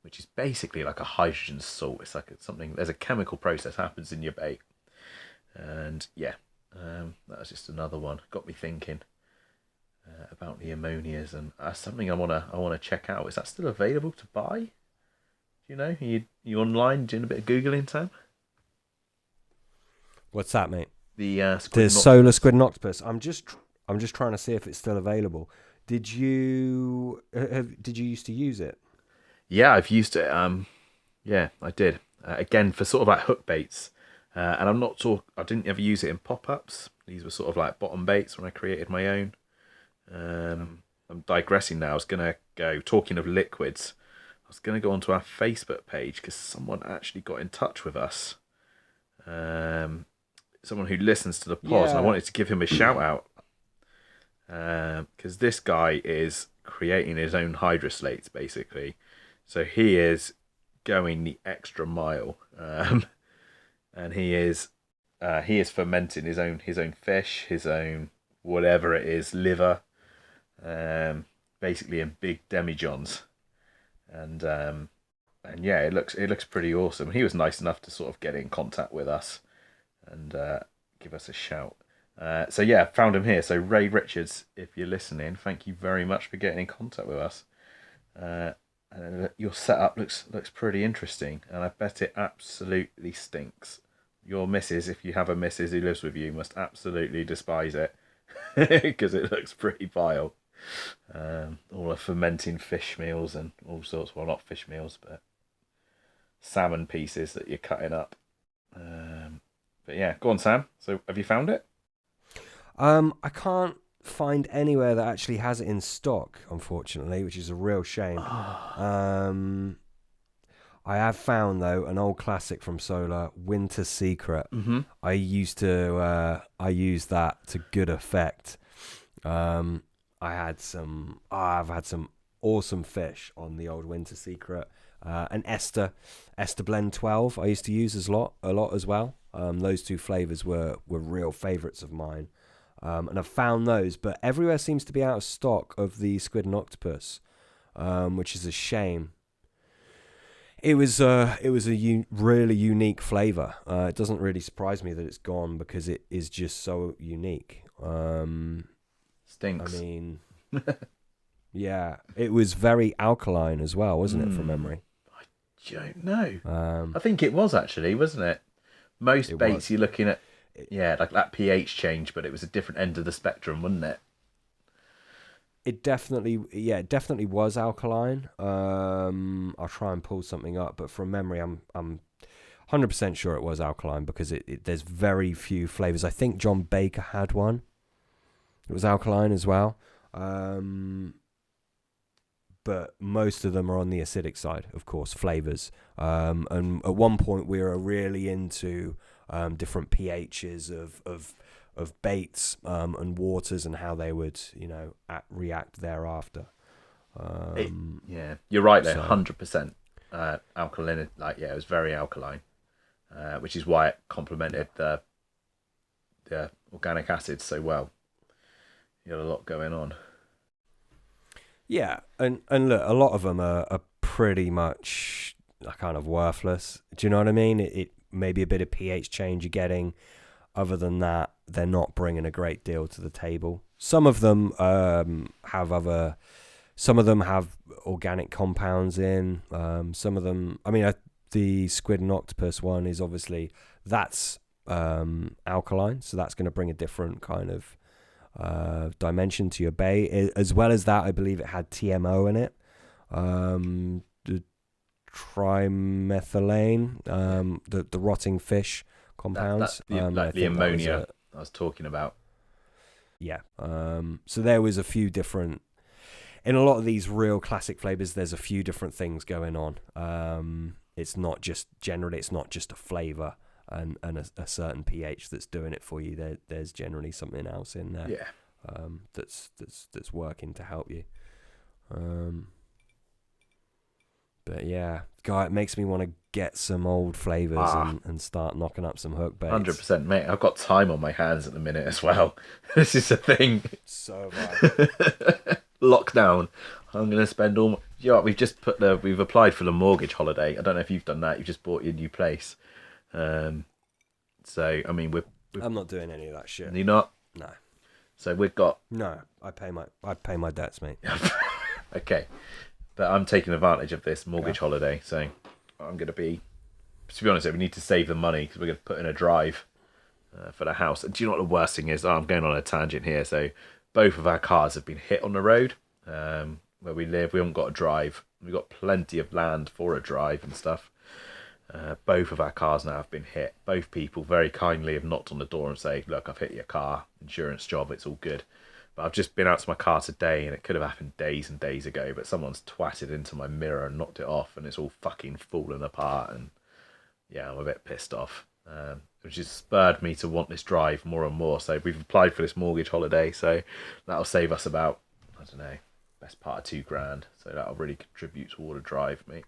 which is basically like a hydrogen salt. It's like something. There's a chemical process happens in your bait, and yeah, that was just another one. Got me thinking about the ammonias, and that's something I wanna check out. Is that still available to buy? Do you know? You online doing a bit of googling, Sam? What's that, mate? The The solar squid and octopus. I'm just trying to see if it's still available. Did you used to use it? Yeah, I've used it. Yeah, I did. Again, for sort of like hook baits. And I didn't ever use it in pop-ups. These were sort of like bottom baits when I created my own. I'm digressing now. I was going to go, talking of liquids, I was going to go onto our Facebook page because someone actually got in touch with us. Someone who listens to the pod, and I wanted to give him a shout out. Because this guy is creating his own hydroslates, basically. So he is going the extra mile. And he is fermenting his own fish, his own whatever it is, liver, basically in big demijohns, and yeah, it looks pretty awesome. He was nice enough to sort of get in contact with us and give us a shout. So yeah, found him here. So Ray Richards, if you're listening, thank you very much for getting in contact with us. And your setup looks pretty interesting, and I bet it absolutely stinks. Your missus, if you have a missus who lives with you, must absolutely despise it because it looks pretty vile. All the fermenting fish meals and all sorts. Well, not fish meals, but salmon pieces that you're cutting up. But yeah, go on, Sam. So have you found it? I can't find anywhere that actually has it in stock, unfortunately, which is a real shame. I have found, though, an old classic from Solar, Winter Secret. Mm-hmm. I used that to good effect. I've had some awesome fish on the old Winter Secret. And Esther Blend 12 I used to use a lot as well. Those two flavors were real favorites of mine. And I've found those, but everywhere seems to be out of stock of the squid and octopus, which is a shame. It was a really unique flavor. It doesn't really surprise me that it's gone because it is just so unique. Stinks. I mean, yeah, it was very alkaline as well, wasn't it, from memory? I don't know. I think it was actually, wasn't it? Most baits you're looking at, like that pH change, but it was a different end of the spectrum, wasn't it? It definitely was alkaline. I'll try and pull something up, but from memory, I'm 100% sure it was alkaline because there's very few flavors. I think John Baker had one. It was alkaline as well. But most of them are on the acidic side, of course, flavors. And at one point, we were really into different pHs of baits and waters and how they would, react thereafter. You're right there, 100% alkaline. Like, yeah, it was very alkaline, which is why it complemented the organic acids so well. You had a lot going on. Yeah, and look, a lot of them are pretty much kind of worthless. Do you know what I mean? It may be a bit of pH change you're getting. Other than that, they're not bringing a great deal to the table. Some of them have organic compounds in. Some of them, the squid and octopus one is obviously that's alkaline, so that's going to bring a different kind of dimension to your bait. As well as that, I believe it had TMO in it, the trimethylane, the rotting fish compounds, like the ammonia I was talking about. Yeah. So there was a few different. In a lot of these real classic flavors, there's a few different things going on. It's not just a flavor and a certain pH that's doing it for you. There's generally something else in there. Yeah. That's working to help you. But yeah, Yeah, God, it makes me want to get some old Flavours and start knocking up some hook baits. 100%, mate. I've got time on my hands at the minute as well. This is the thing. So bad. Lockdown. I'm going to spend all. You know, we've applied for the mortgage holiday. I don't know if you've done that. You've just bought your new place. So I mean, I'm not doing any of that shit. You're not. No. So we've got. No, I pay my debts, mate. Okay, but I'm taking advantage of this mortgage holiday. So I'm going to be. To be honest, we need to save the money because we're going to put in a drive for the house. And do you know what the worst thing is? Oh, I'm going on a tangent here. So both of our cars have been hit on the road where we live. We haven't got a drive. We've got plenty of land for a drive and stuff. Both of our cars now have been hit. Both people very kindly have knocked on the door and say, look, I've hit your car, insurance job, it's all good. But I've just been out to my car today and it could have happened days and days ago, but someone's twatted into my mirror and knocked it off and it's all fucking fallen apart. And yeah, I'm a bit pissed off, which has spurred me to want this drive more and more. So we've applied for this mortgage holiday, so that'll save us about, I don't know, best part of $2,000. So that'll really contribute toward a drive, mate.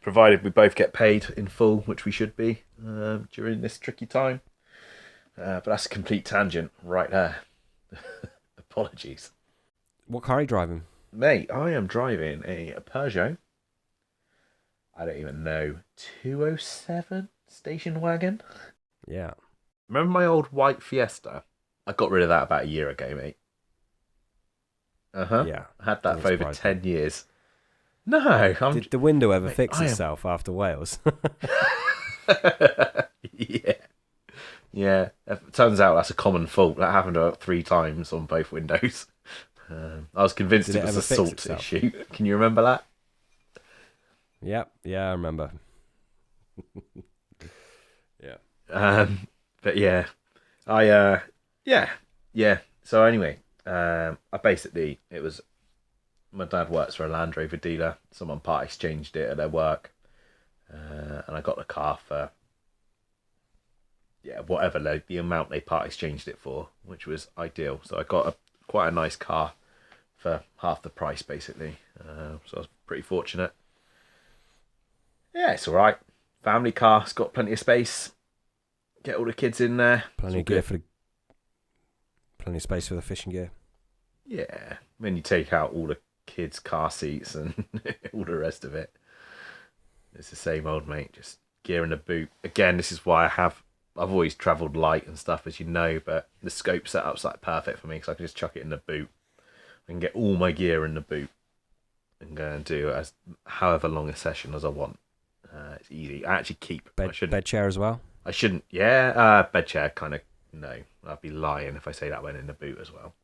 Provided we both get paid in full, which we should be during this tricky time. But that's a complete tangent right there. Apologies. What car are you driving? Mate, I am driving a Peugeot. I don't even know. 207 station wagon? Yeah. Remember my old white Fiesta? I got rid of that about a year ago, mate. Yeah. I had that for over 10 years. No, Did the window ever fix itself after Wales? Yeah. It turns out that's a common fault. That happened about 3 times on both windows. I was convinced it was a salt issue. Can you remember that? Yep. Yeah, I remember. Yeah. But yeah, yeah. So anyway, it was. My dad works for a Land Rover dealer. Someone part exchanged it at their work, and I got the car for whatever the amount they part exchanged it for, which was ideal. So I got quite a nice car for half the price, basically. So I was pretty fortunate. Yeah, it's all right. Family car. It's got plenty of space. Get all the kids in there. Plenty of space for the fishing gear. Yeah, when you take out all the kids' car seats and all the rest of it, it's the same old, mate. Just gear in the boot. Again, this is why I've always travelled light and stuff, as you know, but the scope setup's like perfect for me because I can just chuck it in the boot. I can get all my gear in the boot and go and do as however long a session as I want. It's easy. I actually keep bed chair as well. I shouldn't. Yeah, bed chair kind of no. I'd be lying if I say that went in the boot as well.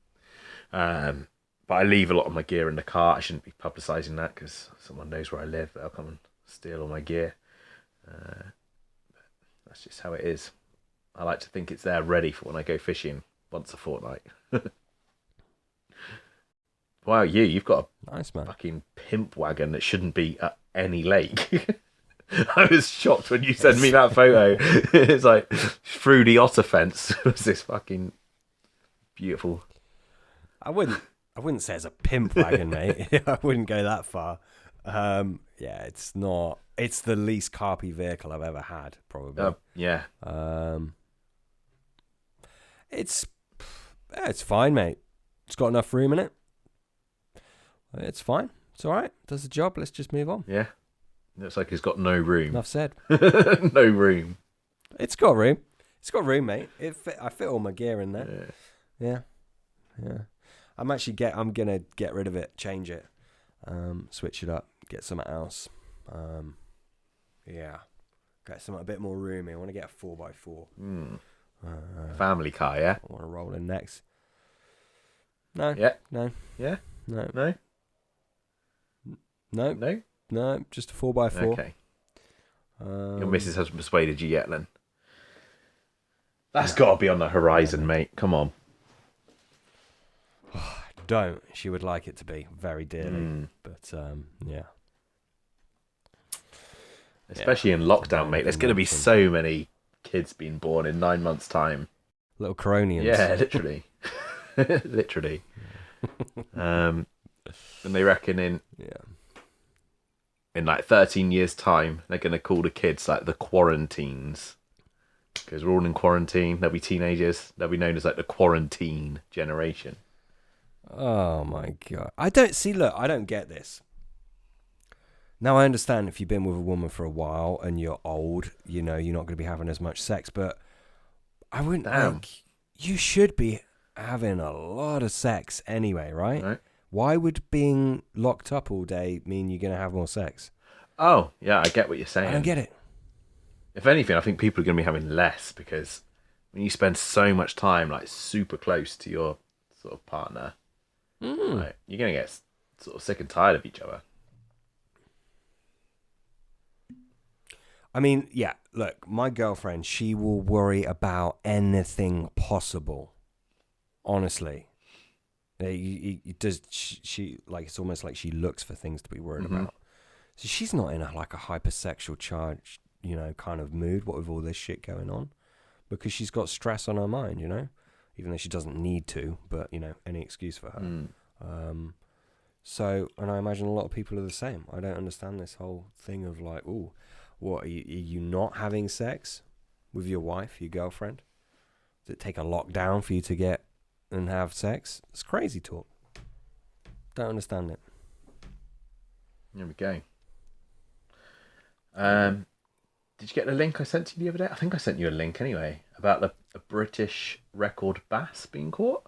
But I leave a lot of my gear in the car. I shouldn't be publicising that because someone knows where I live. They'll come and steal all my gear. That's just how it is. I like to think it's there ready for when I go fishing once a fortnight. Wow, you've got a nice, man. Fucking pimp wagon that shouldn't be at any lake. I was shocked when you sent me that photo. It's like through the otter fence was this fucking beautiful. I wouldn't say it's a pimp wagon, mate. I wouldn't go that far. Yeah, it's not. It's the least carpy vehicle I've ever had, probably. Yeah. It's fine, mate. It's got enough room in it. It's fine. It's all right. Does the job. Let's just move on. Yeah. Looks like it's got no room. Enough said. No room. It's got room. It's got room, mate. I fit all my gear in there. Yeah. I'm gonna get rid of it, change it, switch it up, get something else. Get something a bit more roomy. I want to get a 4x4. Family car, yeah. I want to roll in next. No. Yeah. No. Yeah. No. No. No. No. No. Just a 4x4. Okay. Your missus hasn't persuaded you yet, then. That's got to be on the horizon, mate. Come on. Don't. She would like it to be very dearly, but yeah. Especially in lockdown, mate. There's going to be so many kids being born in 9 months' time. Little Coronians. Yeah, literally. Literally. And they reckon in in like 13 years' time, they're going to call the kids like the quarantines. Because we're all in quarantine. They'll be teenagers. They'll be known as like the quarantine generation. Oh my God. I don't see, look, I don't get this. Now, I understand if you've been with a woman for a while and you're old, you know, you're not going to be having as much sex, but I wouldn't like, you should be having a lot of sex anyway, right? Why would being locked up all day mean you're going to have more sex? Oh, yeah, I get what you're saying. I don't get it. If anything, I think people are going to be having less because when you spend so much time like super close to your sort of partner, like, you're going to get sort of sick and tired of each other. I mean, yeah, look, my girlfriend, she will worry about anything possible. Honestly. She like, it's almost like she looks for things to be worried about. So she's not in a hypersexual charged, you know, kind of mood, what with all this shit going on. Because she's got stress on her mind, you know? Even though she doesn't need to, but, you know, any excuse for her. So, and I imagine a lot of people are the same. I don't understand this whole thing of like, ooh, what, are you not having sex with your wife, your girlfriend? Does it take a lockdown for you to get and have sex? It's crazy talk. Don't understand it. There we go. Did you get the link I sent to you the other day? I think I sent you a link anyway about the British record bass being caught.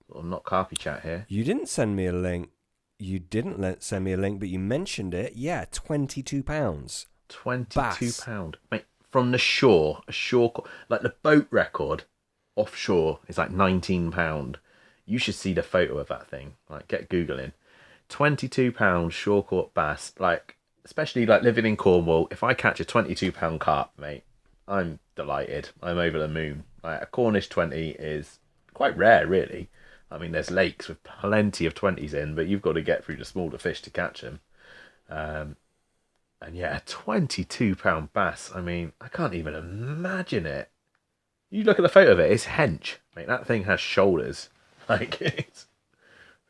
Or not carpy chat here. You didn't send me a link. You didn't send me a link, but you mentioned it. Yeah, £22. £22, mate, from the shore. Like the boat record offshore is like £19. You should see the photo of that thing. Like, get googling. £22 shore caught bass. Like, especially like living in Cornwall, if I catch a £22 carp, mate, I'm delighted. I'm over the moon. Like, a Cornish 20 is quite rare, really. I mean, there's lakes with plenty of 20s in, but you've got to get through the smaller fish to catch them. And yeah, a £22 bass. I mean, I can't even imagine it. You look at the photo of it, it's hench. Mate, that thing has shoulders. Like, it's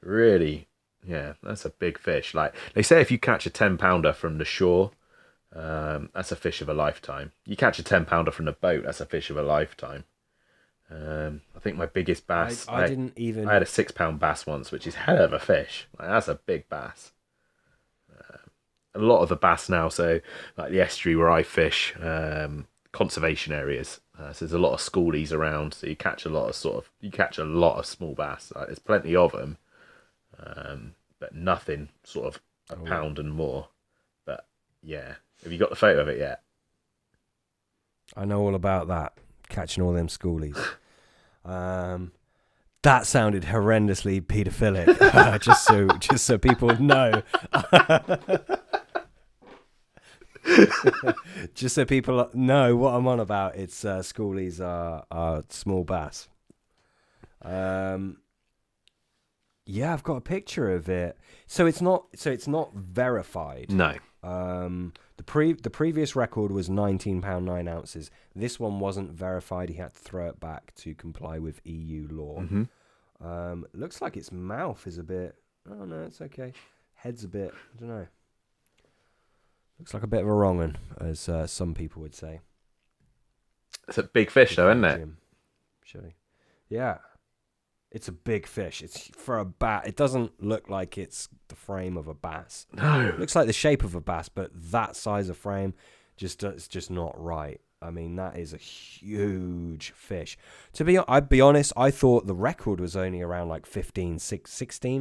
really, yeah, that's a big fish. Like, they say if you catch a 10-pounder from the shore, that's a fish of a lifetime. You catch a 10-pounder from the boat, that's a fish of a lifetime. I think my biggest bass, I had a 6-pound bass once, which is hell of a fish. Like, that's a big bass. A lot of the bass now, so like the estuary where I fish, conservation areas. So there's a lot of schoolies around, so you catch a lot of small bass. Like, there's plenty of them, but nothing sort of a pound and more. But yeah, have you got the photo of it yet? I know all about that. Catching all them schoolies. That sounded horrendously paedophilic. just so people know. Just so people know what I'm on about. It's schoolies are small bass. Yeah, I've got a picture of it. So it's not verified. No. The previous record was £19 9 ounces. This one wasn't verified. He had to throw it back to comply with EU law. Looks like its mouth is a bit. Oh no, it's okay. Head's a bit. I don't know. Looks like a bit of a wrong one, as some people would say. It's a big fish, though, isn't it? Yeah. It's a big fish. It's for a bat. It doesn't look like it's the frame of a bass. No. It looks like the shape of a bass, but that size of frame it's just not right. I mean, that is a huge fish. I'd be honest, I thought the record was only around like 16,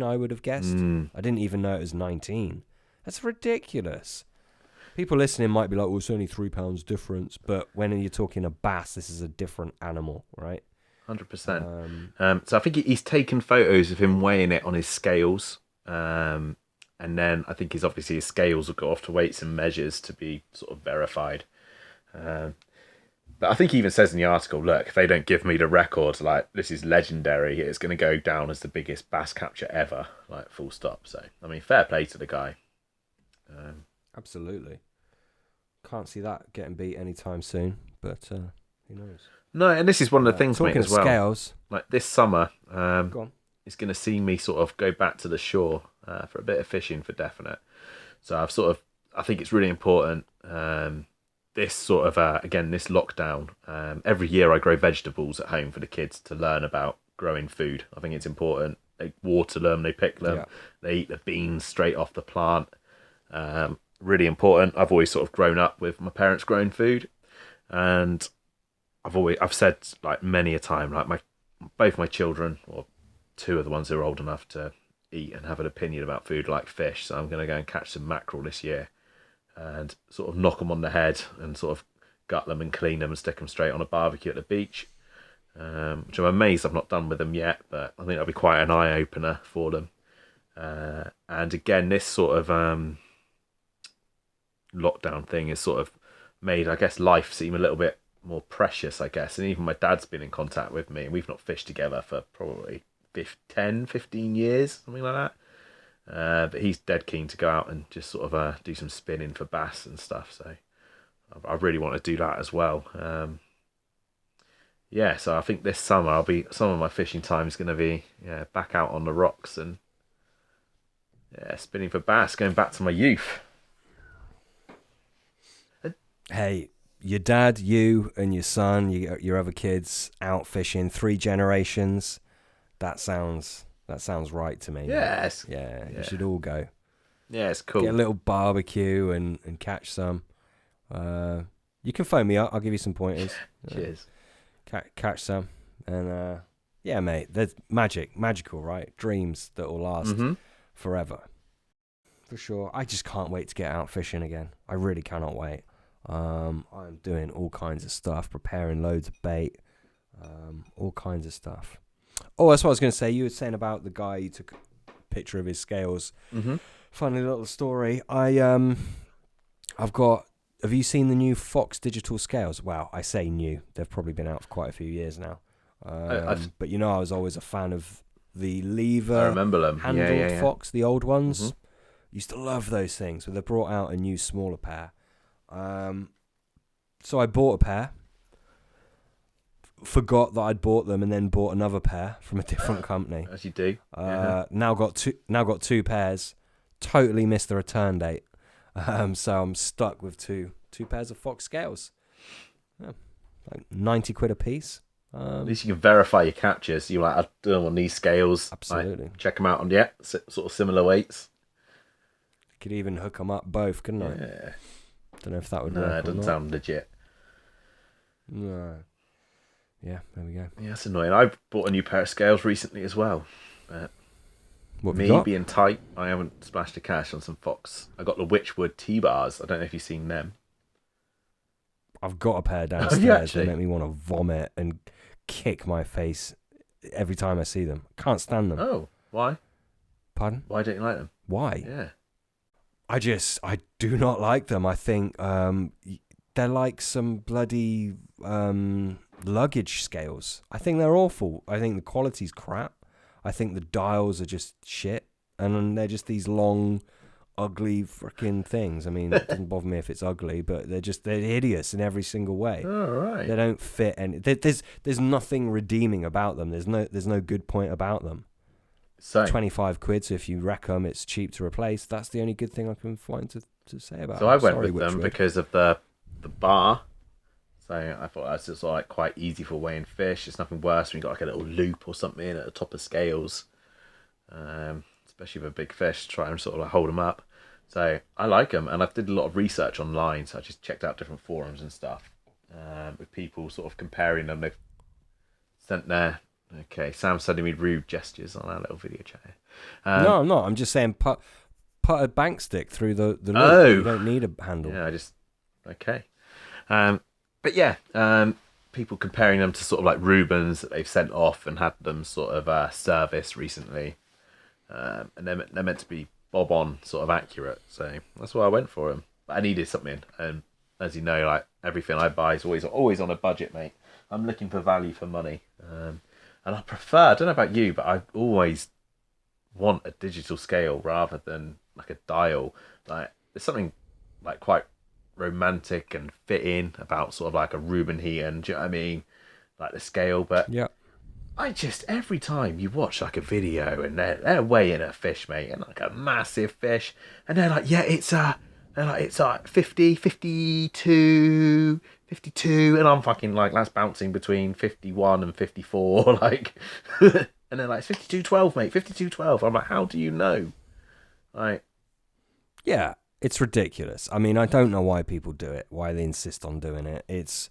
I would have guessed. I didn't even know it was 19. That's ridiculous. People listening might be like, well, it's only £3 difference. But when you're talking a bass, this is a different animal, right? 100%. So I think he's taken photos of him weighing it on his scales. And then I think his scales will go off to weights and measures to be sort of verified. But I think he even says in the article, look, if they don't give me the record, like, this is legendary, it's going to go down as the biggest bass capture ever, like, full stop. So, I mean, fair play to the guy. Absolutely. Can't see that getting beat anytime soon, but who knows? No, and this is one of the things, mate, as well. Scales. Like, this summer, Go on. is going to see me sort of go back to the shore for a bit of fishing for definite. So I think it's really important. This sort of again, this lockdown. Every year I grow vegetables at home for the kids to learn about growing food. I think it's important. They water them, they pick them, Yeah. they eat the beans straight off the plant. Really important. I've always sort of grown up with my parents growing food, and I've said like many a time, like both my children, or two of the ones who are old enough to eat and have an opinion about food, like fish. So I'm going to go and catch some mackerel this year and sort of knock them on the head and sort of gut them and clean them and stick them straight on a barbecue at the beach. Which I'm amazed I've not done with them yet, but I think that'll be quite an eye opener for them. And again, this sort of lockdown thing has sort of made, I guess, life seem a little bit more precious, I guess. And even my dad's been in contact with me, and we've not fished together for probably 10, 15 years, something like that. But he's dead keen to go out and just sort of do some spinning for bass and stuff. So I really want to do that as well. Yeah, so I think this summer some of my fishing time is going to be back out on the rocks and spinning for bass, going back to my youth. Hey, your dad, you, and your son, your other kids out fishing, 3 generations. That sounds right to me. Yes. Yeah, you should all go. Yeah, it's cool. Get a little barbecue and catch some. You can phone me up. I'll give you some pointers. Cheers. Catch some. And yeah, mate, there's magical, right? Dreams that will last forever. For sure. I just can't wait to get out fishing again. I really cannot wait. I'm doing all kinds of stuff, preparing loads of bait, all kinds of stuff. Oh, that's what I was going to say. You were saying about the guy who took a picture of his scales. Funny little story. Have you seen the new Fox digital scales? Well, I say new. They've probably been out for quite a few years now. But you know, I was always a fan of the lever I remember them. handled Fox, the old ones. Used to love those things, but they brought out a new smaller pair. So I bought a pair, forgot that I'd bought them, and then bought another pair from a different company. As you do. Now got two pairs. Totally missed the return date. So I'm stuck with two pairs of Fox scales. Yeah, like 90 quid a piece. At least you can verify your captures. You like, I do them on these scales. Absolutely. Like, check them out on sort of similar weights. Could even hook them up both, couldn't I? Yeah. Don't know if that would work. No, it doesn't sound legit. No. Yeah, there we go. Yeah, that's annoying. I bought a new pair of scales recently as well. But What have me you got? being tight, I haven't splashed the cash on some Fox. I got the Witchwood T-bars. I don't know if you've seen them. I've got a pair you downstairs actually? that make me want to vomit and kick my face every time I see them. Can't stand them. Oh, why? Pardon? Why don't you like them? Why? Yeah. I do not like them. I think they're like some bloody luggage scales. I think they're awful. I think the quality's crap. I think the dials are just shit. And they're just these long, ugly freaking things. I mean, it doesn't bother me if it's ugly, but they're hideous in every single way. All right. They don't fit any. There's nothing redeeming about them. There's no good point about them. So 25 quid, so if you wreck them, it's cheap to replace. That's the only good thing I can find to say about So them. I went Sorry, with them Witchwood. because of the bar. So I thought that's just like quite easy for weighing fish. It's nothing worse when you got like a little loop or something at the top of scales, especially with big fish. Try and sort of like hold them up. So I like them, and I did a lot of research online. So I just checked out different forums and stuff with people sort of comparing them. They've sent their Sam's sending me rude gestures on our little video chat. No, I'm not. I'm just saying put a bank stick through the loop. Oh. You don't need a handle. Yeah, but yeah, people comparing them to sort of like Rubens that they've sent off and had them sort of service recently, and they're meant to be bob on sort of accurate. So that's why I went for them. But I needed something, and as you know, like everything I buy is always on a budget, mate. I'm looking for value for money, and I don't know about you, but I always want a digital scale rather than like a dial. Like there's something like quite romantic and fitting about sort of like a Reuben Heaton, do you know what I mean? Like the scale, but Yeah. every time you watch like a video and they're weighing a fish, mate, and like a massive fish, and they're like, yeah, it's 50, 52, 52, and I'm fucking like, that's bouncing between 51 and 54, like, and they're like, it's 52.12, mate, 52.12. I'm like, how do you know? Like, Yeah, it's ridiculous. I mean, I don't know why people do it, why they insist on doing it. It's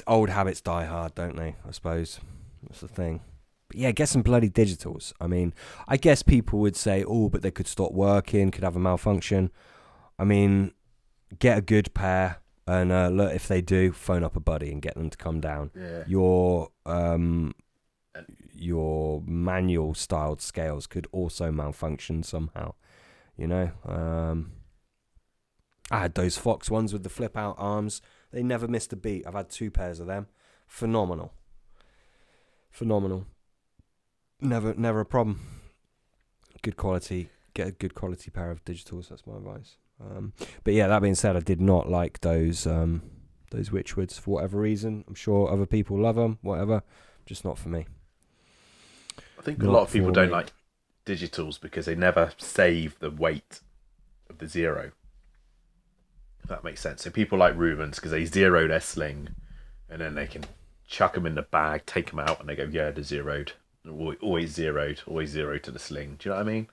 old habits die hard, don't they? I suppose that's the thing. But yeah, get some bloody digitals. I mean, I guess people would say, oh, but they could stop working, could have a malfunction. I mean, get a good pair, and look, if they do, phone up a buddy and get them to come down. yeah. Your manual styled scales could also malfunction somehow. You know, I had those Fox ones with the flip out arms. They never missed a beat. I've had 2 pairs of them. Phenomenal. Never a problem. Good quality. Get a good quality pair of digitals. That's my advice. But yeah, that being said, I did not like those Witchwoods for whatever reason. I'm sure other people love them. Whatever, just not for me. I think a lot of people don't like digitals because they never save the weight of the zero. If that makes sense. So people like Rubens because they zero their sling, and then they can chuck them in the bag, take them out, and they go, yeah, they're zeroed. Always zeroed. Always zero to the sling. Do you know what I mean?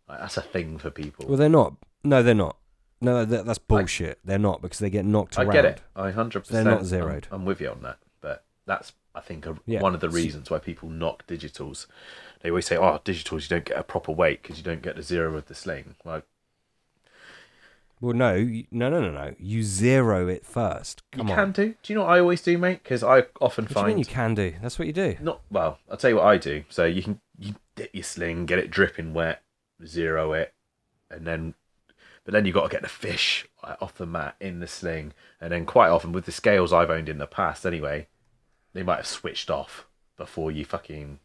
Like, that's a thing for people. Well, they're not. No, they're not. No, that's bullshit. They're not because they get knocked around. I get it. I 100%. They're not zeroed. I'm with you on that. But that's, I think, one of the reasons why people knock digitals. They always say, oh, digitals, you don't get a proper weight because you don't get the zero of the sling. Like, well, no. You zero it first. Come on. You can do. Do you know what I always do, mate? Because I often What do find... you mean you can do? That's what you do. Well, I'll tell you what I do. So you dip your sling, get it dripping wet, zero it, and then... But then you've got to get the fish off the mat in the sling. And then quite often, with the scales I've owned in the past anyway, they might have switched off before you fucking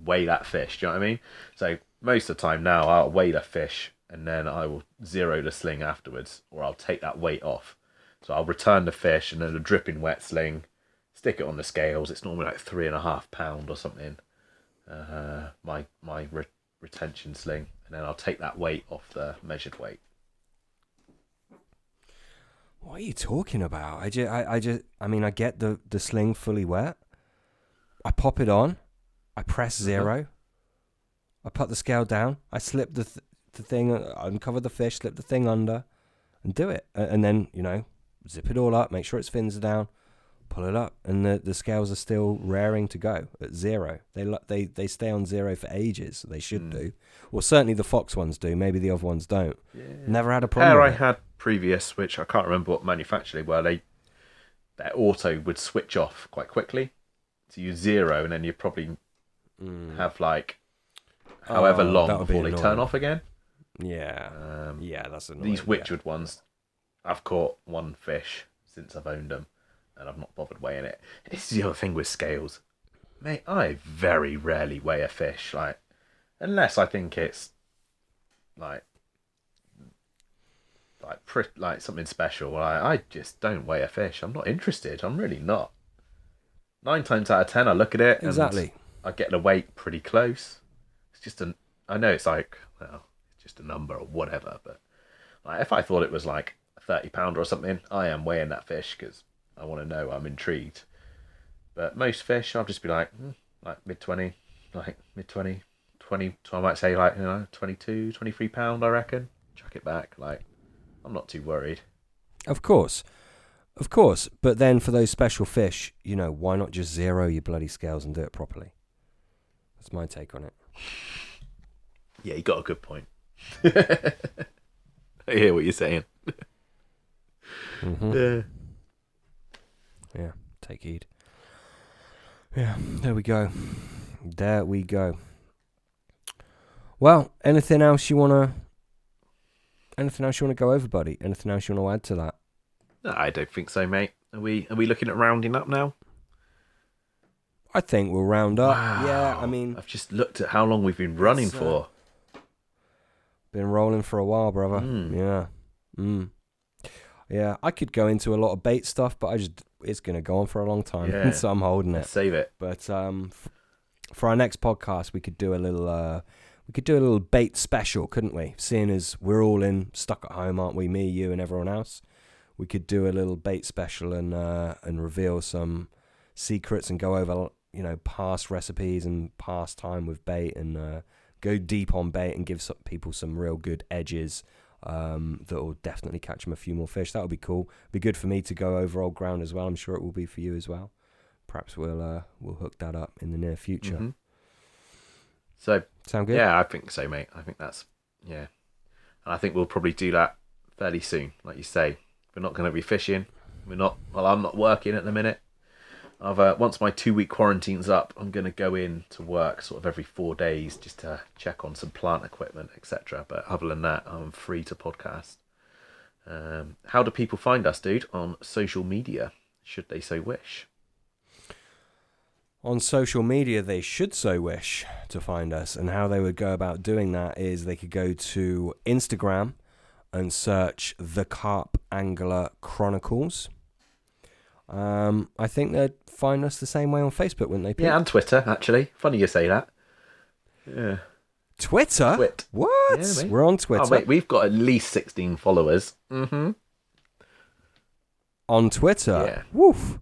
weigh that fish. Do you know what I mean? So most of the time now, I'll weigh the fish and then I will zero the sling afterwards, or I'll take that weight off. So I'll return the fish and then a dripping wet sling, stick it on the scales. It's normally like 3.5 pound or something. My retention sling, and then I'll take that weight off the measured weight. What are you talking about? I mean, I get the sling fully wet. I pop it on. I press zero. I put the scale down. I slip the thing, uncover the fish, slip the thing under, and do it. And then, zip it all up, make sure its fins are down, pull it up, and the scales are still raring to go at zero. They stay on zero for ages. They should do. Well, certainly the Fox ones do. Maybe the other ones don't. Yeah. Never had a problem. I had previous, which I can't remember what manufacturer, where their auto would switch off quite quickly. So you zero, and then you probably have like however long before they turn off again. Yeah. That's annoying. These Witchwood ones, I've caught one fish since I've owned them, and I've not bothered weighing it. This is the other thing with scales, mate. I very rarely weigh a fish, like unless I think it's like something special. I just don't weigh a fish. I'm not interested. I'm really not. 9 times out of 10, I look at it and I get the weight pretty close. It's just I know it's like, well, it's just a number or whatever, but like, if I thought it was like a 30 pounder or something, I am weighing that fish because I want to know. I'm intrigued. But most fish, I'll just be like mid-20, like mid-20, 20, so I might say 22, 23 pound, I reckon. Chuck it back. Like, I'm not too worried. Of course, but then for those special fish, why not just zero your bloody scales and do it properly? That's my take on it. Yeah, you got a good point. I hear what you're saying. Mm-hmm. Yeah, take heed. Yeah, there we go. Well, anything else you wanna go over, buddy? Anything else you wanna add to that? No, I don't think so, mate. Are we looking at rounding up now? I think we'll round up. Wow. Yeah, I mean, I've just looked at how long we've been running for. Been rolling for a while, brother. Yeah. Yeah, I could go into a lot of bait stuff, but it's going to go on for a long time. Yeah. So I'm holding Let's it. save it. But for our next podcast, we could do a little bait special, couldn't we? Seeing as we're all stuck at home, aren't we? Me, you, and everyone else. We could do a little bait special and reveal some secrets and go over, past recipes and past time with bait and go deep on bait and give some people some real good edges that will definitely catch them a few more fish. That would be cool. Be good for me to go over old ground as well. I'm sure it will be for you as well. Perhaps we'll hook that up in the near future. Mm-hmm. So sound good? Yeah, I think so, mate. I think that's and I think we'll probably do that fairly soon. Like you say, we're not going to be fishing. I'm not working at the minute. Once my 2-week quarantine's up, I'm going to go in to work sort of every 4 days just to check on some plant equipment, etc. But other than that, I'm free to podcast. How do people find us, dude, on social media, should they so wish? On social media, they should so wish to find us. And how they would go about doing that is they could go to Instagram and search The Carp Angler Chronicles. I think they'd find us the same way on Facebook, wouldn't they, Pete? Yeah, and Twitter, actually. Funny you say that. Yeah. Twitter? Twit. What? Yeah, we're on Twitter. Oh, wait, we've got at least 16 followers. Mm-hmm. On Twitter? Yeah. Woof.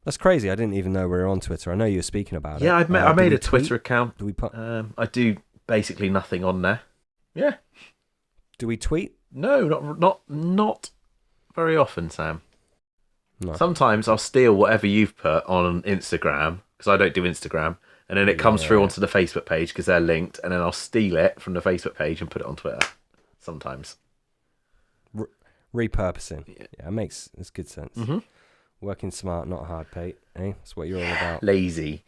That's crazy. I didn't even know we were on Twitter. I know you were speaking about it. Yeah, I made a Twitter tweet? account. Do we put? I do basically nothing on there. Yeah. Do we tweet? No, not very often, Sam. No. Sometimes I'll steal whatever you've put on Instagram, because I don't do Instagram, and then it comes through onto the Facebook page because they're linked, and then I'll steal it from the Facebook page and put it on Twitter. Sometimes. Repurposing. Yeah. Yeah, it makes good sense. Mm-hmm. Working smart, not hard, Pete. Eh? That's what you're all about. Lazy.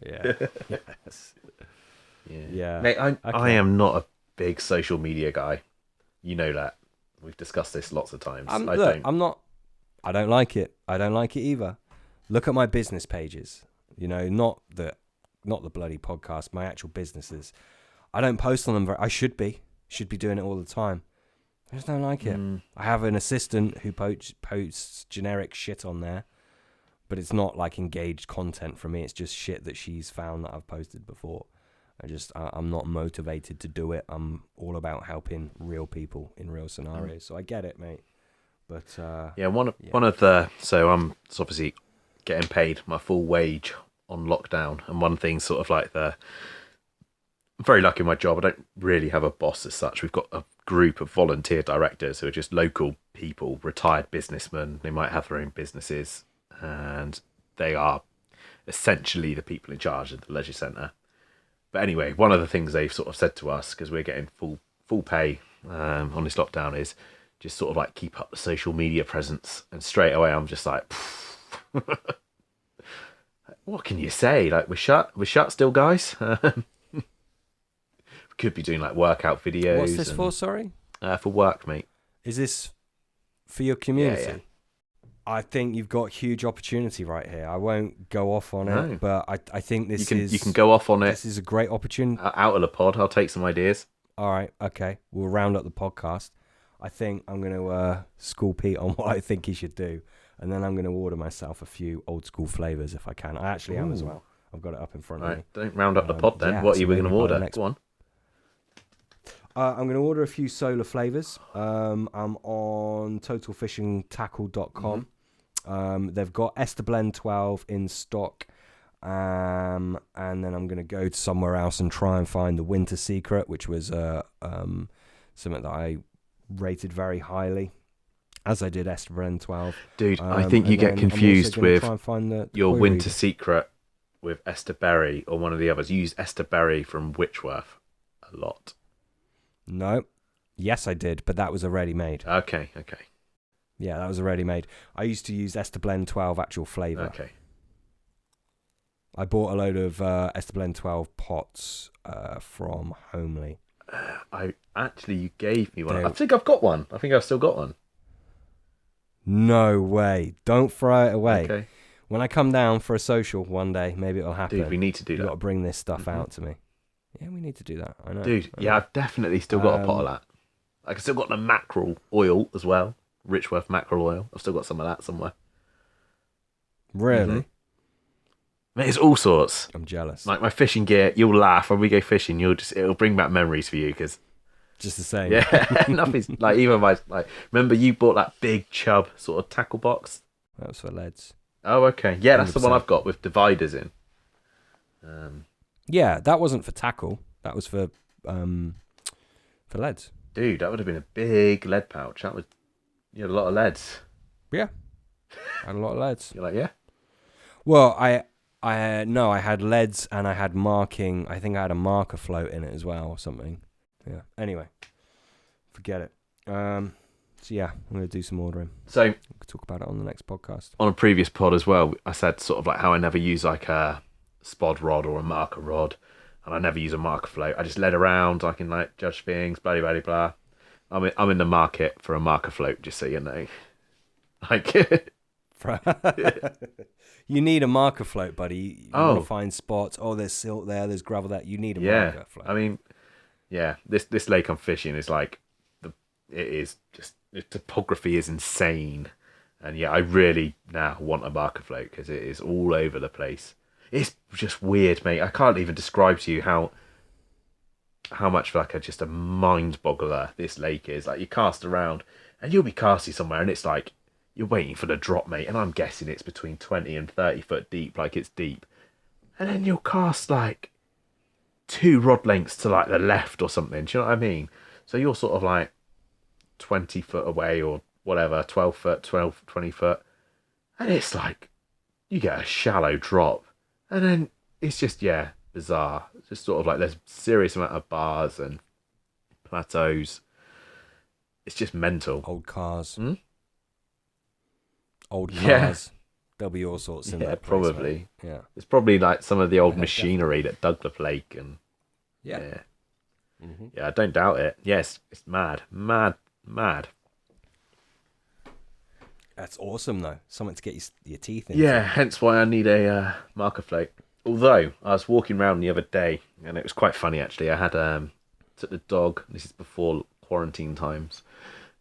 Yeah. Yes. Yeah. Mate, I am not a big social media guy. You know that. We've discussed this lots of times. I don't like it. I don't like it either. Look at my business pages. Not the bloody podcast, my actual businesses. I don't post on them I should be doing it all the time. I just don't like it. I have an assistant who posts generic shit on there, but it's not like engaged content for me. It's just shit that she's found that I've posted before. I'm not motivated to do it. I'm all about helping real people in real scenarios. So I get it, mate. But one of the so I'm obviously getting paid my full wage on lockdown, and one thing sort of like I'm very lucky in my job. I don't really have a boss as such. We've got a group of volunteer directors who are just local people, retired businessmen. They might have their own businesses, and they are essentially the people in charge of the leisure centre. But anyway, one of the things they've sort of said to us, because we're getting full pay on this lockdown, is just sort of like keep up the social media presence. And straight away, I'm just like, what can you say? Like, we're shut still, guys. We could be doing like workout videos. What's this for? Sorry, for work, mate. Is this for your community? Yeah. I think you've got huge opportunity right here. I won't go off on it, but I think you can go off on it. This is a great opportunity. Out of the pod, I'll take some ideas. All right, okay. We'll round up the podcast. I think I'm going to school Pete on what I think he should do, and then I'm going to order myself a few old school Flavours if I can. I actually am as well. I've got it up in front of me. Don't round up the pod then. What are you going to order? Go on. I'm going to order a few solar Flavours. I'm on totalfishingtackle.com. They've got Ester Blend 12 in stock, and then I'm going to go to somewhere else and try and find the Winter Secret, which was something that I rated very highly, as I did Ester Blend 12. Dude, I think you get confused with your Winter Reader. Secret with Esther Berry or one of the others. You use Esther Berry from Witchworth a lot. No. Yes, I did, but that was already made. Okay. Yeah, that was already made. I used to use Ester Blend 12 actual flavour. Okay. I bought a load of Ester Blend 12 pots from Homely. You gave me one. I think I've got one. I think I've still got one. No way. Don't throw it away. Okay. When I come down for a social one day, maybe it'll happen. Dude, we need to do that. You've got to bring this stuff out to me. Yeah, we need to do that. I know. Dude, I've definitely still got a pot of that. I've still got the mackerel oil as well. Richworth mackerel oil. I've still got some of that somewhere. Really? Mate, it's all sorts. I'm jealous. Like my fishing gear, you'll laugh when we go fishing. It'll bring back memories for you because Just the same. yeah, nothing's like even my like. Remember you bought that big chub sort of tackle box? That was for leads. Oh, okay, yeah, that's the one 100%. I've got with dividers in. Yeah, that wasn't for tackle. That was for leads. Dude, that would have been a big lead pouch. You had a lot of leads. Yeah, I had a lot of leads. You're like, yeah. Well, I had leads and I had marking. I think I had a marker float in it as well or something. Yeah. Anyway, forget it. So yeah, I'm gonna do some ordering. So We could talk about it on the next podcast. on a previous pod as well, I said sort of like how I never use like a spod rod or a marker rod, and I never use a marker float. I just lead around. I can like judge things, blah blah blah blah. I'm in the market for a marker float, just so you know. Like, You need a marker float, buddy. You Oh. want to find spots. Oh, there's silt there. There's gravel there. You need a yeah. marker float. I mean, yeah. This lake I'm fishing is like the topography is insane, and yeah, I really now want a marker float because it is all over the place. It's just weird, mate. I can't even describe to you how much like just a mind boggler this lake is. Like you cast around and you'll be casting somewhere and it's like you're waiting for the drop, mate, and I'm guessing it's between 20 and 30 foot deep, like it's deep. And then you'll cast like 2 rod lengths to like the left or something. Do you know what I mean? So you're sort of like 20 foot away or whatever, 12 foot, 20 foot. And it's like you get a shallow drop. And then it's just, yeah, bizarre. It's just sort of like there's a serious amount of bars and plateaus. It's just mental. Old cars. Hmm? Old Yeah. cars. There'll be all sorts in Yeah, that place, probably. mate. Yeah. It's probably like some of the old Yeah, machinery that dug the lake and Yeah. yeah. Mm-hmm. Yeah, I don't doubt it. Yes, it's mad. Mad. That's awesome, though. Something to get your teeth in. Yeah, hence why I need a marker float. Although I was walking around the other day and it was quite funny actually. I had took the dog. This is before quarantine times.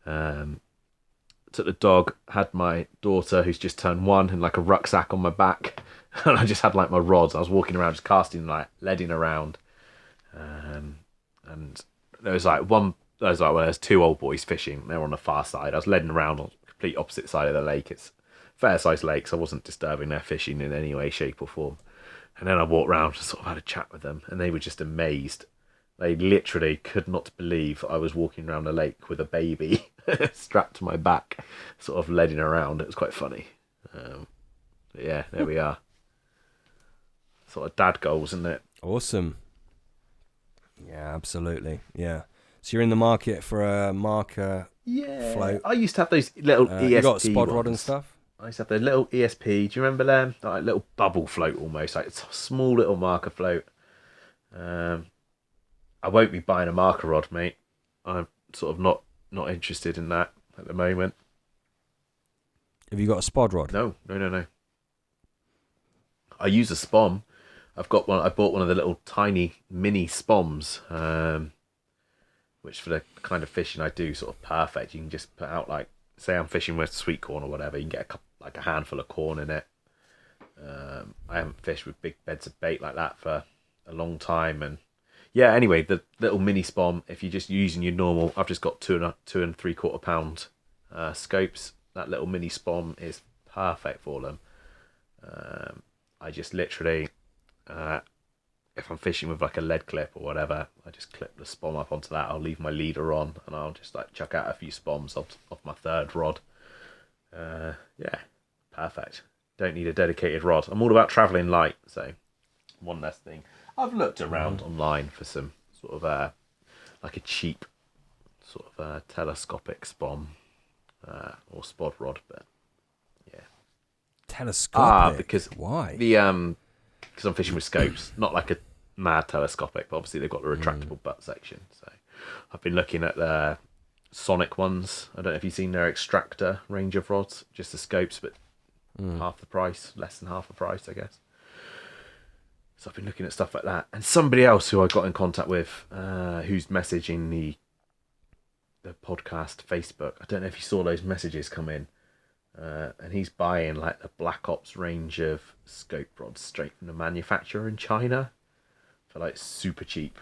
Took the dog. Had my daughter who's just turned 1 and like a rucksack on my back, and I just had like my rods. I was walking around just casting like leading around, and there was like there's 2 old boys fishing. They were on the far side. I was leading around on the complete opposite side of the lake. It's a fair sized lake, so I wasn't disturbing their fishing in any way, shape, or form. And then I walked around and sort of had a chat with them, and they were just amazed. They literally could not believe I was walking around the lake with a baby strapped to my back, sort of leading around. It was quite funny. But yeah, there we are. Sort of dad goals, isn't it? Awesome. Yeah, absolutely. Yeah. So you're in the market for a marker. Yeah. Float. I used to have those little ESP You got a spod rod ones. and stuff? I used to have the little ESP. Do you remember them? Like little bubble float almost, like it's a small little marker float. I won't be buying a marker rod, mate. I'm sort of not interested in that at the moment. Have you got a spod rod? No. I use a spom. I've got one. I bought one of the little tiny mini spoms, which for the kind of fishing I do, sort of perfect. You can just put out like, say I'm fishing with sweet corn or whatever. You can get a handful of corn in it. I haven't fished with big beds of bait like that for a long time, and yeah. Anyway, the little mini spom. If you're just using your normal, I've just got 2 3/4 pound scopes. That little mini spom is perfect for them. I just literally, if I'm fishing with like a lead clip or whatever, I just clip the spom up onto that. I'll leave my leader on, and I'll just like chuck out a few spoms off my 3rd rod. Yeah, perfect. Don't need a dedicated rod. I'm all about travelling light, so one less thing. I've looked around online for some sort of like a cheap sort of telescopic spom or spod rod, but yeah. Telescopic? Because why? Because I'm fishing with scopes, not like a mad telescopic, but obviously they've got the retractable butt section. So I've been looking at the Sonic ones. I don't know if you've seen their extractor range of rods, just the scopes, but half the price, less than half the price, I guess. So I've been looking at stuff like that. And somebody else who I got in contact with, who's messaging the the podcast Facebook. I don't know if you saw those messages come in. And he's buying like the Black Ops range of scope rods straight from the manufacturer in China for like super cheap.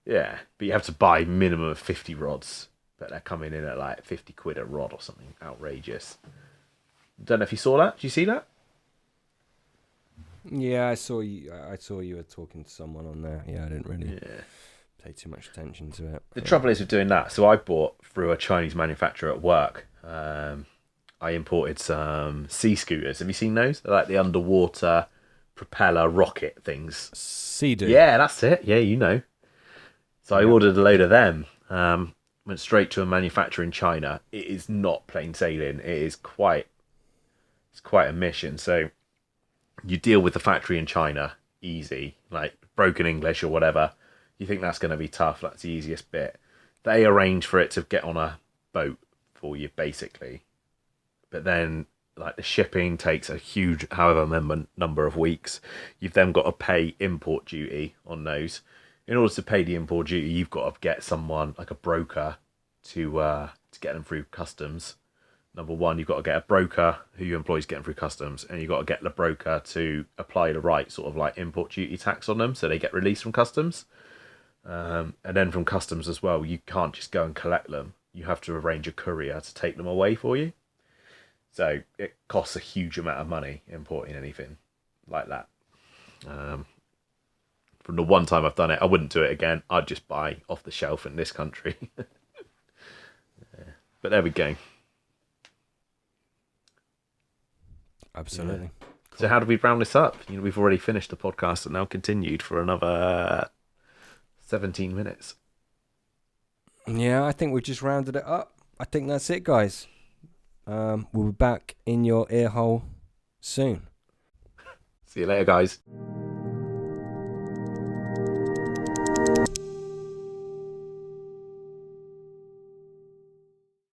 Yeah, but you have to buy minimum of 50 rods, but they're coming in at like 50 quid a rod or something outrageous. Don't know if you saw that. Did you see that? Yeah, I saw you. I saw you were talking to someone on there. Yeah, I didn't really Yeah. pay too much attention to it. The trouble is with doing that. So I bought through a Chinese manufacturer at work. I imported some sea scooters. Have you seen those? They're like the underwater propeller rocket things. Sea-Doo. Yeah, that's it. Yeah, you know. So I ordered a load of them. Went straight to a manufacturer in China. It is not plain sailing. It's quite a mission. So you deal with the factory in China easy, like broken English or whatever. You think that's going to be tough. That's the easiest bit. They arrange for it to get on a boat for you, basically. But then, like, the shipping takes a huge, however number of weeks. You've then got to pay import duty on those. In order to pay the import duty, you've got to get someone, like a broker, to get them through customs. Number one, you've got to get a broker who you employ to get them through customs, and you've got to get the broker to apply the right sort of like import duty tax on them so they get released from customs. And then from customs as well, you can't just go and collect them. You have to arrange a courier to take them away for you. So it costs a huge amount of money importing anything like that. From the one time I've done it, I wouldn't do it again. I'd just buy off the shelf in this country. Yeah. But there we go. Absolutely. Yeah. Cool. So how do we round this up? We've already finished the podcast and now continued for another 17 minutes. Yeah, I think we've just rounded it up. I think that's it, guys. We'll be back in your ear hole soon. See you later, guys.